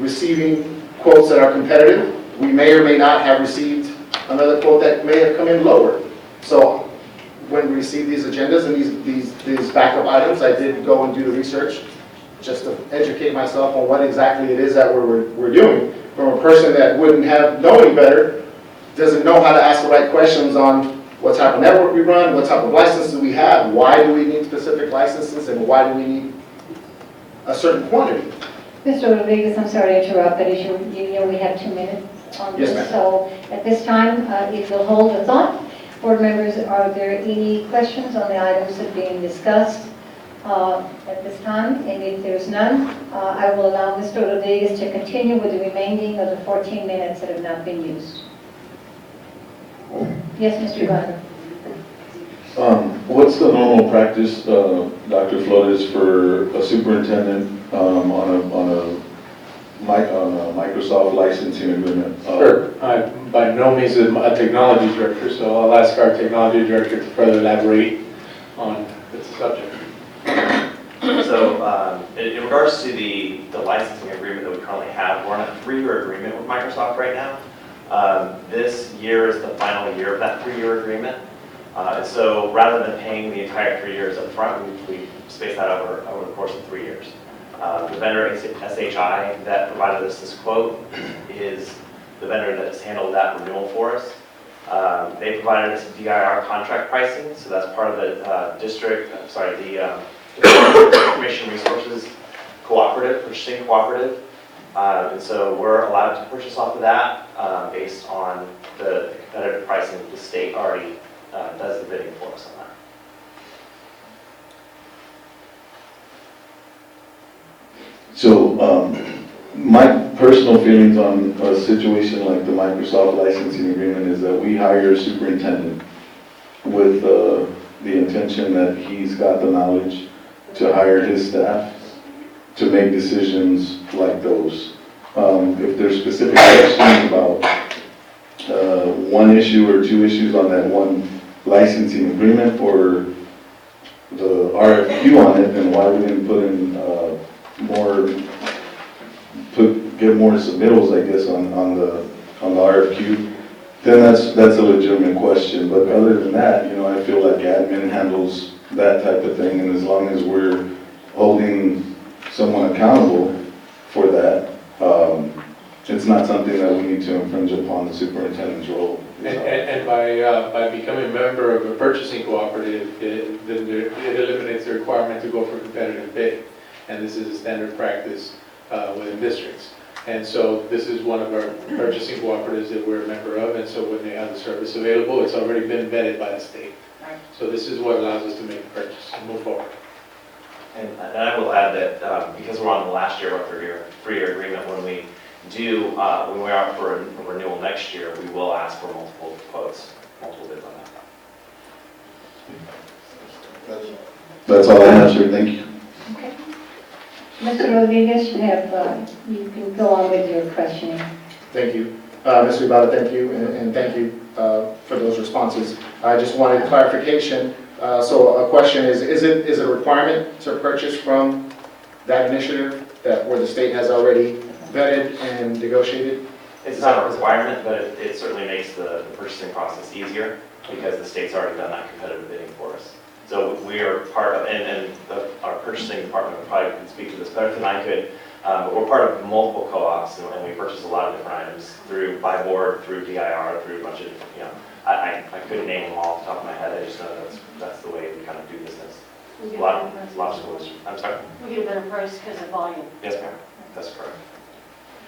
receiving quotes that are competitive. We may or may not have received another quote that may have come in lower. So when we receive these agendas and these backup items, I did go and do the research just to educate myself on what exactly it is that we're doing. From a person that wouldn't have knowing better, doesn't know how to ask the right questions on what type of network we run, what type of licenses we have, why do we need specific licenses, and why do we need a certain quantity. Mr. Rodriguez, I'm sorry to interrupt, but as you know, we have 2 minutes on Yes, this. ma'am. So at this time, if you'll hold the thought. Board members, are there any questions on the items that are being discussed at this time? And if there's none, I will allow Mr. Rodriguez to continue with the remaining of the 14 minutes that have not been used. Yes, Mr. Ibarra. What's the normal practice, Dr. Flores, for a superintendent on a Microsoft licensing agreement? Sure. By no means am I a technology director, so I'll ask our technology director to further elaborate on this subject. So in regards to the licensing agreement that we currently have, we're on a 3-year agreement with Microsoft right now. This year is the final year of that 3-year agreement. And so rather than paying the entire 3 years up front, we spaced that over the course of 3 years. The vendor SHI that provided us this quote is the vendor that has handled that renewal for us. They provided us DIR contract pricing, so that's part of the Information Resources Cooperative, Purchasing Cooperative. And so we're allowed to purchase off of that based on the competitive pricing that the state already does the bidding for us on that. So my personal feelings on a situation like the Microsoft licensing agreement is that we hire a superintendent with the intention that he's got the knowledge to hire his staff to make decisions like those. If there's specific questions about one issue or two issues on that one licensing agreement or the RFQ on it, then why we didn't put in get more submittals, I guess, on the RFQ, then that's a legitimate question. But other than that, I feel like admin handles that type of thing, and as long as we're holding someone accountable for that, it's not something that we need to infringe upon the superintendent's role. And by becoming a member of a purchasing cooperative, it eliminates the requirement to go for competitive bid. And this is a standard practice within districts. And so this is one of our purchasing cooperatives that we're a member of, and so when they have the service available, it's already been vetted by the state. So this is what allows us to make the purchase and move forward. And I will add that because we're on the last year of our three-year agreement, when we are up for a renewal next year, we will ask for multiple quotes, multiple bids on that. That's all I have, sir. Thank you. Okay. Mr. Rodriguez, you can go on with your questioning. Thank you. Mr. Ibarra, thank you, and thank you for those responses. I just wanted clarification. So a question is it a requirement to purchase from that initiative where the state has already vetted and negotiated? It's not a requirement, but it certainly makes the purchasing process easier because the state's already done that competitive bidding for us. So we are part of, and our purchasing department probably could speak to this better than I could, but we're part of multiple co-ops, and we purchase a lot of different items by board, through DIR, through a bunch of, I couldn't name them all off the top of my head. I just know that's the way we kind of do business. A lot of schools. I'm sorry? We get a better price because of volume. Yes, ma'am. That's correct.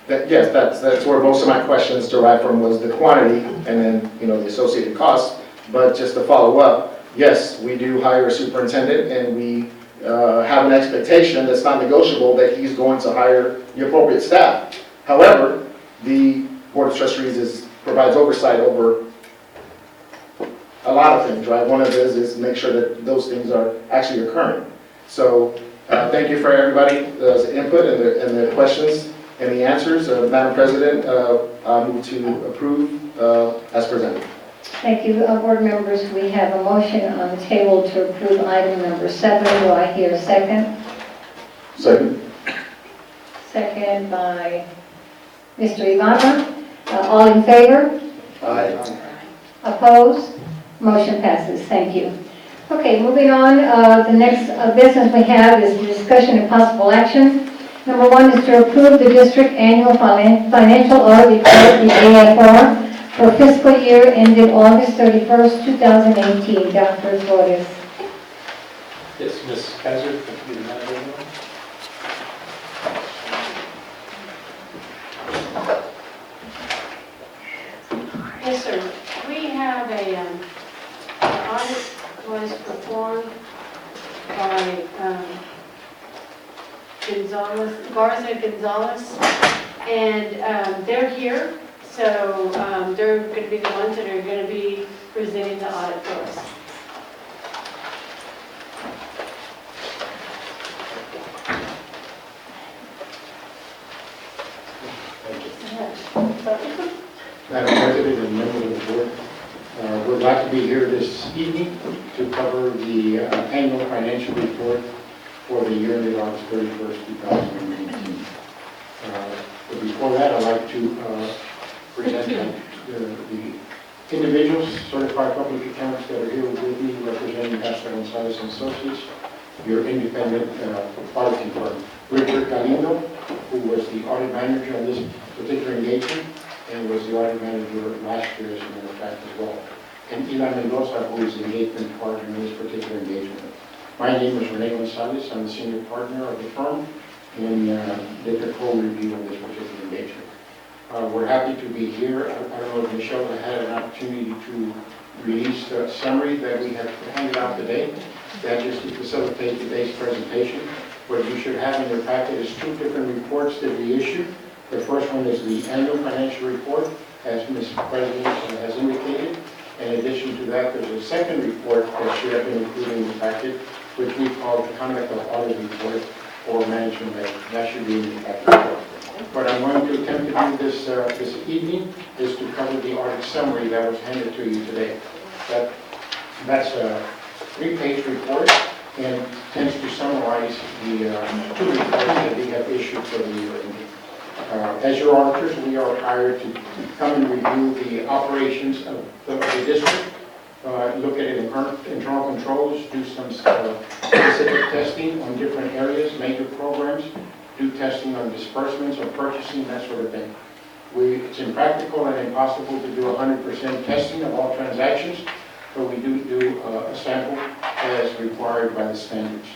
Yes, that's where most of my questions derived from, was the quantity and then, the associated costs. But just to follow up, yes, we do hire a superintendent, and we have an expectation that's not negotiable that he's going to hire the appropriate staff. However, the Board of Trustees provides oversight over a lot of things, right? One of those is make sure that those things are actually occurring. So thank you for everybody's input and the questions and the answers. Madam President, I move to approve as presented. Thank you, board members. We have a motion on the table to approve item number 7. Do I hear a second? Second. Second by Mr. Ibarra. All in favor? Aye. Opposed? Motion passes. Thank you. Okay, moving on. The next business we have is the discussion of possible action. Number 1 is to approve the district annual financial audit report, the AFR, for fiscal year ended August 31st, 2018. Dr. Flores. Yes, Ms. Kaiser, if you do not know. Yes, sir. We have an audit was performed by Garza Gonzalez, and they're here, so they're going to be the ones that are going to be presenting the audit for us. Madam President and members of the board, we're glad to be here this evening to cover the annual financial report for the year ended August 31st, 2019. But before that, I'd like to present the individuals, certified public accountants that are here with me representing Garza Gonzalez and Associates, your independent auditing firm. Richard Galindo, who was the audit manager on this particular engagement, and was the audit manager last year, as a matter of fact, as well. And Ilan Mendoza, who is the engagement partner in this particular engagement. My name is Rene Gonzalez. I'm the senior partner of the firm, and did the co-review of this particular engagement. We're happy to be here. I don't know if Michelle had an opportunity to release the summary that we have handed out today. That just to facilitate today's presentation. What you should have in your packet is 2 different reports that we issued. The first one is the annual financial report, as Ms. President has indicated. In addition to that, there's a second report that should have been included in the packet, which we call the Conduct of Audit Report or Management Letter. That should be in the packet. What I'm going to attempt to do this evening is to cover the audit summary that was handed to you today. That's a 3-page report and tends to summarize the 2 reports that we have issued for the year. As your auditors, we are hired to come and review the operations of the district, look at internal controls, do some specific testing on different areas, major programs, do testing on disbursements or purchasing, that sort of thing. It's impractical and impossible to do 100% testing of all transactions, but we do a sample as required by the standards.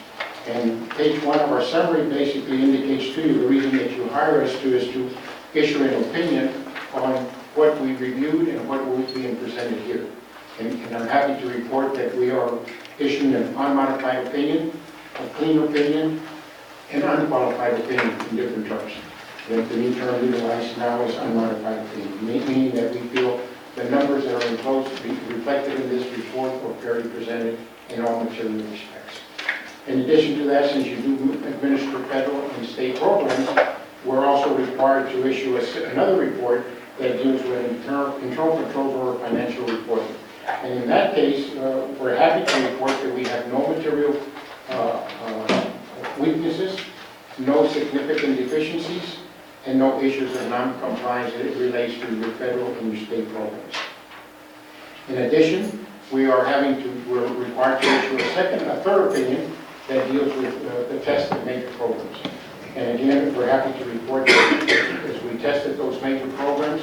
And page 1 of our summary basically indicates to you the reason that you hire us is to issue an opinion on what we reviewed and what will be presented here. And I'm happy to report that we are issuing an unmodified opinion, a clean opinion, and unqualified opinion in different terms. The new term utilized now is unmodified opinion, meaning that we feel the numbers that are enclosed to be reflected in this report are fairly presented in all material respects. In addition to that, since you do administer federal and state programs, we're also required to issue another report that deals with internal controls over financial reporting. And in that case, we're happy to report that we have no material weaknesses, no significant deficiencies, and no issues of non-compliance that relates to your federal and your state programs. In addition, we're required to issue a third opinion that deals with the test of major programs. And again, we're happy to report that as we tested those major programs,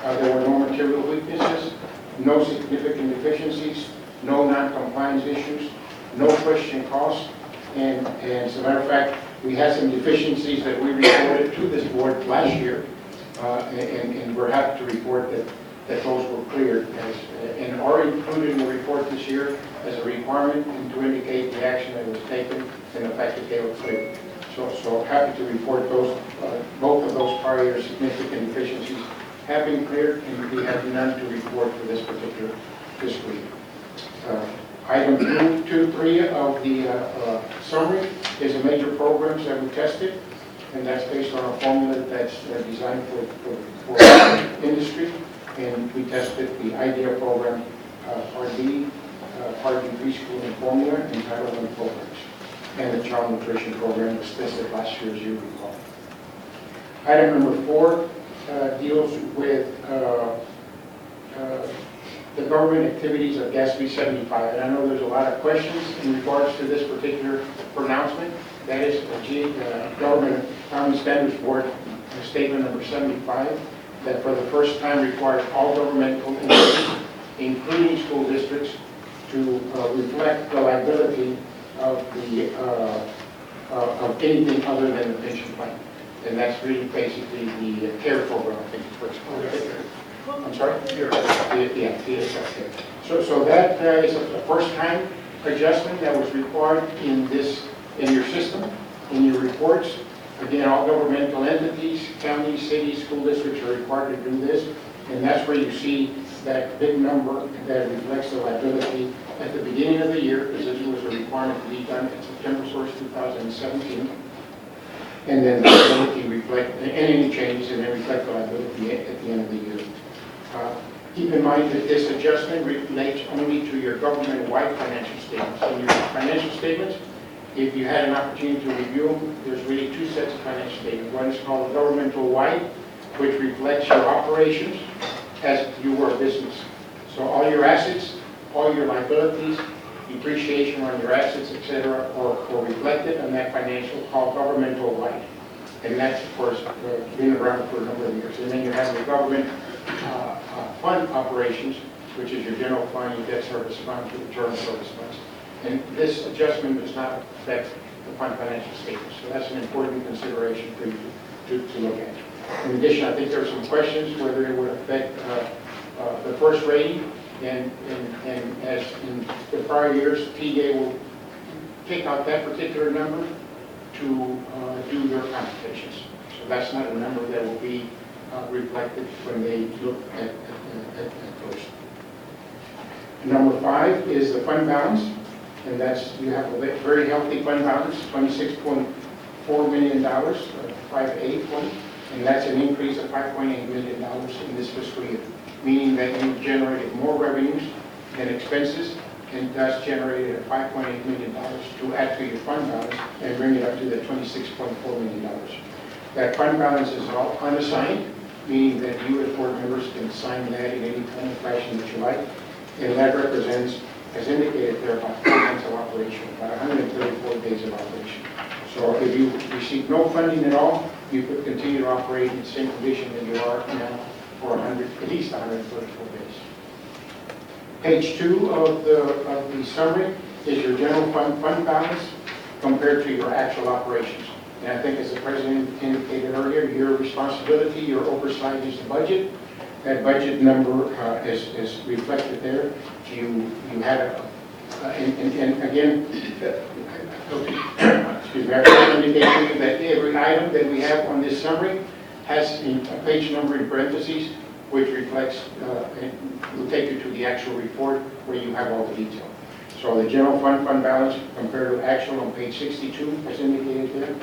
there were no material weaknesses, no significant deficiencies, no non-compliance issues, no question costs, and as a matter of fact, we had some deficiencies that we reported to this board last year, and we're happy to report that those were cleared and are included in the report this year as a requirement and to indicate the action that was taken and the fact that they were cleared. So happy to report those, both of those prior year significant deficiencies have been cleared, and we have none to report for this particular fiscal year. Item 2.3 of the summary is the major programs that we tested, and that's based on a formula that's designed for industry. And we tested the IDEA program, Part D preschool and formula, and Title I programs, and the child nutrition program was tested last year, as you recall. Item number 4 deals with the government activities of GASB 75. And I know there's a lot of questions in regards to this particular pronouncement. That is Government Accounting Standards Board Statement number 75, that for the first time required all governmental entities, including school districts, to reflect the liability of anything other than the pension plan. And that's really basically the CARE program, I think it's first called. I'm sorry? Yeah, PSF. So that is a first-time adjustment that was required in your system, in your reports. Again, all governmental entities, counties, cities, school districts are required to do this. And that's where you see that big number that reflects the liability at the beginning of the year, because this was a requirement to be done in September 1st, 2017. And then the liability reflect, and any changes, and then reflect the liability at the end of the year. Keep in mind that this adjustment relates only to your government-wide financial statements. In your financial statements, if you had an opportunity to review them, there's really 2 sets of financial statements. One is called governmental-wide, which reflects your operations as you were a business. So all your assets, all your liabilities, depreciation on your assets, etc., are reflected on that financial called governmental-wide. And that's, of course, been around for a number of years. And then you have your government fund operations, which is your general fund, your debt service fund, your return service funds. And this adjustment does not affect the fund financial statements. So that's an important consideration for you to look at. In addition, I think there are some questions whether it would affect the first rating. And as in the prior years, PDA will take out that particular number to do your computations. So that's not a number that will be reflected when they look at first. Number 5 is the fund balance, and that's, you have a very healthy fund balance, $26.4 million, 5.8 point, and that's an increase of $5.8 million in this fiscal year, meaning that you've generated more revenues than expenses, and thus generated a $5.8 million to add to your fund balance and bring it up to the $26.4 million. That fund balance is all unassigned, meaning that you as board members can sign that in any kind of fashion that you like, and that represents, as indicated there, about 4 months of operation, about 134 days of operation. So if you receive no funding at all, you could continue to operate in the same condition that you are now for at least 134 days. Page 2 of the summary is your general fund balance compared to your actual operations. And I think as the President indicated earlier, your responsibility, your oversight is the budget. That budget number is reflected there. You had and again, excuse me, I have to indicate to you that every item that we have on this summary has a page number in parentheses, which reflects, will take you to the actual report where you have all the detail. So the general fund balance compared to actual on page 62 as indicated there.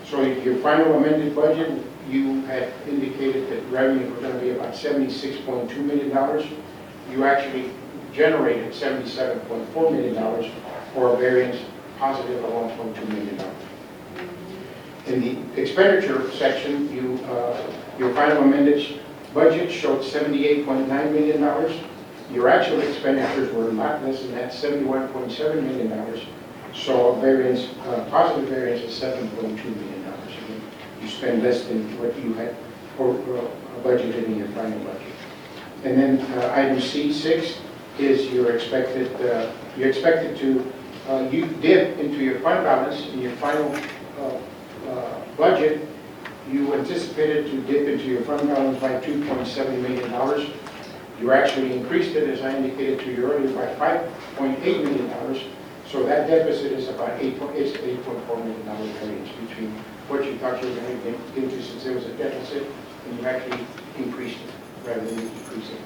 So your final amended budget, you had indicated that revenue was going to be about $76.2 million. You actually generated $77.4 million for a variance positive of $1.2 million. In the expenditure section, your final amended budget showed $78.9 million. Your actual expenditures were a lot less than that, $71.7 million. So a variance, positive variance is $7.2 million. Again, you spend less than what you had budgeted in your final budget. And then item C6 is you're expected to, you dip into your fund balance in your final budget. You anticipated to dip into your fund balance by $2.7 million. You actually increased it, as I indicated to you earlier, by $5.8 million. So that deficit is about $8.4 million variance between what you thought you were going to get into since there was a deficit, and you actually increased it rather than decrease it.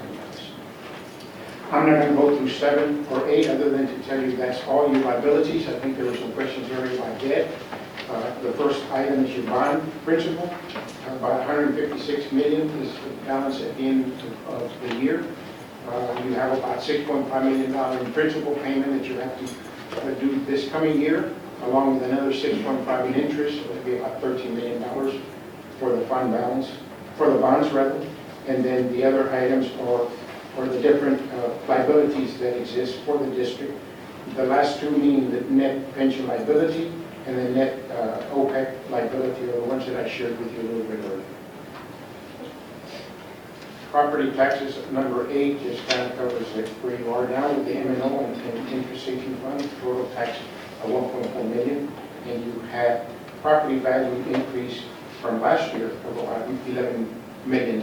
I'm not going to go through 7 or 8 other than to tell you that's all your liabilities. I think there were some questions earlier about debt. The first item is your bond principal. About $156 million is the balance at the end of the year. You have about $6.5 million in principal payment that you have to do this coming year, along with another $6.5 in interest. It would be about $13 million for the fund balance, for the bonds rather. And then the other items are the different liabilities that exist for the district. The last two meaning the net pension liability and the net OPEC liability are the ones that I shared with you a little bit earlier. Property taxes, number 8, just kind of covers where you are now with the M&O and interest sinking fund, total tax of $1.4 million. And you had property value increase from last year of about $11 million,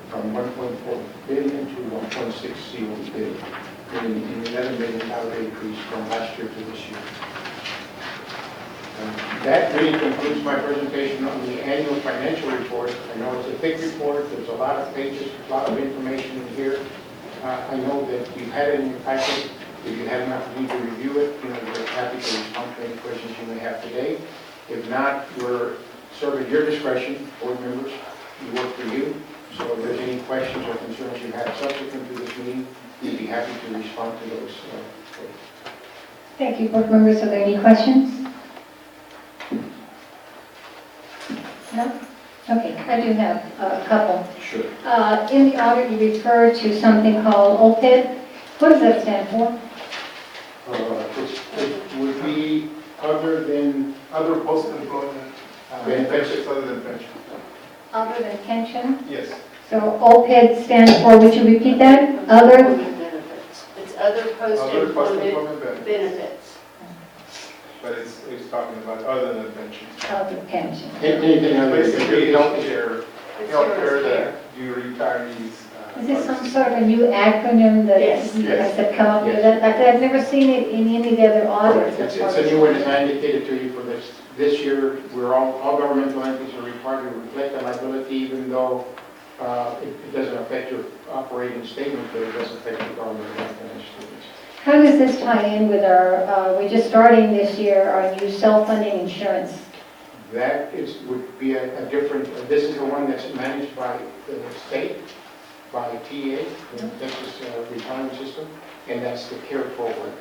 from $1.4 billion to $1.60 billion, meaning an $11 million increase from last year to this year. That really concludes my presentation on the annual financial report. I know it's a thick report, there's a lot of pages, a lot of information in here. I know that you've had it in your packet. If you had an opportunity to review it, we're happy to respond to any questions you may have today. If not, we're sort of at your discretion, board members, we work for you. So if there's any questions or concerns you have subsequent to this meeting, we'd be happy to respond to those. Thank you, board members. Are there any questions? No? Okay, I do have a couple. Sure. In the audit, you refer to something called OPEB. What does that stand for? It would be other post-employment benefits other than pension. Other than pension? Yes. So OPEB stands for, would you repeat that? Other? Benefits. It's other post-employment benefits. But it's talking about other than pension. Other pension. Anything other than Basically, healthcare that you retirees. Is this some sort of new acronym that you guys have come up with? Like I've never seen it in any of the other audits. It's a new one, as I indicated to you for this year. We're all governmental entities are required to reflect the liability, even though It doesn't affect your operating statement, but it does affect your government financial statements. How does this tie in with our, we're just starting this year, our new self-funding insurance? That would be a different, this is the one that's managed by the state, by TA, the Texas Retirement System, and that's the CARE program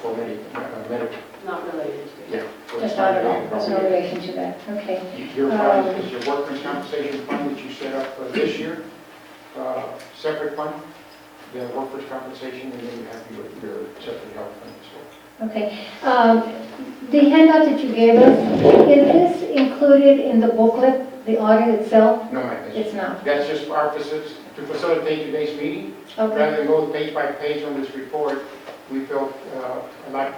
for medical. Not related to it. Yeah. so it's Just not at all, related. there's no relation to that, okay. Your fund is your workers' compensation fund that you set up this year, separate fund, the workers' compensation, and then you have your separate health fund as well. Okay. The handout that you gave us, is this included in the booklet, the audit itself? No, ma'am. It's not. That's just for our to facilitate today's meeting. Okay. Rather than go page by page on this report, we felt a lot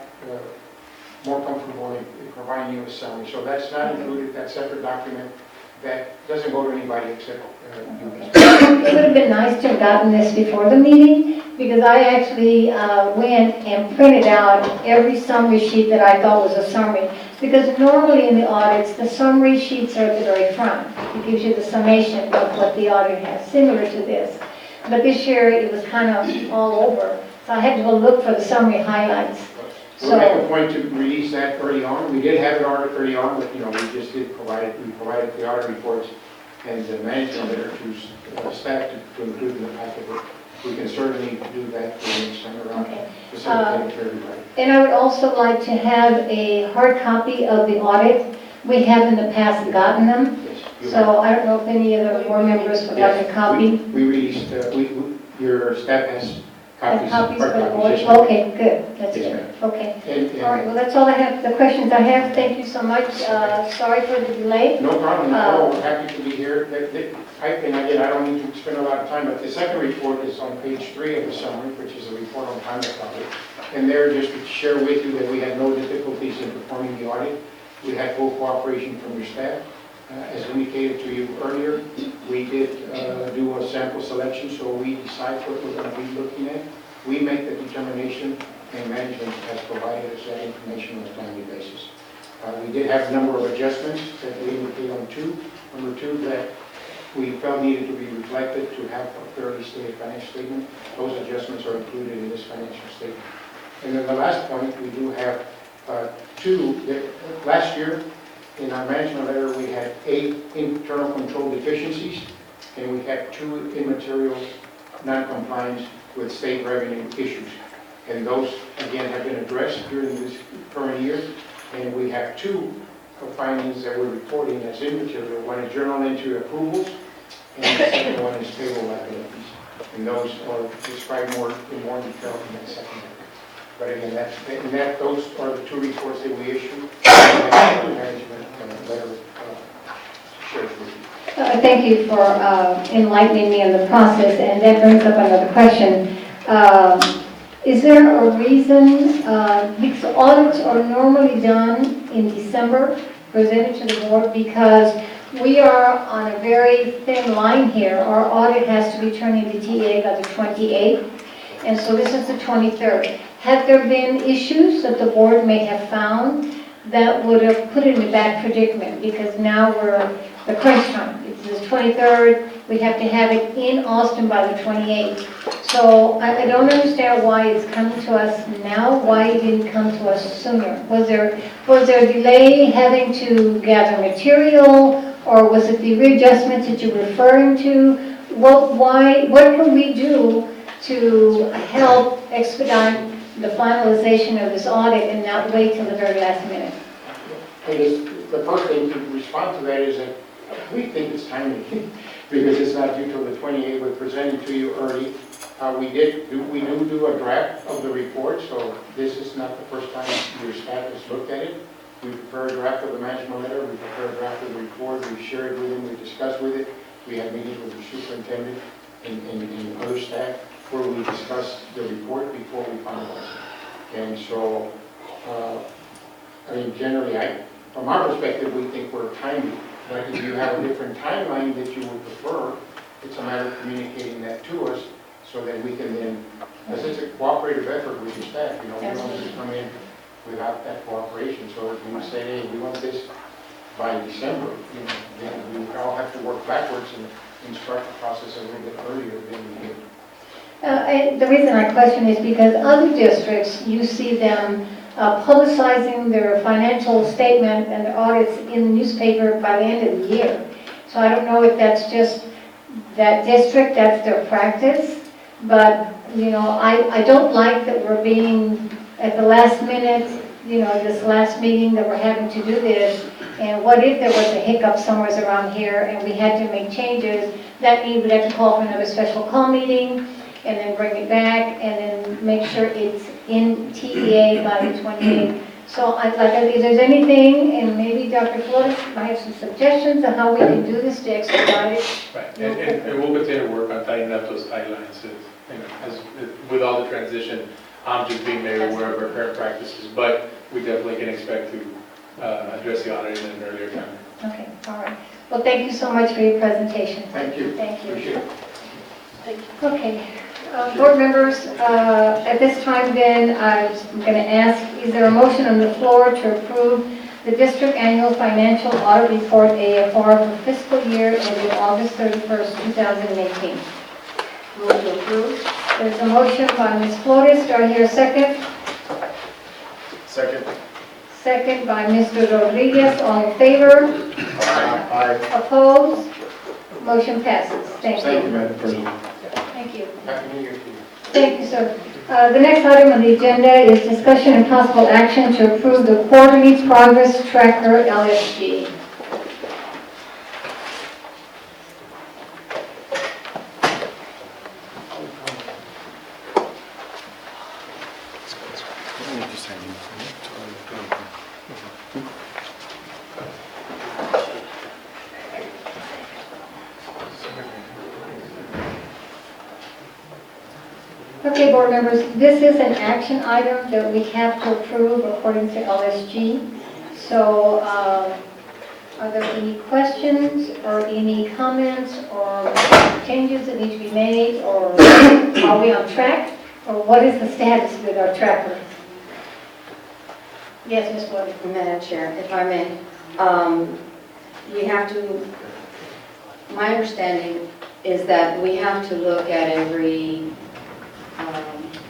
more comfortable in providing you a summary. So that's not included, that separate document that doesn't go to anybody except you. It would have been nice to have gotten this before the meeting, because I actually went and printed out every summary sheet that I thought was a summary. Because normally in the audits, the summary sheets are at the very front. It gives you the summation of what the audit has, similar to this. But this year, it was kind of all over. So I had to go look for the summary highlights. We'll make a point to release that early on. We did have an audit early on, but, we just did we provided the audit reports and the management letter to staff to include in the packet. We can certainly do that for the next time around. Okay. Facilitate for everybody. And I would also like to have a hard copy of the audit. We have in the past gotten them. Yes, So I don't know if any of the board members would like a copy. We released, your staff has copies. Copies for hard the board? copies, yes, ma'am. Okay, good, that's Yes, good, okay. And- All right, well, that's all I have, the questions I have, thank you so much, sorry for the delay. No problem, we're happy to be here. And again, I don't need to spend a lot of time, but the second report is on page 3 of the summary, which is a report on conduct audit. And there, just to share with you that we had no difficulties in performing the audit. We had full cooperation from your staff. As indicated to you earlier, we did do a sample selection, so we decide what we're going to be looking at. We make the determination, and management has provided us that information on a timely basis. We did have a number of adjustments that we indicate on number two, that we felt needed to be reflected to have a fairly stated financial statement. Those adjustments are included in this financial statement. And then the last point, we do have last year, in our management letter, we had 8 internal control deficiencies, and we had 2 immaterial non-compliance with state revenue issues. And those, again, have been addressed during this current year, and we have 2 findings that we're reporting as immaterial. One is journal entry approvals, and the second one is payroll liabilities. And those are described in more detail in that second. But again, those are the 2 reports that we issued. And the management letter shares with you. Thank you for enlightening me on the process, and that brings up another question. Is there a reason, because audits are normally done in December, presented to the board, because we are on a very thin line here. Our audit has to be turned into TA by the 28th, and so this is the 23rd. Have there been issues that the board may have found that would have put it in a bad predicament? Because now we're the crunch time. It's the 23rd. We have to have it in Austin by the 28th. So I don't understand why it's coming to us now, why it didn't come to us sooner. Was there a delay having to gather material, or was it the readjustments that you're referring to? What can we do to help expedite the finalization of this audit and not wait till the very last minute? I guess the first thing to respond to that is that we think it's timely because it's not due till the 28th. We're presenting to you early. We do a draft of the report, so this is not the first time your staff has looked at it. We prepare a draft of the management letter. We prepare a draft of the report. We share it with them. We discuss with it. We have meetings with the superintendent and other staff where we discuss the report before we finalize it. And so, generally, from our perspective, we think we're timely. But if you have a different timeline that you would prefer, it's a matter of communicating that to us so that we can then, because it's a cooperative effort with your staff, we don't just come in without that cooperation. So if we say, hey, we want this by December, then we all have to work backwards and start the process a little bit earlier than we did. And the reason I question is because other districts, you see them publicizing their financial statement and their audits in the newspaper by the end of the year. So I don't know if that's just that district, that's their practice, but, you know, I don't like that we're being, at the last minute, you know, this last meeting that we're having to do this, and what if there was a hiccup somewhere around here and we had to make changes? That means we'd have to call for another special call meeting, and then bring it back, and then make sure it's in TEA by the 28th. So I'd like, if there's anything, and maybe Dr. Flores might have some suggestions on how we can do this to expedite it. Right, and we'll continue to work on tightening up those guidelines, as, you know, as, with all the transition, I'm just being made aware of our current practices, but we definitely can expect to address the audit in an earlier time. Okay, all right. Well, thank you so much for your presentation. Thank you. Thank you. Appreciate it. Okay, board members, at this time then, I'm going to ask, is there a motion on the floor to approve the district annual financial audit report AFR for fiscal year ending August 31st, 2018? Move to approve. There's a motion by Ms. Flores. Do I hear a second? Second. Second by Mr. Rodriguez. All in favor? Aye. Opposed? Motion passes. Thank Thank you, you. Madam President. Thank you. Happy New Year to you. Thank you, sir. The next item on the agenda is discussion and possible action to approve the quarterly progress tracker LSG. Okay, board members, this is an action item that we have to approve according to LSG. So, are there any questions or any comments or changes that need to be made, or are we on track? Or what is the status with our tracker? Yes, Ms. Wood. Madam Chair, if I may, we have to, my understanding is that we have to look at every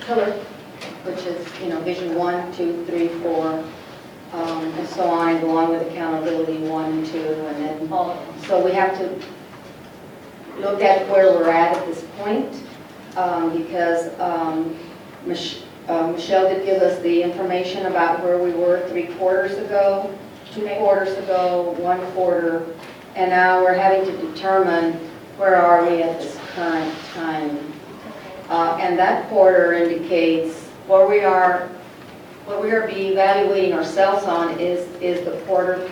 pillar, which is, you know, vision 1, 2, 3, 4, and so on, and go on with accountability 1 and 2, and then, so we have to look at where we're at this point, because Michelle did give us the information about where we were 3 quarters ago, 2 quarters ago, 1 quarter, and now we're having to determine where are we at this current time. And that quarter indicates where we are be evaluating ourselves on is the quarter,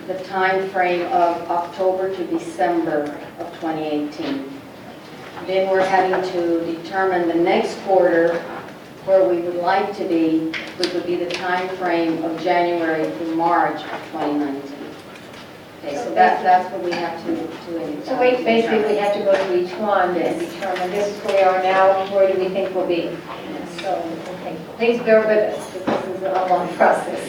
the time frame of October to December of 2018. Then we're having to determine the next quarter where we would like to be, which would be the time frame of January through March of 2019. Okay, so that's what we have to So basically, we have to go to each one and determine this is where we are now, where do we think we'll be? So, okay, please bear with us, because this is a long process.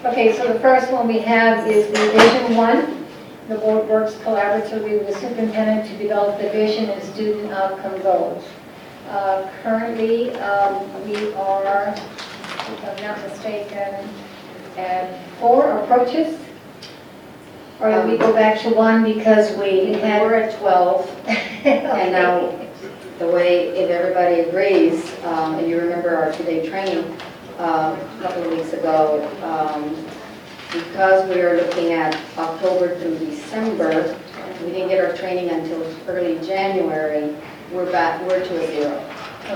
Okay, so the first one we have is the Vision 1. The board works collaboratively with the superintendent to develop the vision and student outcome goals. Currently, we are, if I'm not mistaken, at 4 approaches. Or did we go back to 1 because we had... We're at 12, and now the way, if everybody agrees, and you remember our two-day training a couple of weeks ago, because we are looking at October through December, we didn't get our training until early January, we're to a 0.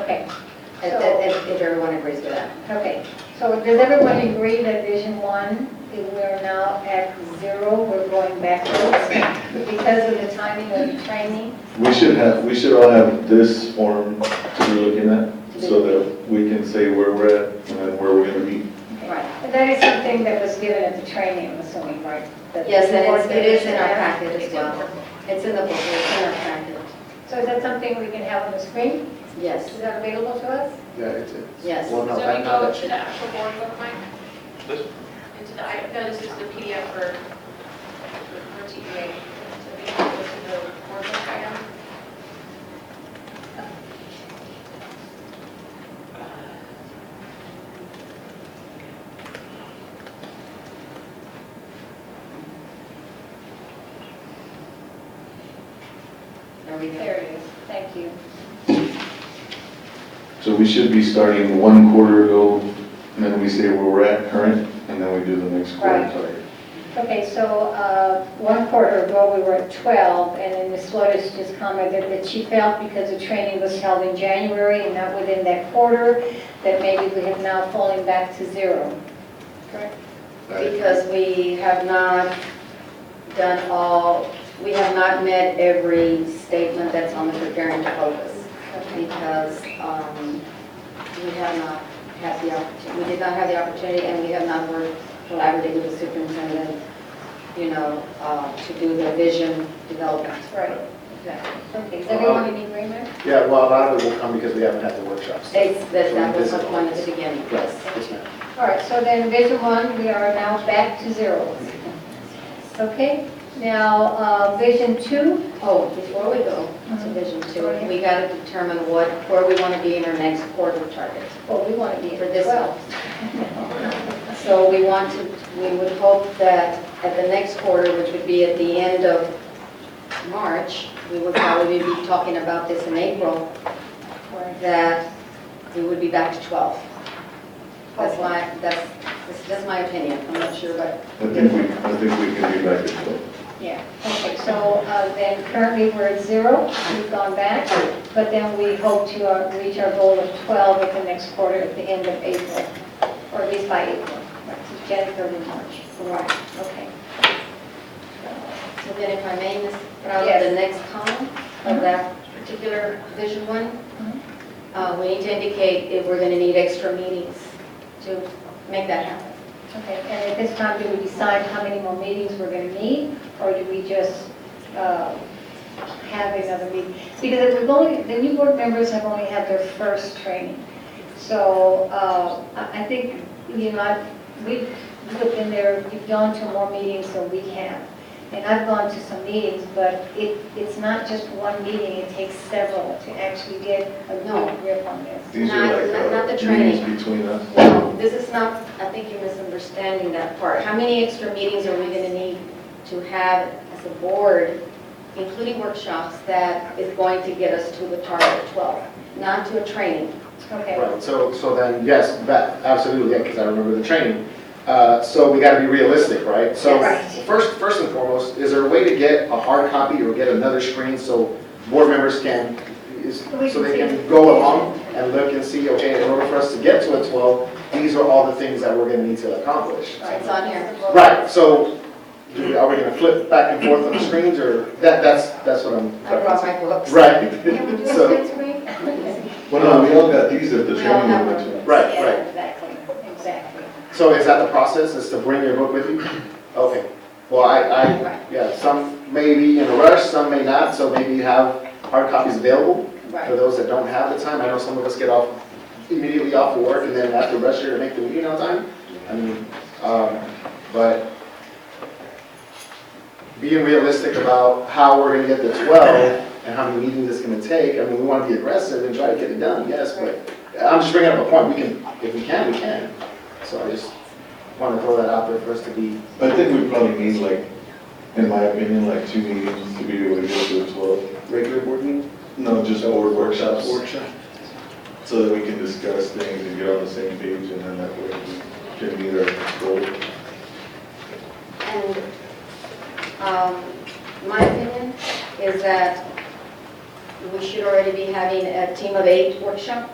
Okay. If everyone agrees with that. Okay, so does everyone agree that Vision 1, if we're now at 0, we're going backwards because of the timing of the training? We should all have this form to be looking at, so that we can say where we're at and then where we're gonna be. Right, and that is something that was given at the training, I'm assuming, right? That Yes, the board and it is in our should have? packet as well. It's in the book, it's in our packet. So is that something we can have on the screen? Yes. Is that available to us? Yeah, it's. Yes. Well, no, So that, we now go that to the actual board document? This? Into the, no, this is the PDF for TEA. This is a work item. There it is, thank you. So we should be starting 1 quarter ago, and then we say where we're at current, and then we do the next quarter Right. target. Okay, so 1 quarter ago, we were at 12, and then Ms. Flores just commented that she felt because the training was held in January and not within that quarter, that maybe we have now fallen back to 0. Correct? Because we have not done all, we have not met every statement that's on the preparing to focus. Because we have not had the opportunity, we did not have the opportunity, and we have not worked collaboratively with the superintendent, to do the vision development. Right. Exactly. Okay, is everyone in agreement? Yeah, well, a lot of it will come because we haven't had the workshops. That was my point at the beginning. Yes, yes, ma'am. All right, so then Vision 1, we are now back to 0. Okay, now Vision 2. Oh, before we go to Vision 2, we got to determine where we want to be in our next quarter target. Well, we want to be For at this 12. So we would hope that at the next quarter, which would be at the end of March, we would probably be talking about this in April, that we would be back to 12. That's just my opinion, I'm not sure, but. I think we can be back at 12. Yeah, okay, so then currently we're at 0, we've gone back, but then we hope to reach our goal of 12 at the next quarter at the end of April, or at least by April, right, so January, March. Right. Okay. So then if I may, Ms. Prado, Yes. the next column of that particular Vision 1, we need to indicate if we're going to need extra meetings to make that happen. Okay, and at this time, do we decide how many more meetings we're going to need, or do we just have another meeting? Because the new board members have only had their first training. So I think, we've been there, you've gone to more meetings than we have. And I've gone to some meetings, but it's not just one meeting, it takes several to actually get a good grip on this. These are Not the like training. meetings between us. No, this is not, I think you're misunderstanding that part. How many extra meetings are we going to need to have as a board, including workshops, that is going to get us to the target of 12, not to a training? Okay. Right, so then, yes, that, absolutely, yeah, because I remember the training. So we got to be realistic, right? So first and foremost, is there a way to get a hard copy or get another screen so board members can, so they can go along and look and see, okay, in order for us to get to a 12, these are all the things that we're going to need to accomplish. It's on here. Right, so are we going to flip back and forth on the screens, or that's what I'm. I brought my books. Right. So, Well, no, we all got these at the We all training. have which- them. right, Yeah, right. exactly. So is that the process, is to bring your book with you? Okay. Well, yeah, some may be in a rush, some may not, so maybe you have hard copies available for those that don't have the time. I know some of us get off, immediately off of work and then have to rush here to make the meeting on time. I mean, but being realistic about how we're gonna get to 12 and how many meetings it's gonna take, I mean, we wanna be aggressive and try to get it done, yes, but I'm just bringing up a point, if we can, we can. So I just want to throw that out there for us to be. I think we probably need like, in my opinion, like 2 meetings to be able to get to a 12. Regular board meeting? No, just board workshops. Workshop. So that we can discuss things and get on the same page, and then that way we can meet our goal. And my opinion is that we should already be having a team of 8 workshop.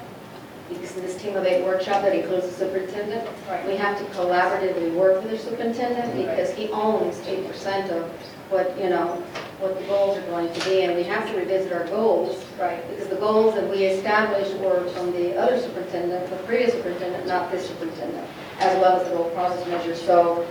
Because in this team of 8 workshop that includes the superintendent, we have to collaboratively work with the superintendent because he owns 8% of what the goals are going to be, and we have to revisit our goals. Right. Because the goals that we established were from the other superintendent, the previous superintendent, not this superintendent, as well as the goal process measures. So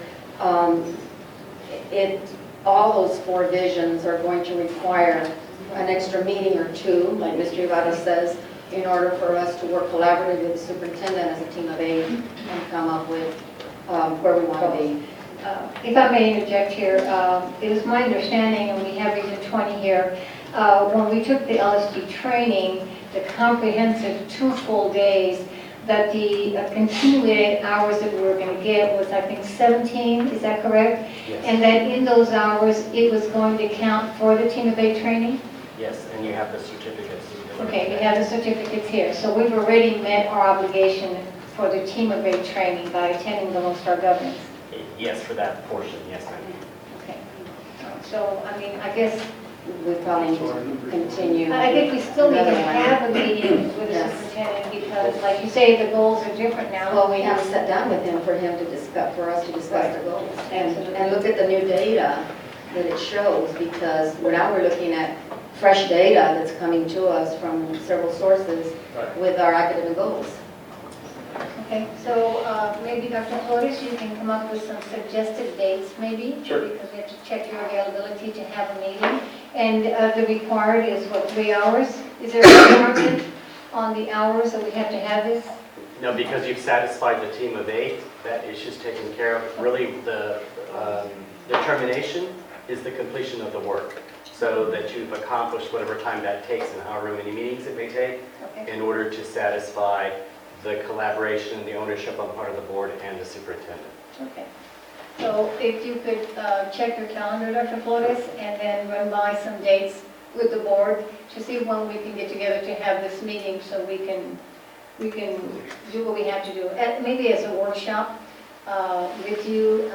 all those 4 visions are going to require an extra meeting or 2, like Mr. Ivada says, in order for us to work collaboratively with the superintendent as a team of 8 and come up with where we want to be. If I may interject here, it was my understanding, and we have Region 20 here, when we took the LSD training, the comprehensive 2 full days, that the continuated hours that we were going to get was, I think, 17, is that correct? Yes. And that in those hours, it was going to count for the Team of 8 training? Yes, and you have the certificates. Okay, we have the certificates here. So we've already met our obligation for the Team of 8 training by attending the Lone Star Governance. Yes, for that portion, yes, ma'am. Okay. So, I mean, I guess, We probably need to continue. I think we still need to another one. have a meeting with the Yes. superintendent because, like you say, the goals are different now. Well, we have to sit down with him for him to discuss, for us to discuss the goals. And look at the new data that it shows, because now we're looking at fresh data that's coming to us from several sources with our academic goals. Okay, so maybe Dr. Flores, you can come up with some suggested dates maybe? Sure. Because we have to check your availability to have a meeting. And the required is what, 3 hours? Is there a requirement on the hours that we have to have this? No, because you've satisfied the team of 8, that issue's taken care of. Really, the determination is the completion of the work, so that you've accomplished whatever time that takes and however many meetings it may take Okay. in order to satisfy the collaboration and the ownership on the part of the board and the superintendent. Okay. So if you could check your calendar, Dr. Flores, and then run by some dates with the board to see when we can get together to have this meeting so we can do what we have to do. Maybe as a workshop with you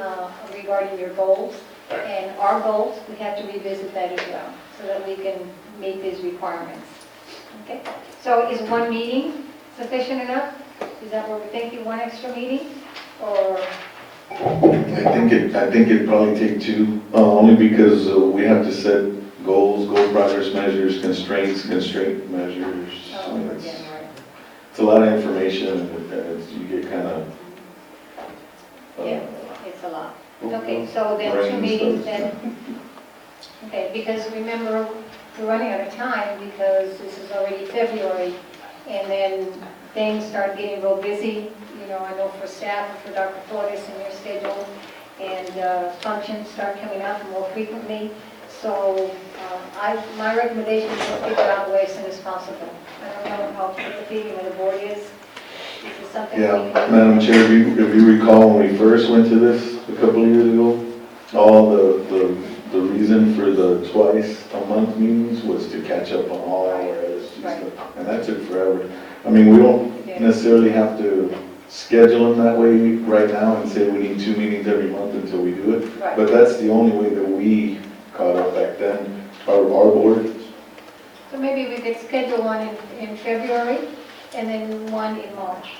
regarding your goals and our goals, we have to revisit that as well so that we can meet these requirements. Okay? So is one meeting sufficient enough? Is that what we're thinking, one extra meeting? Or? I think it'd probably take 2, only because we have to set goals, goal progress measures, constraints, constraint measures. Oh, It's- again, right. It's a lot of information, and you get kind of. Yeah, it's a lot. Okay, so then 2 brain meetings stuff. then. Okay, because remember, we're running out of time because this is already February, and then things start getting real busy. You know, I know for staff and for Dr. Flores and your schedule, and functions start coming up more frequently. So my recommendation is to figure out a way as soon as possible. I don't know how the feeling of the board is. Is this something we Yeah, can? Madam Chair, if you recall when we first went to this a couple of years ago, all the reason for the twice a month meetings was to catch up on all our LSG Right. stuff. And that took forever. I mean, we don't necessarily have to schedule them that way right now and say we need 2 meetings every month until we do it. Right. But that's the only way that we caught up back then, our board. So maybe we could schedule one in February and then one in March,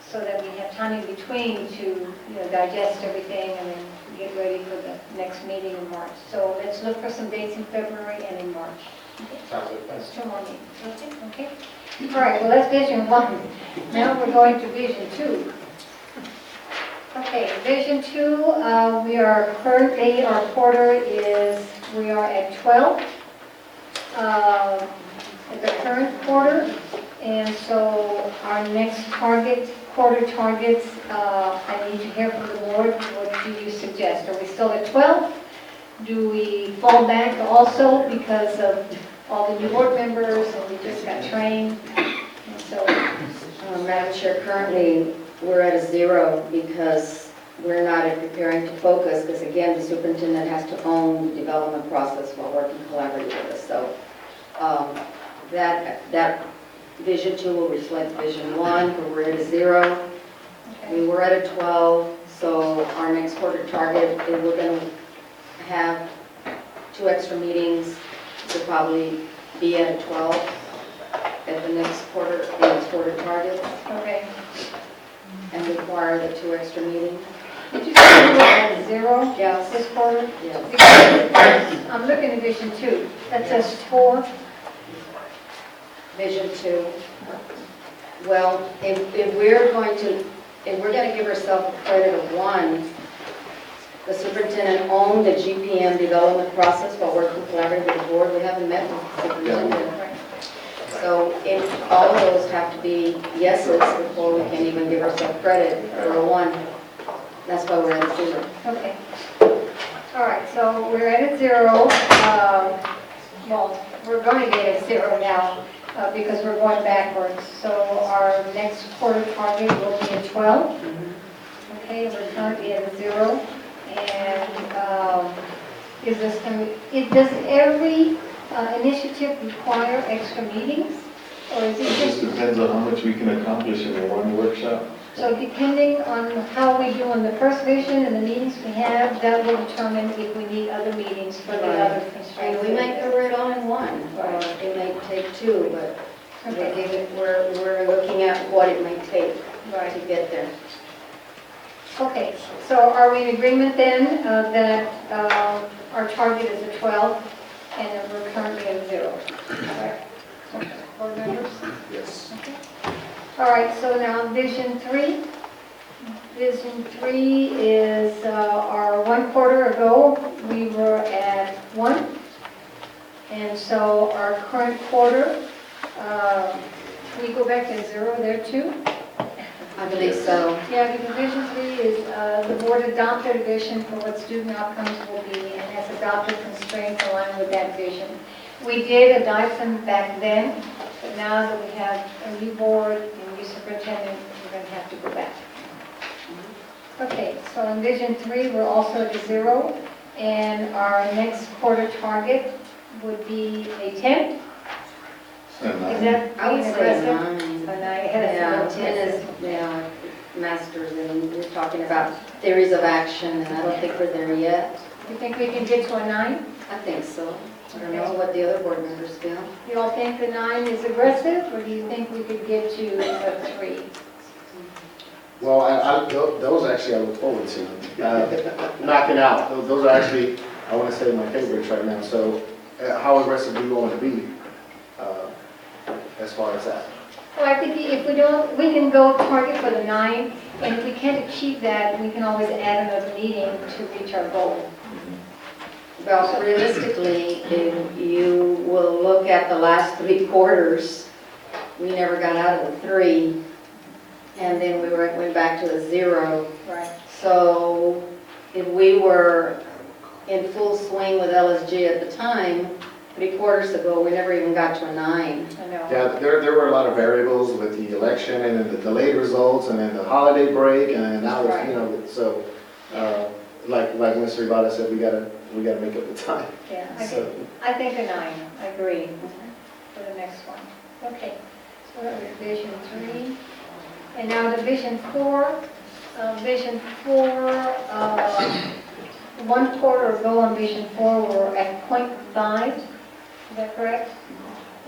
so that we have time in between to, digest everything and then get ready for the next meeting in March. So let's look for some dates in February and in March. Sounds good. That's 2 more meetings. Okay? All right, well, that's Vision 1. Now we're going to Vision 2. Okay, Vision 2, we are currently, our quarter is, we are at 12 at the current quarter. And so our next quarter targets, I need to hear from the board. What do you suggest? Are we still at 12? Do we fall back also because of all the new board members and we just got trained? And so, Madam Chair, currently, we're at a 0 because we're not preparing to focus, because again, the superintendent has to own the development process while working collaboratively with us. So that Vision 2 will reflect Vision 1, where we're at a 0. We were at a 12, so our next quarter target, we're going to have 2 extra meetings to probably be at a 12 at the next quarter target. okay. And require the 2 extra meetings. Did you say we were at 0 Yes. this quarter? Yes. Because I'm looking at Vision 2. That says 4. Vision 2. Well, if we're going to give ourselves a credit of 1, the superintendent owned the GPM development process while working collaboratively with the board. We haven't met with the superintendent. So if all of those have to be yeses before we can even give ourselves credit for a 1. That's why we're at 0. Okay. All right, so we're at a 0. Well, we're going to be at a 0 now because we're going backwards. So our next quarter target will be a 12. Okay, we're currently at a 0. And is this going to, does every initiative require extra meetings? Or is It it just depends on how much we can accomplish in one workshop. So depending on how we do on the first vision and the meetings we have, that will determine if we need other meetings for the other And constraints. we might cover it all in one, or it may take 2, but we're looking at what it may take to get there. Okay, so are we in agreement then that our target is a 12 and that we're currently at 0? Correct? Board members? Yes. Okay. All right, so now Vision 3. Vision 3 is our 1 quarter ago, we were at 1. And so our current quarter, we go back to 0 there too? I believe so. Yeah, because Vision 3 is the board adopted a vision for what student outcomes will be and has adopted constraints aligned with that vision. We did adopt them back then, but now that we have a new board and new superintendent, we're going to have to go back. Okay, so in Vision 3, we're also at a 0, and our next quarter target would be a 10. Is that I would being say aggressive? 9. A 9, yeah, 10 is, masters, and we're talking about theories of action, and I don't think we're there yet. You think we can get to a 9? I think so. I don't know what the other board members feel. You all think the 9 is aggressive, or do you think we could get to a 3? Well, those actually I look forward to. Knocking out, those are actually, I want to say, my favorites right now. So how aggressive do you want to be as far as that? Well, I think if we don't, we can go target for the 9, and if we can't achieve that, we can always add another meeting to reach our goal. Well, realistically, if you will look at the last 3 quarters, we never got out of the 3, and then we went back to a 0. Right. So if we were in full swing with LSG at the time, 3 quarters ago, we never even got to a 9. I know. Yeah, there were a lot of variables with the election and then the delayed results and then the holiday break and then now, Right. you know, so like Mr. Rivada said, we gotta make up the time. Yeah, So- I think a 9, I agree, for the next one. Okay, so that was Vision 3. And now the Vision 4. Vision 4, 1 quarter ago on Vision 4, we were at 0.5, is that correct?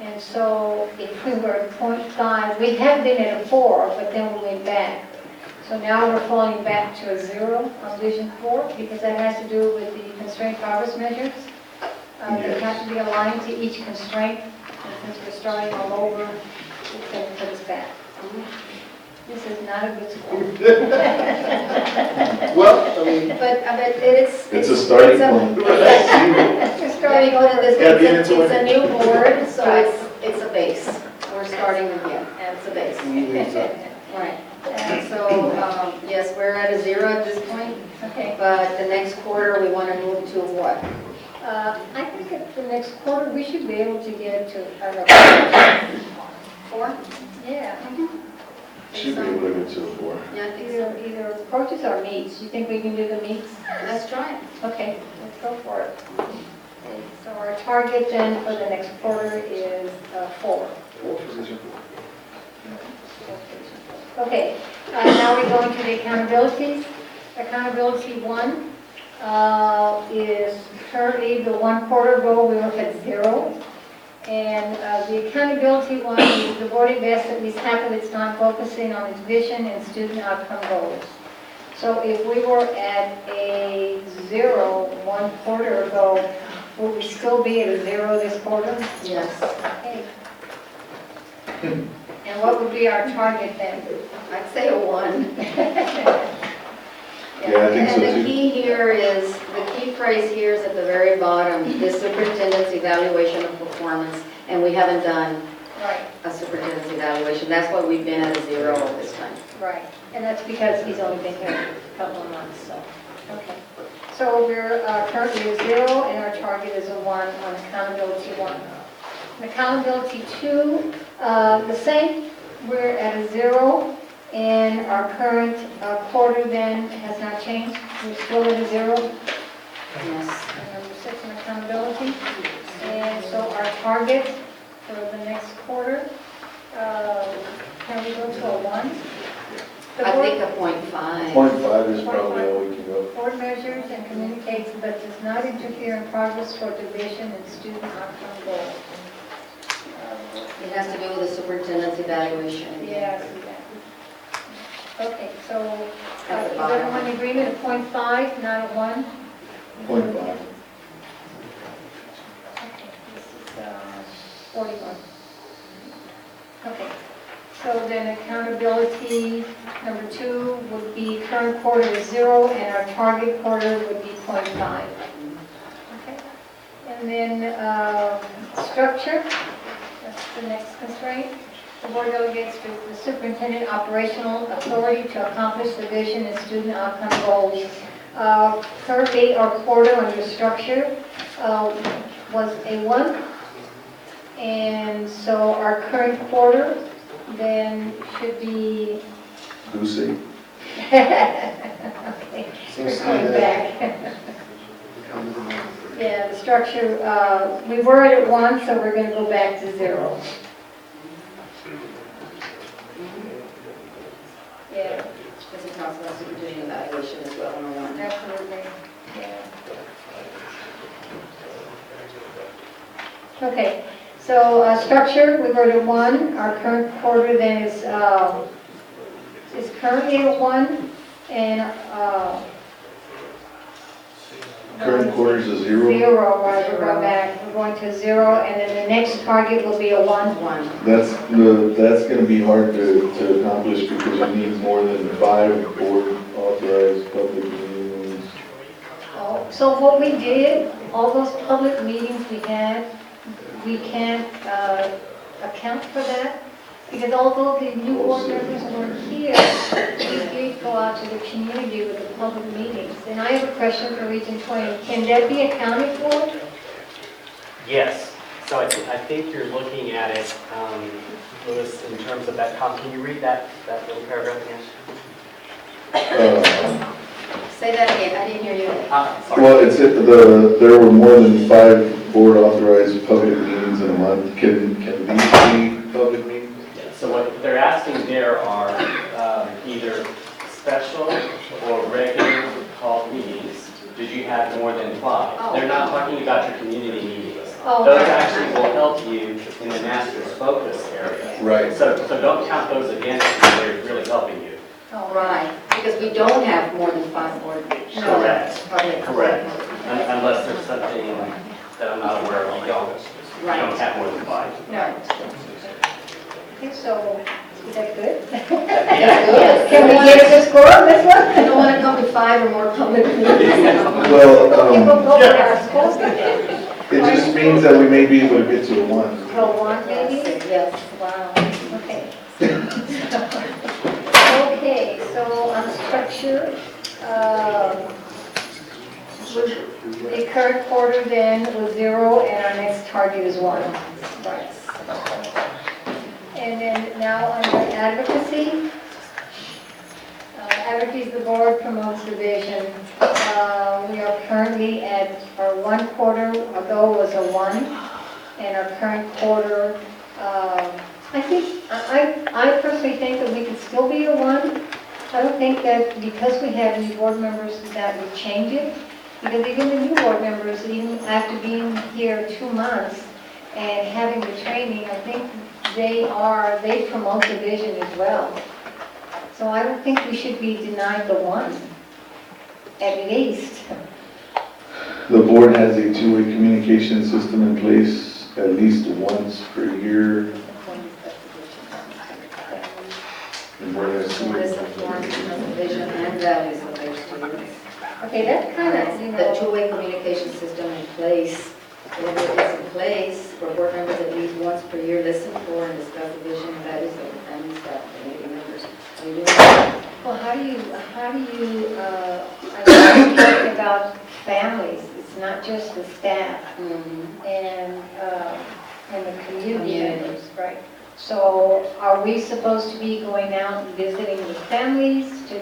And so if we were at 0.5, we have been at a 4, but then we went back. So now we're falling back to a 0 on Vision 4, because that has to do with the constraint progress measures. They have to be aligned to each constraint, and since we're starting all over, it's going to put us back. This is not a good school. Well, I mean, But it's... It's a starting point. We're starting over. It's a new board, so it's a base. We're starting again, and it's a base. Right. And so, yes, we're at a 0 at this point, Okay. but the next quarter, we want to move to what? I think at the next quarter, we should be able to get to, I don't know, 4? Yeah. Should be able to get to a 4. Yeah, I think so. Either approaches or meets. You think we can do the meets? Let's try it. Okay, let's go for it. Okay, so our target then for the next quarter is 4. Okay, now we're going to the accountabilities. Accountability 1 is currently the 1 quarter ago we were at 0. And the accountability 1 is the board invests at least half of its time focusing on its vision and student outcome goals. So if we were at a 0 1 quarter ago, will we still be at a 0 this quarter? Yes. Okay. And what would be our target then? I'd say a 1. Yeah, I think so And the too. key here is, the key phrase here is at the very bottom, the superintendent's evaluation of performance, and we haven't done Right, a superintendent's evaluation. That's why we've been at a 0 all this time. right. And that's because he's only been here couple of months, so. Okay. So we're currently at 0, and our target is a 1 on accountability 1. Accountability 2, the same, we're at a 0, and our current quarter then has not changed. We're still at a 0. Yes. And number 6 on accountability. And so our target for the next quarter, can we go to a 1? The I board- think a 0.5. 0.5 is probably all we can go. Board measures and communicates but does not interfere in progress toward division and student outcome goals. It has to do with the superintendent's evaluation. Yeah, I see that. Okay, so At the is bottom. everyone in agreement at 0.5, not at 1? 0.5. Okay, this is 41. Okay, so then accountability number 2 would be current quarter is 0 and our target quarter would be 0.5. Okay, and then structure, that's the next constraint. The board delegates to the superintendent operational authority to accomplish the vision and student outcome goals. Currently, our quarter under structure was a 1. And so our current quarter then should be... Lucy? Okay, we're going back. Yeah, the structure, we were at 1, so we're going to go back to 0. Yeah, Because it talks about superintendent evaluation as well on 1. absolutely, yeah. Okay, so structure, we were at 1. Our current quarter then is currently at 1, and Current quarter is a 0. 0, right, we're going back, we're going to 0, and then the next target will be a 1. That's gonna be hard to accomplish because you need more than 5 board authorized public meetings. Oh, so what we did, all those public meetings we had, we can't account for that, because although the new board members weren't here, we did go out to the community with the public meetings. And I have a question for Region 20. Can that be accounted for? Yes, so I think you're looking at it, Louis, in terms of that, can you read that little paragraph again? Say that again, I didn't hear you. Sorry. Well, there were more than 5 board authorized public meetings in a month. Can these be public meetings? So what they're asking there are either special or regular called meetings. Did you have more than 5? Oh. They're not talking about your community meetings. Oh, Those right. actually will help you in the master's focus area. Right. So don't count those against you, they're really helping you. Oh, Right, because we don't have more than 5 board meetings. Correct. Okay. Correct. Unless there's something that I'm not aware of, you don't have more than 5. Right. Okay, so, is that good? Yes. Can we get a score on this one? You don't want to come to 5 or more public meetings. Well, Okay, we'll go with our scores then. it just means that we may be able to get to a 1. Go 1 maybe? Yes, wow. Okay. Okay, so on structure, the current quarter then was 0 and our next target is 1. Right. And then now under advocacy, advocacy, the board promotes the vision. We are currently at our 1 quarter ago was a 1, and our current quarter, I personally think that we could still be a 1. I don't think that because we have new board members that would change it, because even the new board members, even after being here 2 months and having the training, I think they promote the vision as well. So I don't think we should be denied the 1, at least. The board has a 2-way communication system in place at least once per year. The board has So it is a form of the vision and values of their students. Okay, that's kind of, you The know, 2-way communication system in place, whether it's in place, where board members at least once per year listen for and discuss the vision and values of the family, staff, and community members. Are you doing that? Well, how do you, I mean, talking about families, it's not just the staff and the community members, right? So are we supposed to be going out and visiting the families to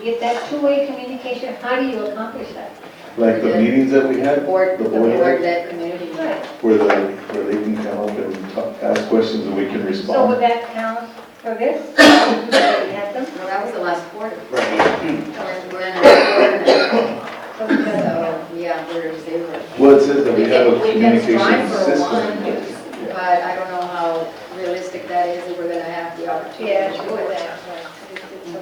get that two-way communication? How do you accomplish that? Like the meetings that we had, The board had, that community. Right. where they can come up and ask questions and we can So would respond. that count for this? Did we have them? Well, that was the last quarter. Right. We're in the quarter now. So, yeah, we're 0. Well, it says that we have a We can communication strive for system. one, but I don't know how realistic that is, if we're gonna have the opportunity Yeah, to to do do it. that, right.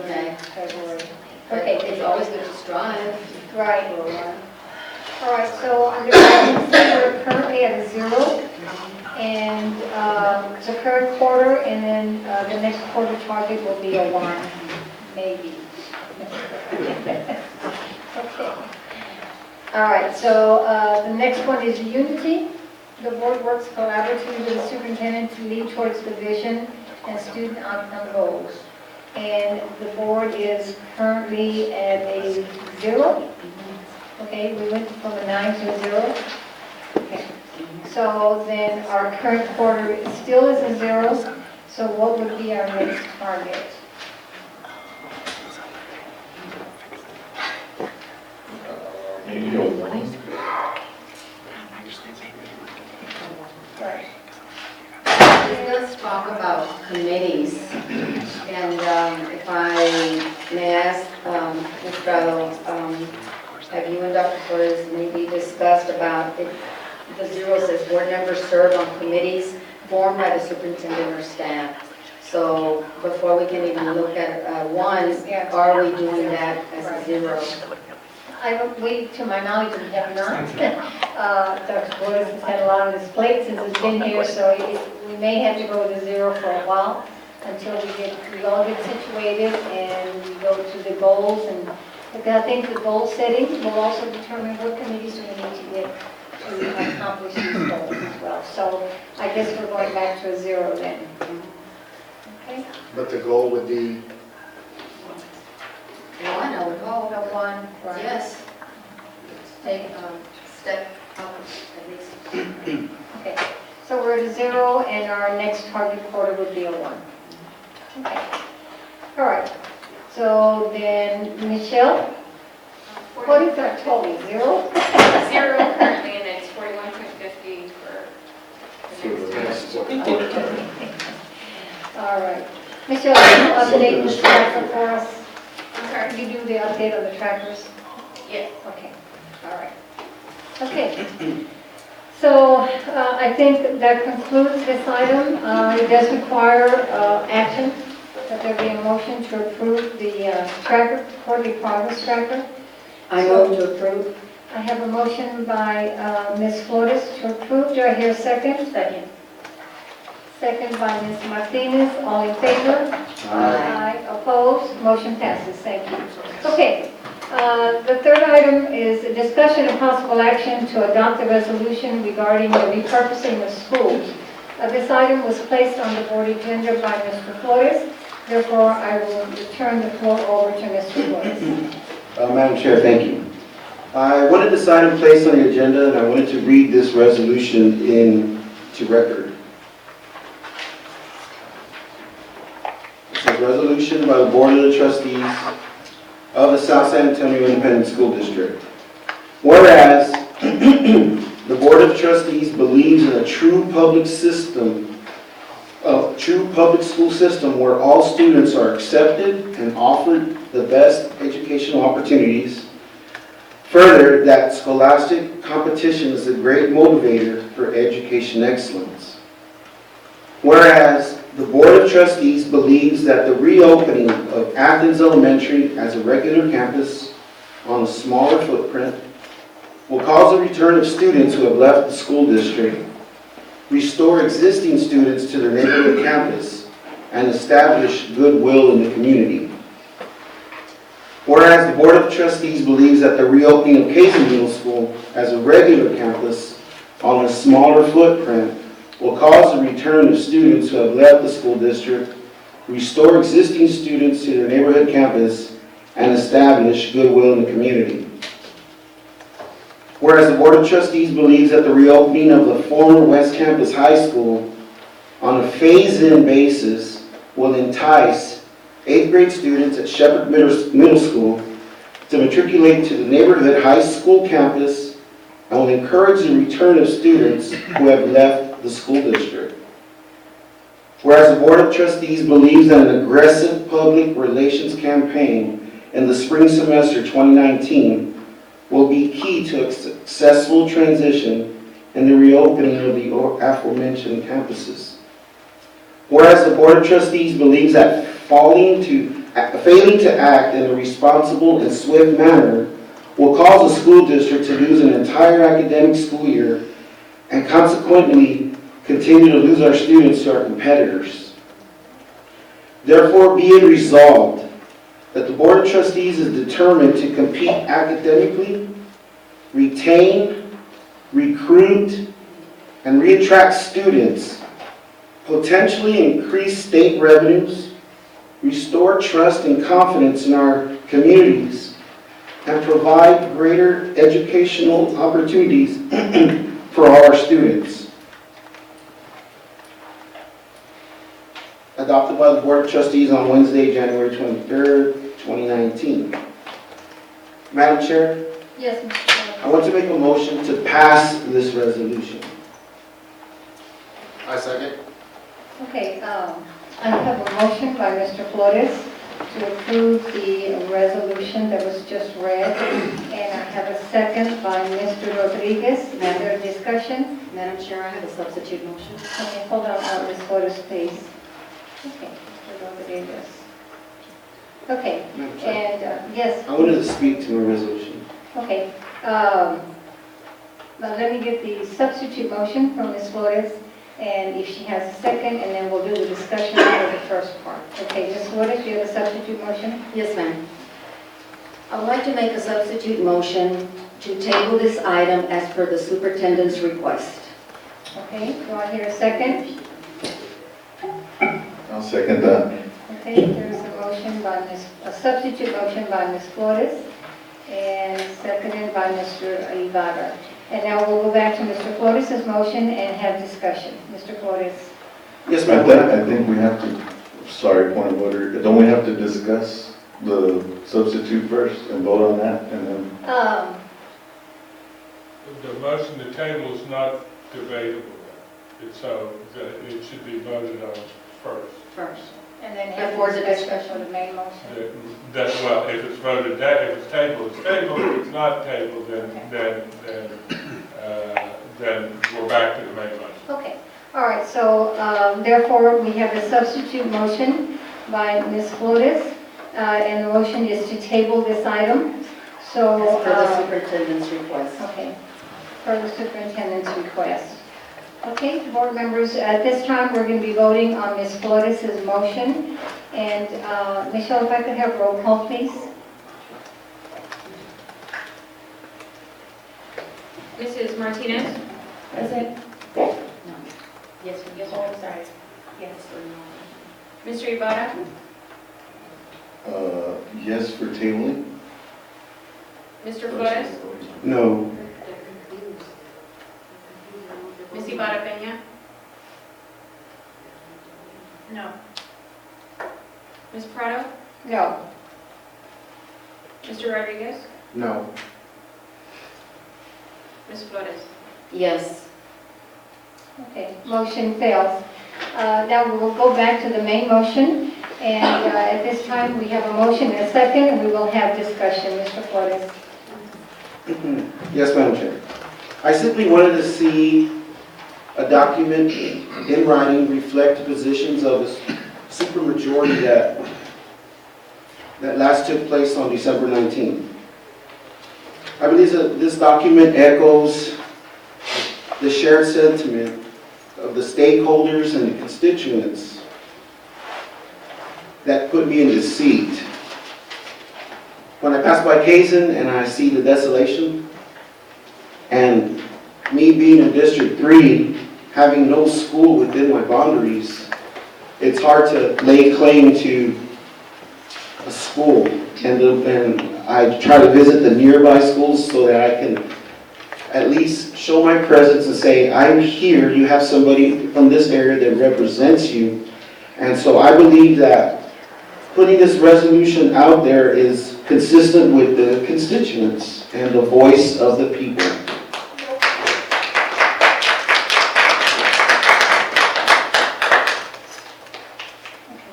Okay. February. But Okay. it's always good to strive Right. for one. All right, so under item C, we're currently at a 0, and it's a current quarter, and then the next quarter target will be a 1, maybe. Okay. All right, so the next one is unity. The board works collaboratively with the superintendent to lead towards the vision and student outcome goals. And the board is currently at a 0. Okay, we went from a 9 to a 0. Okay, so then our current quarter still is a 0. So what would be our next target? Maybe a 1. Right. Let's talk about committees. And if I may ask, Ms. Bravo, have you and Dr. Flores maybe discussed about it? The 0 says board members serve on committees formed by the superintendent or staff. So before we can even look at 1, are we doing that as a 0? We, to my knowledge, we have not. Dr. Flores has had a lot on his plate since he's been here, so we may have to go to 0 for a while until we all get situated and we go to the goals. And I think the goal setting will also determine what committees we need to get to accomplish these goals as well. So I guess we're going back to a 0 then. Okay? But the goal would be, 1, I would hope. A 1, right? Yes. Take a step up at least. Okay, so we're at a 0, and our next target quarter would be a 1. Okay, all right. So then, Michelle, what is our total? 0? 0 currently, and it's 41.50 for the next quarter. All right. Michelle, can you update the tracker for us? I'm sorry? You do the update on the trackers? Yes. Okay, all right. Okay. So I think that concludes this item. It does require action, that there be a motion to approve the tracker, quarterly progress tracker. I move to approve. I have a motion by Ms. Flores to approve. Do I hear a second? Second. Second by Ms. Martinez. All in favor? Aye. Opposed? Motion passes. Thank you. Okay. The third item is a discussion and possible action to adopt a resolution regarding the repurposing of schools. This item was placed on the board agenda by Mr. Flores. Therefore, I will return the floor over to Mr. Flores. Madam Chair, thank you. I wanted this item placed on the agenda, and I wanted to read this resolution into record. It's a resolution by the Board of the Trustees of the South San Antonio Independent School District. Whereas the Board of Trustees believes in a true public school system where all students are accepted and offered the best educational opportunities. Further, that scholastic competition is a great motivator for education excellence. Whereas the Board of Trustees believes that the reopening of Athens Elementary as a regular campus on a smaller footprint will cause a return of students who have left the school district, restore existing students to their neighborhood campus, and establish goodwill in the community. Whereas the Board of Trustees believes that the reopening of Casey Middle School as a regular campus on a smaller footprint will cause the return of students who have left the school district, restore existing students to their neighborhood campus, and establish goodwill in the community. Whereas the Board of Trustees believes that the reopening of the former West Campus High School on a phase-in basis will entice 8th grade students at Shepherd Middle School to matriculate to the neighborhood high school campus and will encourage the return of students who have left the school district. Whereas the Board of Trustees believes that an aggressive public relations campaign in the spring semester 2019 will be key to a successful transition in the reopening of the aforementioned campuses. Whereas the Board of Trustees believes that failing to act in a responsible and swift manner will cause the school district to lose an entire academic school year and consequently continue to lose our students to our competitors. Therefore, be it resolved that the Board of Trustees is determined to compete academically, retain, recruit, and reattract students, potentially increase state revenues, restore trust and confidence in our communities, and provide greater educational opportunities for all our students. Adopted by the Board of Trustees on Wednesday, January 23rd, 2019. Madam Chair, Yes, Mr. Flores. I want to make a motion to pass this resolution. I second. Okay, I have a motion by Mr. Flores to approve the resolution that was just read, and I have a second by Mr. Rodriguez. Is there a discussion? Madam Chair, I have a substitute motion. Okay, hold on, Ms. Flores, please. Okay, Mr. Rodriguez. Okay, Madam Chair, and, yes. I wanted to speak to my resolution. Okay, now let me get the substitute motion from Ms. Flores, and if she has a second, and then we'll do the discussion for the first part. Okay, Ms. Flores, do you have a substitute motion? Yes, ma'am. I would like to make a substitute motion to table this item as per the superintendent's request. Okay, do I hear a second? I'll second that. Okay, there's a motion by a substitute motion by Ms. Flores, and seconded by Mr. Ibarra. And now we'll go back to Mr. Flores' motion and have discussion. Mr. Flores. Yes, But ma'am. then I think we have to, sorry, point of order, don't we have to discuss the substitute first and vote on that and then? The motion to table is not debatable. It's so that it should be voted on first. First. And then have Before the discussion for the main motion. Well, if it's voted that, if it's tabled, it's tabled. If it's not tabled, then we're back to the main motion. Okay, all right, so therefore, we have a substitute motion by Ms. Flores, and the motion is to table this item. So, As per the superintendent's request. okay, per the superintendent's request. Okay, board members, at this time, we're going to be voting on Ms. Flores' motion. And Michelle, if I could have roll call, please. Mrs. Martinez? Present. Yes, Yes, oh, sorry. Yes or no? Mr. Ibarra? Yes for tabling? Mr. Flores? No. Ms. Ibarra Peña? No. Ms. Prado? No. Mr. Rodriguez? No. Ms. Flores? Yes. Okay, motion fails. Now we will go back to the main motion, and at this time, we have a motion and a second, and we will have discussion. Mr. Flores. Yes, Madam Chair. I simply wanted to see a document in writing reflect the positions of the supermajority that last took place on December 19th. I believe that this document echoes the shared sentiment of the stakeholders and the constituents that put me in deceit. When I pass by Kazan and I see the desolation, and me being in District 3, having no school within my boundaries, it's hard to lay claim to a school. And I try to visit the nearby schools so that I can at least show my presence and say, I'm here, you have somebody from this area that represents you. And so I believe that putting this resolution out there is consistent with the constituents and the voice of the people.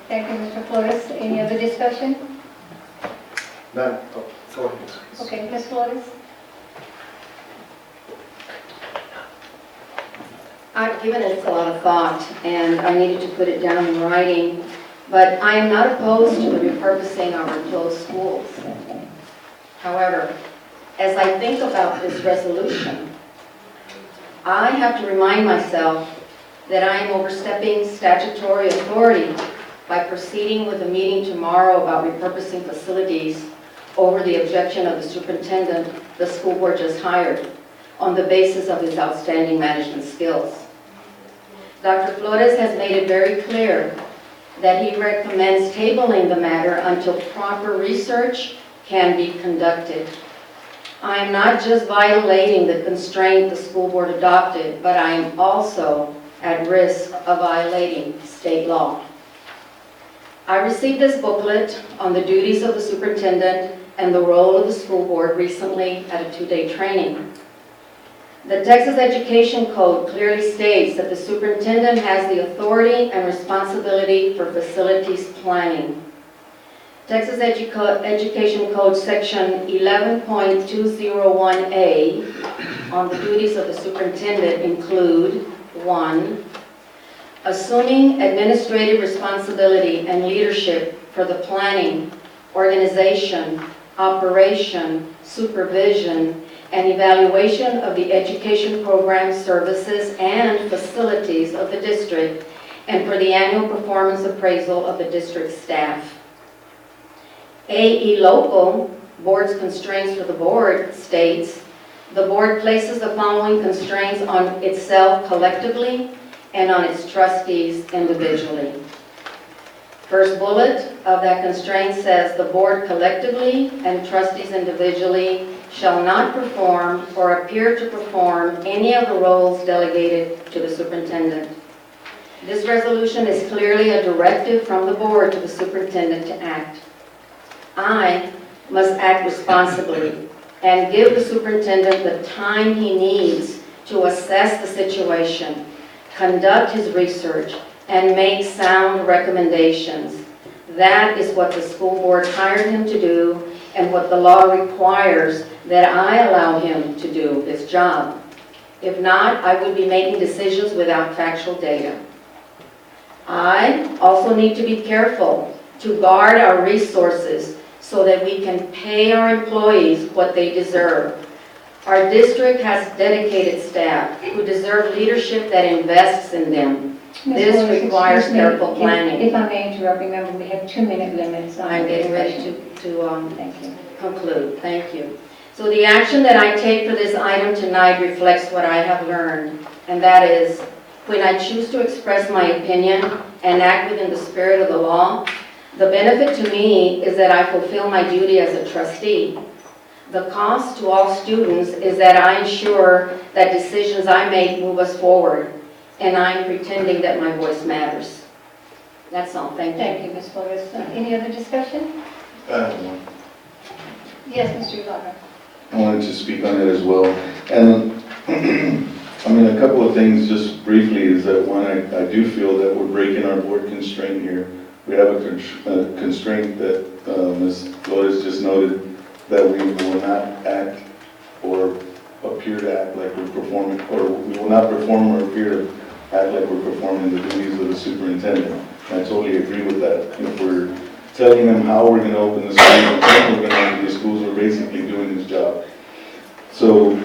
Thank you, Mr. Flores. Any other discussion? None. Oh, go ahead. Okay, Ms. Flores? I've given it a lot of thought, and I needed to put it down in writing, but I am not opposed to the repurposing of our closed schools. However, as I think about this resolution, I have to remind myself that I am overstepping statutory authority by proceeding with a meeting tomorrow about repurposing facilities over the objection of the superintendent the school board just hired on the basis of his outstanding management skills. Dr. Flores has made it very clear that he recommends tabling the matter until proper research can be conducted. I am not just violating the constraint the school board adopted, but I am also at risk of violating state law. I received this booklet on the duties of the superintendent and the role of the school board recently at a 2-day training. The Texas Education Code clearly states that the superintendent has the authority and responsibility for facilities planning. Texas Education Code Section 11.201A on the duties of the superintendent include 1. Assuming administrative responsibility and leadership for the planning, organization, operation, supervision, and evaluation of the education program, services, and facilities of the district, and for the annual performance appraisal of the district staff. AE Local, board's constraints for the board, states, the board places the following constraints on itself collectively and on its trustees individually. First bullet of that constraint says the board collectively and trustees individually shall not perform or appear to perform any of the roles delegated to the superintendent. This resolution is clearly a directive from the board to the superintendent to act. I must act responsibly and give the superintendent the time he needs to assess the situation, conduct his research, and make sound recommendations. That is what the school board hired him to do and what the law requires that I allow him to do this job. If not, I would be making decisions without factual data. I also need to be careful to guard our resources so that we can pay our employees what they deserve. Our district has dedicated staff who deserve leadership that invests in them. This requires careful planning. If I may interrupt, remember we have 2-minute limits. I'm getting ready to conclude. Thank you. So the action that I take for this item tonight reflects what I have learned, and that is, when I choose to express my opinion and act within the spirit of the law, the benefit to me is that I fulfill my duty as a trustee. The cost to all students is that I ensure that decisions I make move us forward, and I'm pretending that my voice matters. That's all. Thank you. Thank you, Ms. Flores. Any other discussion? I have one. Yes, Mr. Ibarra. I wanted to speak on it as well. And I mean, a couple of things just briefly is that one, I do feel that we're breaking our board constraint here. We have a constraint that Ms. Flores just noted, that we will not act or appear to act like we're performing, or we will not perform or appear to act like we're performing the duties of the superintendent. And I totally agree with that. If we're telling them how we're going to open the schools and when we're going to open the schools, we're basically doing his job. So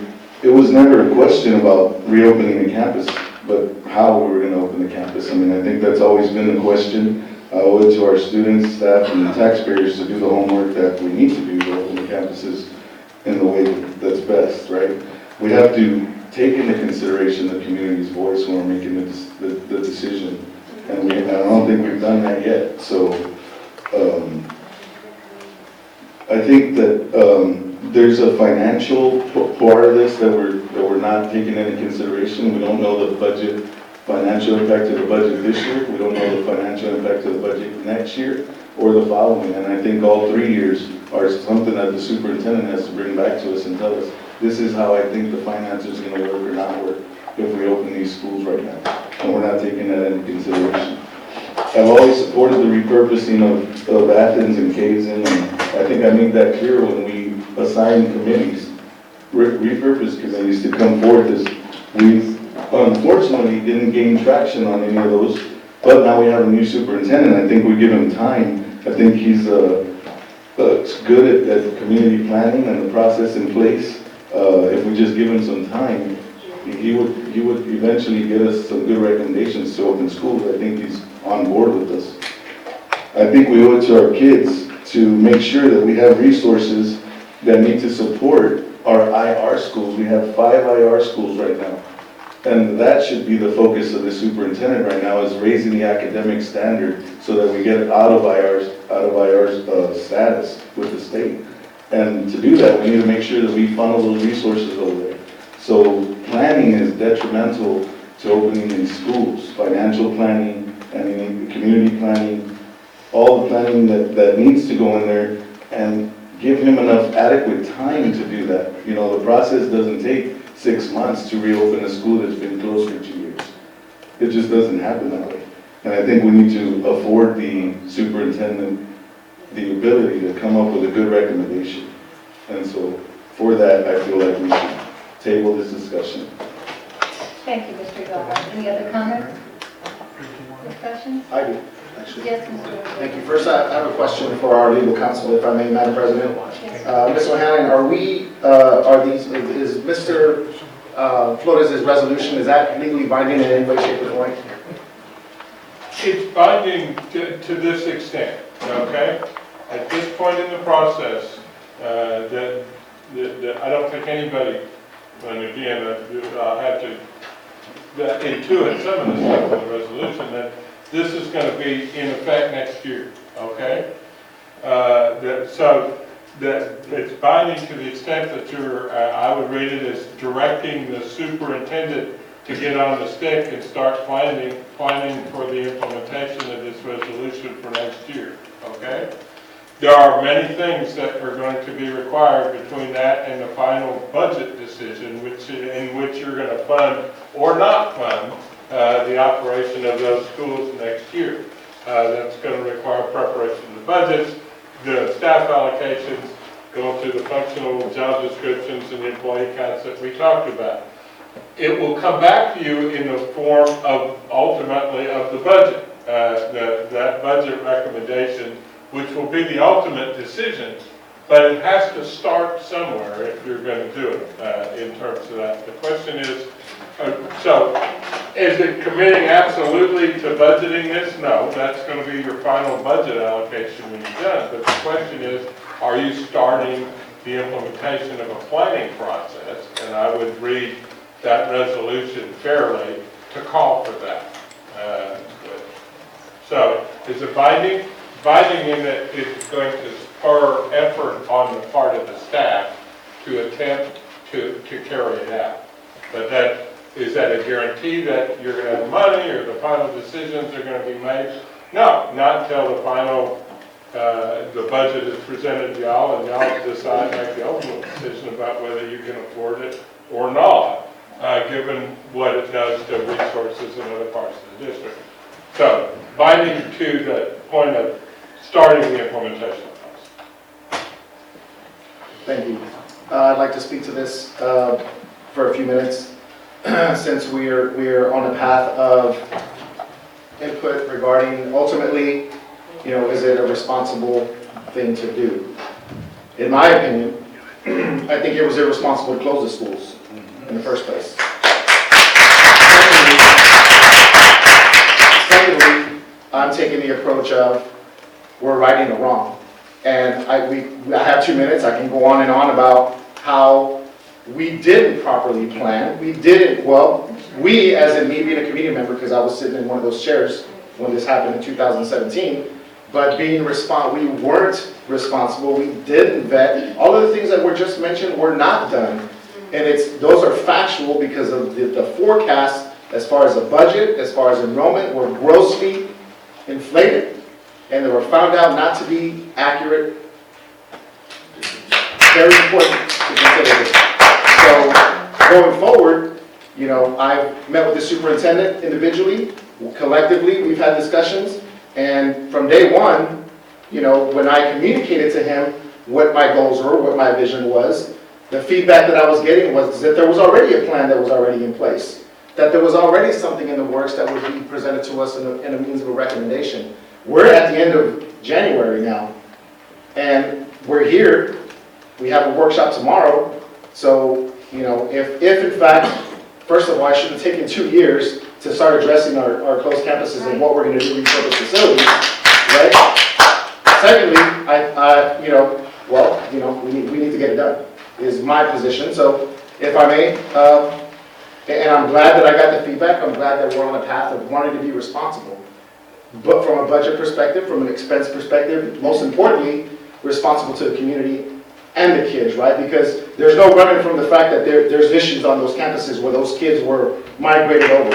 it was never a question about reopening the campus, but how we were going to open the campus. I mean, I think that's always been the question. I owe it to our students, staff, and the taxpayers to do the homework that we need to do to open the campuses in the way that's best, right? We have to take into consideration the community's voice when we're making the decision. And I don't think we've done that yet. So I think that there's a financial part of this that we're not taking into consideration. We don't know the financial impact of the budget this year. We don't know the financial impact of the budget next year or the following. And I think all 3 years are something that the superintendent has to bring back to us and tell us, this is how I think the finances are going to work or not work if we open these schools right now. And we're not taking that into consideration. I've always supported the repurposing of Athens and Kaizen, and I think I made that clear when we assigned committees, repurpose committees to come forth, as we unfortunately didn't gain traction on any of those, but now we have a new superintendent. I think we give him time. I think he's good at community planning and the process in place. If we just give him some time, he would eventually get us some good recommendations to open schools. I think he's on board with us. I think we owe it to our kids to make sure that we have resources that need to support our IR schools. We have 5 IR schools right now. And that should be the focus of the superintendent right now, is raising the academic standard so that we get out of IR's status with the state. And to do that, we need to make sure that we funnel those resources over there. So planning is detrimental to opening these schools, financial planning, and community planning, all the planning that needs to go in there, and give him enough adequate time to do that. You know, the process doesn't take 6 months to reopen a school that's been closed for 2 years. It just doesn't happen that way. And I think we need to afford the superintendent the ability to come up with a good recommendation. And so for that, I feel like we should table this discussion. Thank you, Mr. Ibarra. Any other comments? Discussion? I do, actually. Yes, Mr. Ibarra. Thank you. First, I have a question for our legal counsel, if I may, Madam President. Ms. O'Hanlon, is Mr. Flores' resolution, is that legally binding in any way, shape, or form? It's binding to this extent, okay? At this point in the process, that I don't think anybody, and again, I'll have to intuit some of the stuff in the resolution, that this is going to be in effect next year, okay? So that it's binding to the extent that you're, I would read it as directing the superintendent to get on the stick and start planning for the implementation of this resolution for next year, okay? There are many things that are going to be required between that and the final budget decision, in which you're going to fund or not fund the operation of those schools next year. That's going to require preparation of the budgets, the staff allocations, going through the functional job descriptions and employee counts that we talked about. It will come back to you in the form of, ultimately, of the budget, that budget recommendation, which will be the ultimate decision, but it has to start somewhere if you're going to do it in terms of that. The question is, so is it committing absolutely to budgeting this? No, that's going to be your final budget allocation when you're done. But the question is, are you starting the implementation of a planning process? And I would read that resolution fairly to call for that. So is it binding? Binding in that it's going to spur effort on the part of the staff to attempt to carry it out. But is that a guarantee that you're going to have money or the final decisions are going to be made? No, not until the final, the budget is presented to y'all and y'all decide, make the ultimate decision about whether you can afford it or not, given what it does to resources in other parts of the district. So binding to the point of starting the implementation process. Thank you. I'd like to speak to this for a few minutes, since we're on a path of input regarding, ultimately, you know, is it a responsible thing to do? In my opinion, I think it was irresponsible to close the schools in the first place. Secondly, I'm taking the approach of we're righting the wrong. And I have 2 minutes. I can go on and on about how we didn't properly plan. We didn't, well, we, as in me being a committee member, because I was sitting in one of those chairs, when this happened in 2017. But we weren't responsible, we didn't vet. All of the things that were just mentioned were not done. And those are factual because of the forecast as far as the budget, as far as enrollment, were grossly inflated. And they were found out not to be accurate. Very important to consider this. So going forward, you know, I've met with the superintendent individually, collectively, we've had discussions. And from day one, you know, when I communicated to him what my goals were, what my vision was, the feedback that I was getting was that there was already a plan that was already in place, that there was already something in the works that would be presented to us in a means of a recommendation. We're at the end of January now, and we're here. We have a workshop tomorrow. So, you know, if in fact, first of all, I should have taken 2 years to start addressing our closed campuses and what we're going to do with repurposed facilities, right? Secondly, we need to get it done, is my position. So if I may, and I'm glad that I got the feedback, I'm glad that we're on a path of wanting to be responsible. But from a budget perspective, from an expense perspective, most importantly, responsible to the community and the kids, right? Because there's no running from the fact that there's issues on those campuses where those kids were migrated over.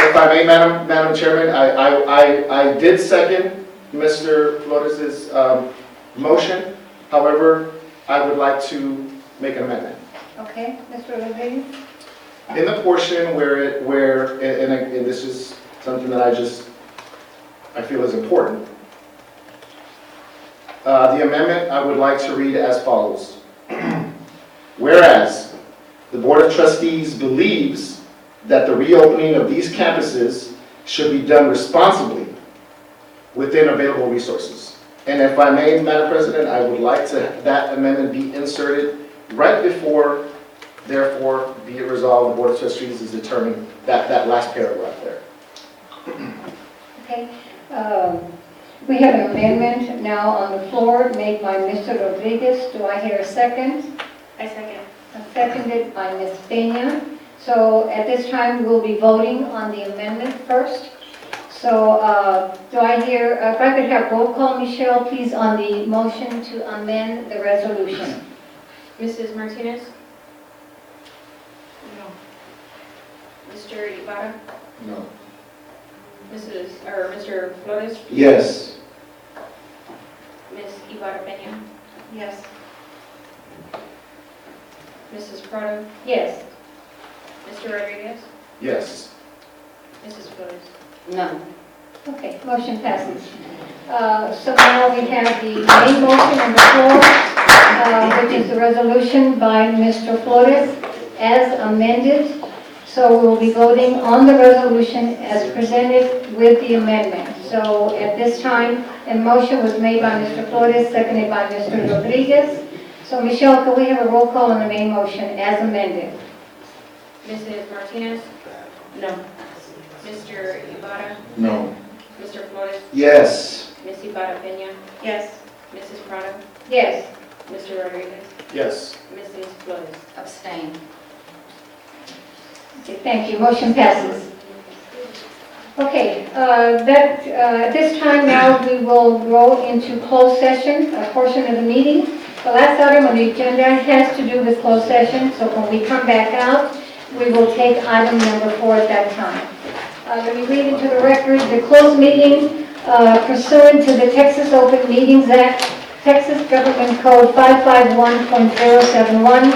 If I may, Madam Chairman, I did second Mr. Flores' motion. However, I would like to make an amendment. Okay, Mr. Rodriguez? In the portion and this is something that I feel is important. The amendment I would like to read as follows. Whereas the Board of Trustees believes that the reopening of these campuses should be done responsibly within available resources. And if I may, Madam President, I would like that amendment be inserted right before, therefore, be it resolved, the Board of Trustees is determined, that last paragraph there. Okay. We have an amendment now on the floor made by Mr. Rodriguez. Do I hear a second? I second. Seconded by Ms. Peña. So at this time, we'll be voting on the amendment first. So do I hear, if I could have roll call, Michelle, please, on the motion to amend the resolution. Mrs. Martinez? No. Mr. Ibarra? No. Mr. Flores? Yes. Ms. Ibarra Peña? Yes. Mrs. Prado? Yes. Mr. Rodriguez? Yes. Mrs. Flores? No. Okay, motion passes. So now we have the main motion on the floor, which is the resolution by Mr. Flores as amended. So we'll be voting on the resolution as presented with the amendment. So at this time, a motion was made by Mr. Flores, seconded by Mr. Rodriguez. So Michelle, can we have a roll call on the main motion as amended? Mrs. Martinez? No. Mr. Ibarra? No. Mr. Flores? Yes. Ms. Ibarra Peña? Yes. Mrs. Prado? Yes. Mr. Rodriguez? Yes. Mrs. Flores? Abstain. Okay, thank you. Motion passes. Okay, at this time now we will go into closed session, a portion of the meeting. The last item on the agenda has to do with closed session, so when we come back out, we will take item number 4 at that time. Let me read into the record the closed meeting pursuant to the Texas Open Meetings Act, Texas Government Code 551.071,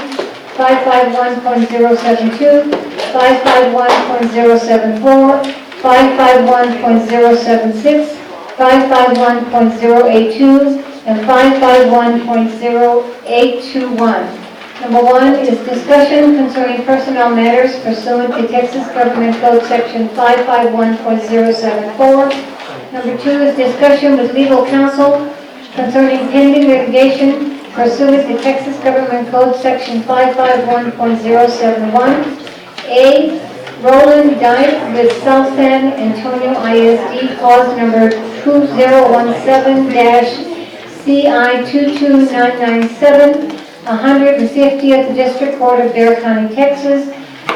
551.072, 551.074, 551.076, 551.082, and 551.0821. Number 1 is discussion concerning personnel matters pursuant to Texas Government Code Section 551.074. Number 2 is discussion with legal counsel concerning pending litigation pursuant to Texas Government Code Section 551.071. A. Roland Dyke with South San Antonio ISD, cause number 2017-CI22997, 150th District Court of Dare County, Texas.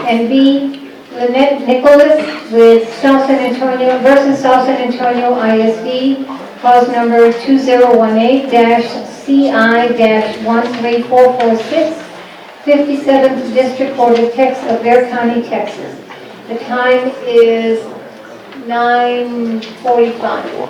And B. Lynette Nicholas with South San Antonio versus South San Antonio ISD, cause number 2018-CI-13446, 57th District Court of Texas of Bexar County, Texas. The time is 9:45.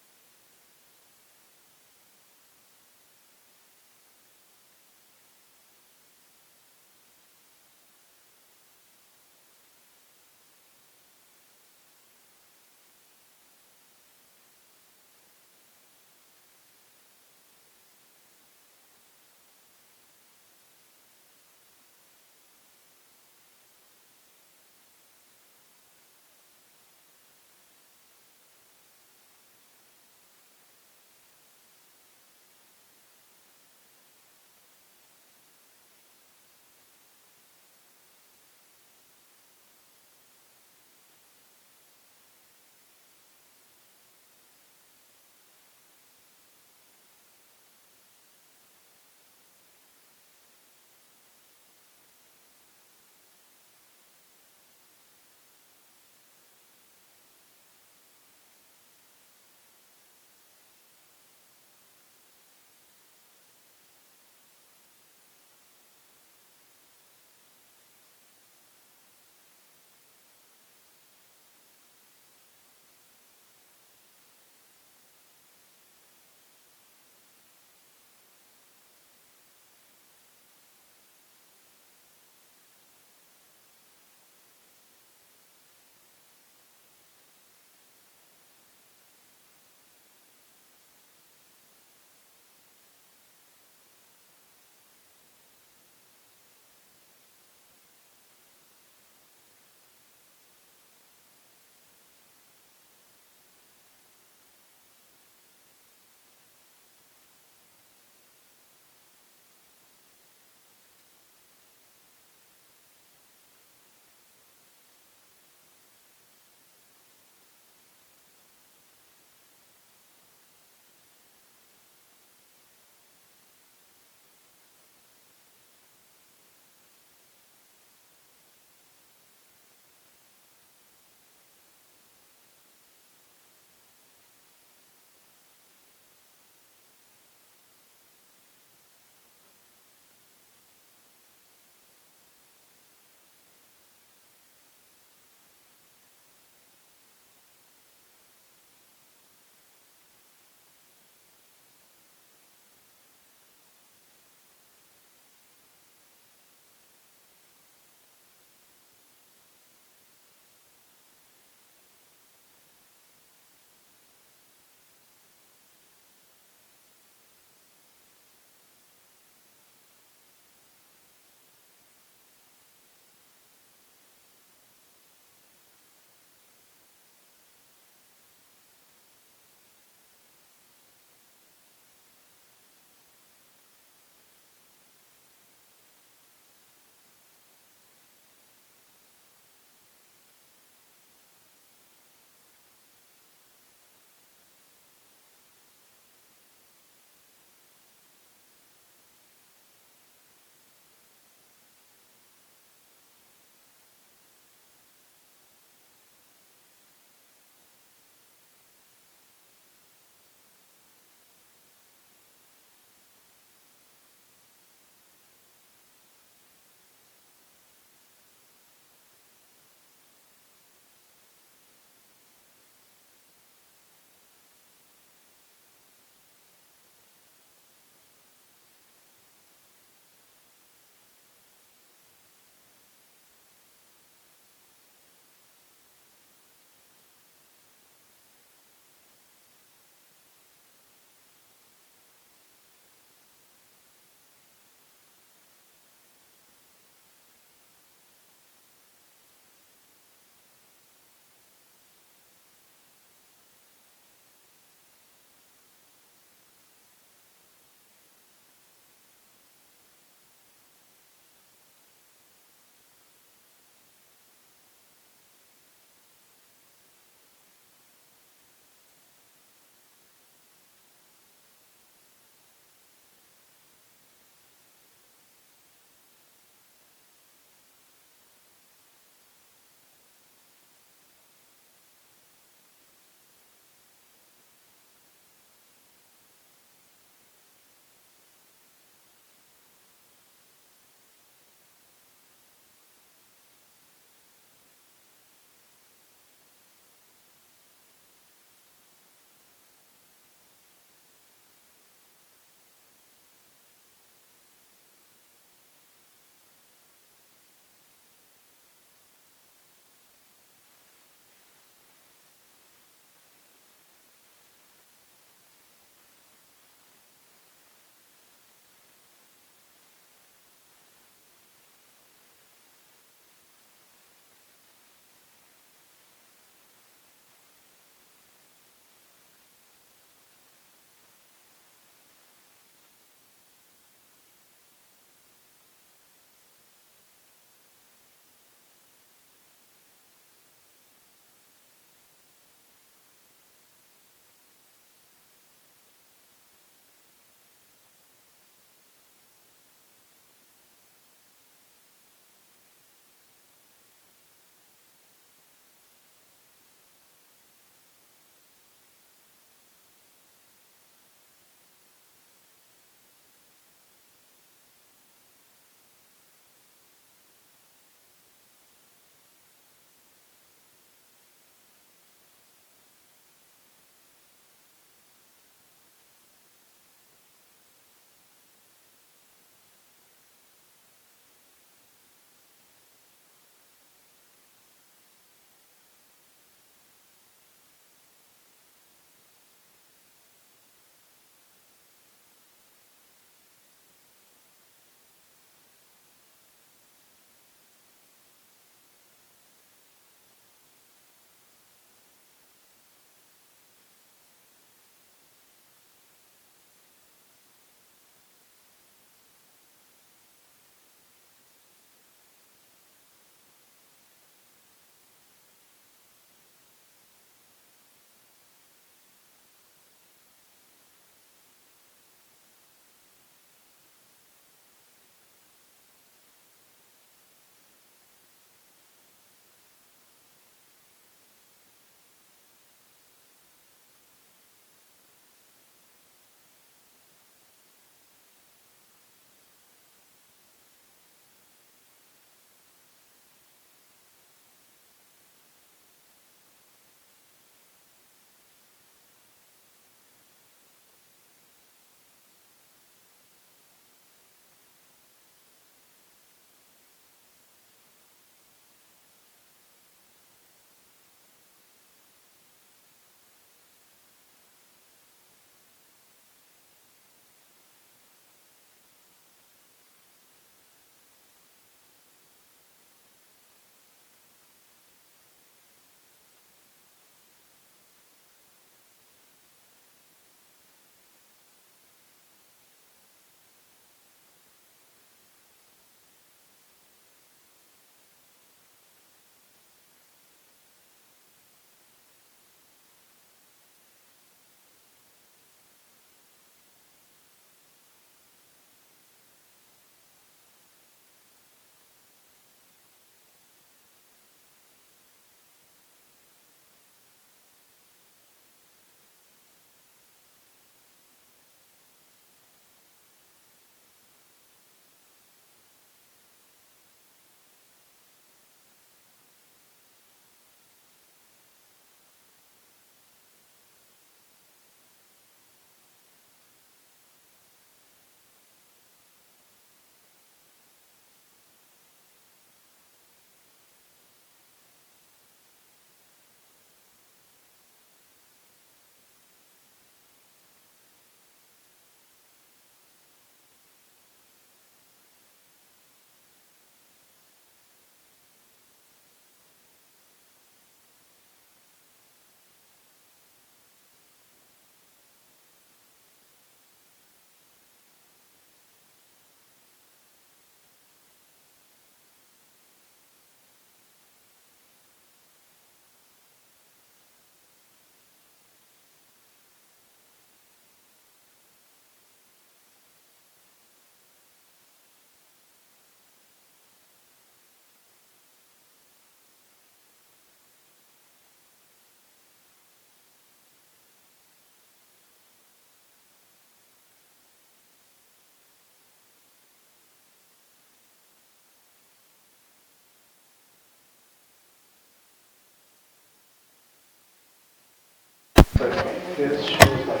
This shows like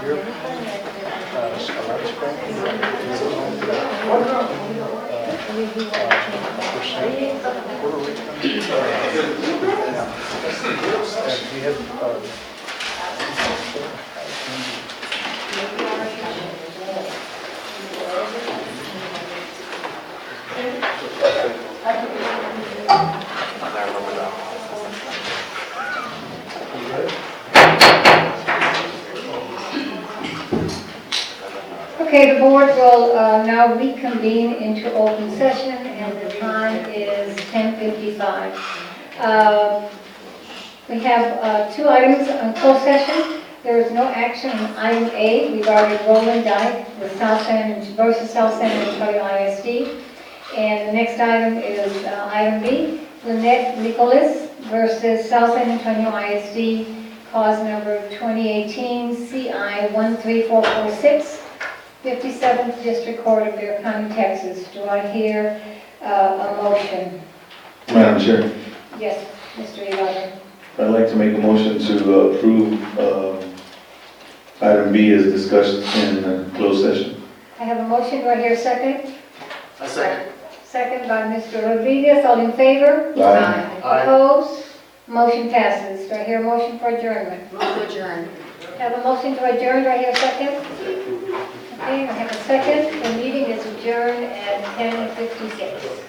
your scholar spread. Puerto Rican. And we have, Okay, the board will now reconvene into open session, and the time is 10:55. We have 2 items on closed session. There is no action on item A regarding Roland Dyke with South San versus South San Antonio ISD. And the next item is item B, Lynette Nicholas versus South San Antonio ISD, cause number 2018 CI 13446. 57th District Court of Bexar County, Texas. Do I hear a motion? Madam Chair, Yes, Mr. Elijah. I'd like to make a motion to approve item B as discussed in closed session. I have a motion. Do I hear a second? A second. Second by Mr. Rodriguez. All in favor? Aye. Opposed? Motion passes. Do I hear a motion for adjournment? Move to adjourn. I have a motion to adjourn. Do I hear a second? Okay, I have a second. The meeting is adjourned at 10:56.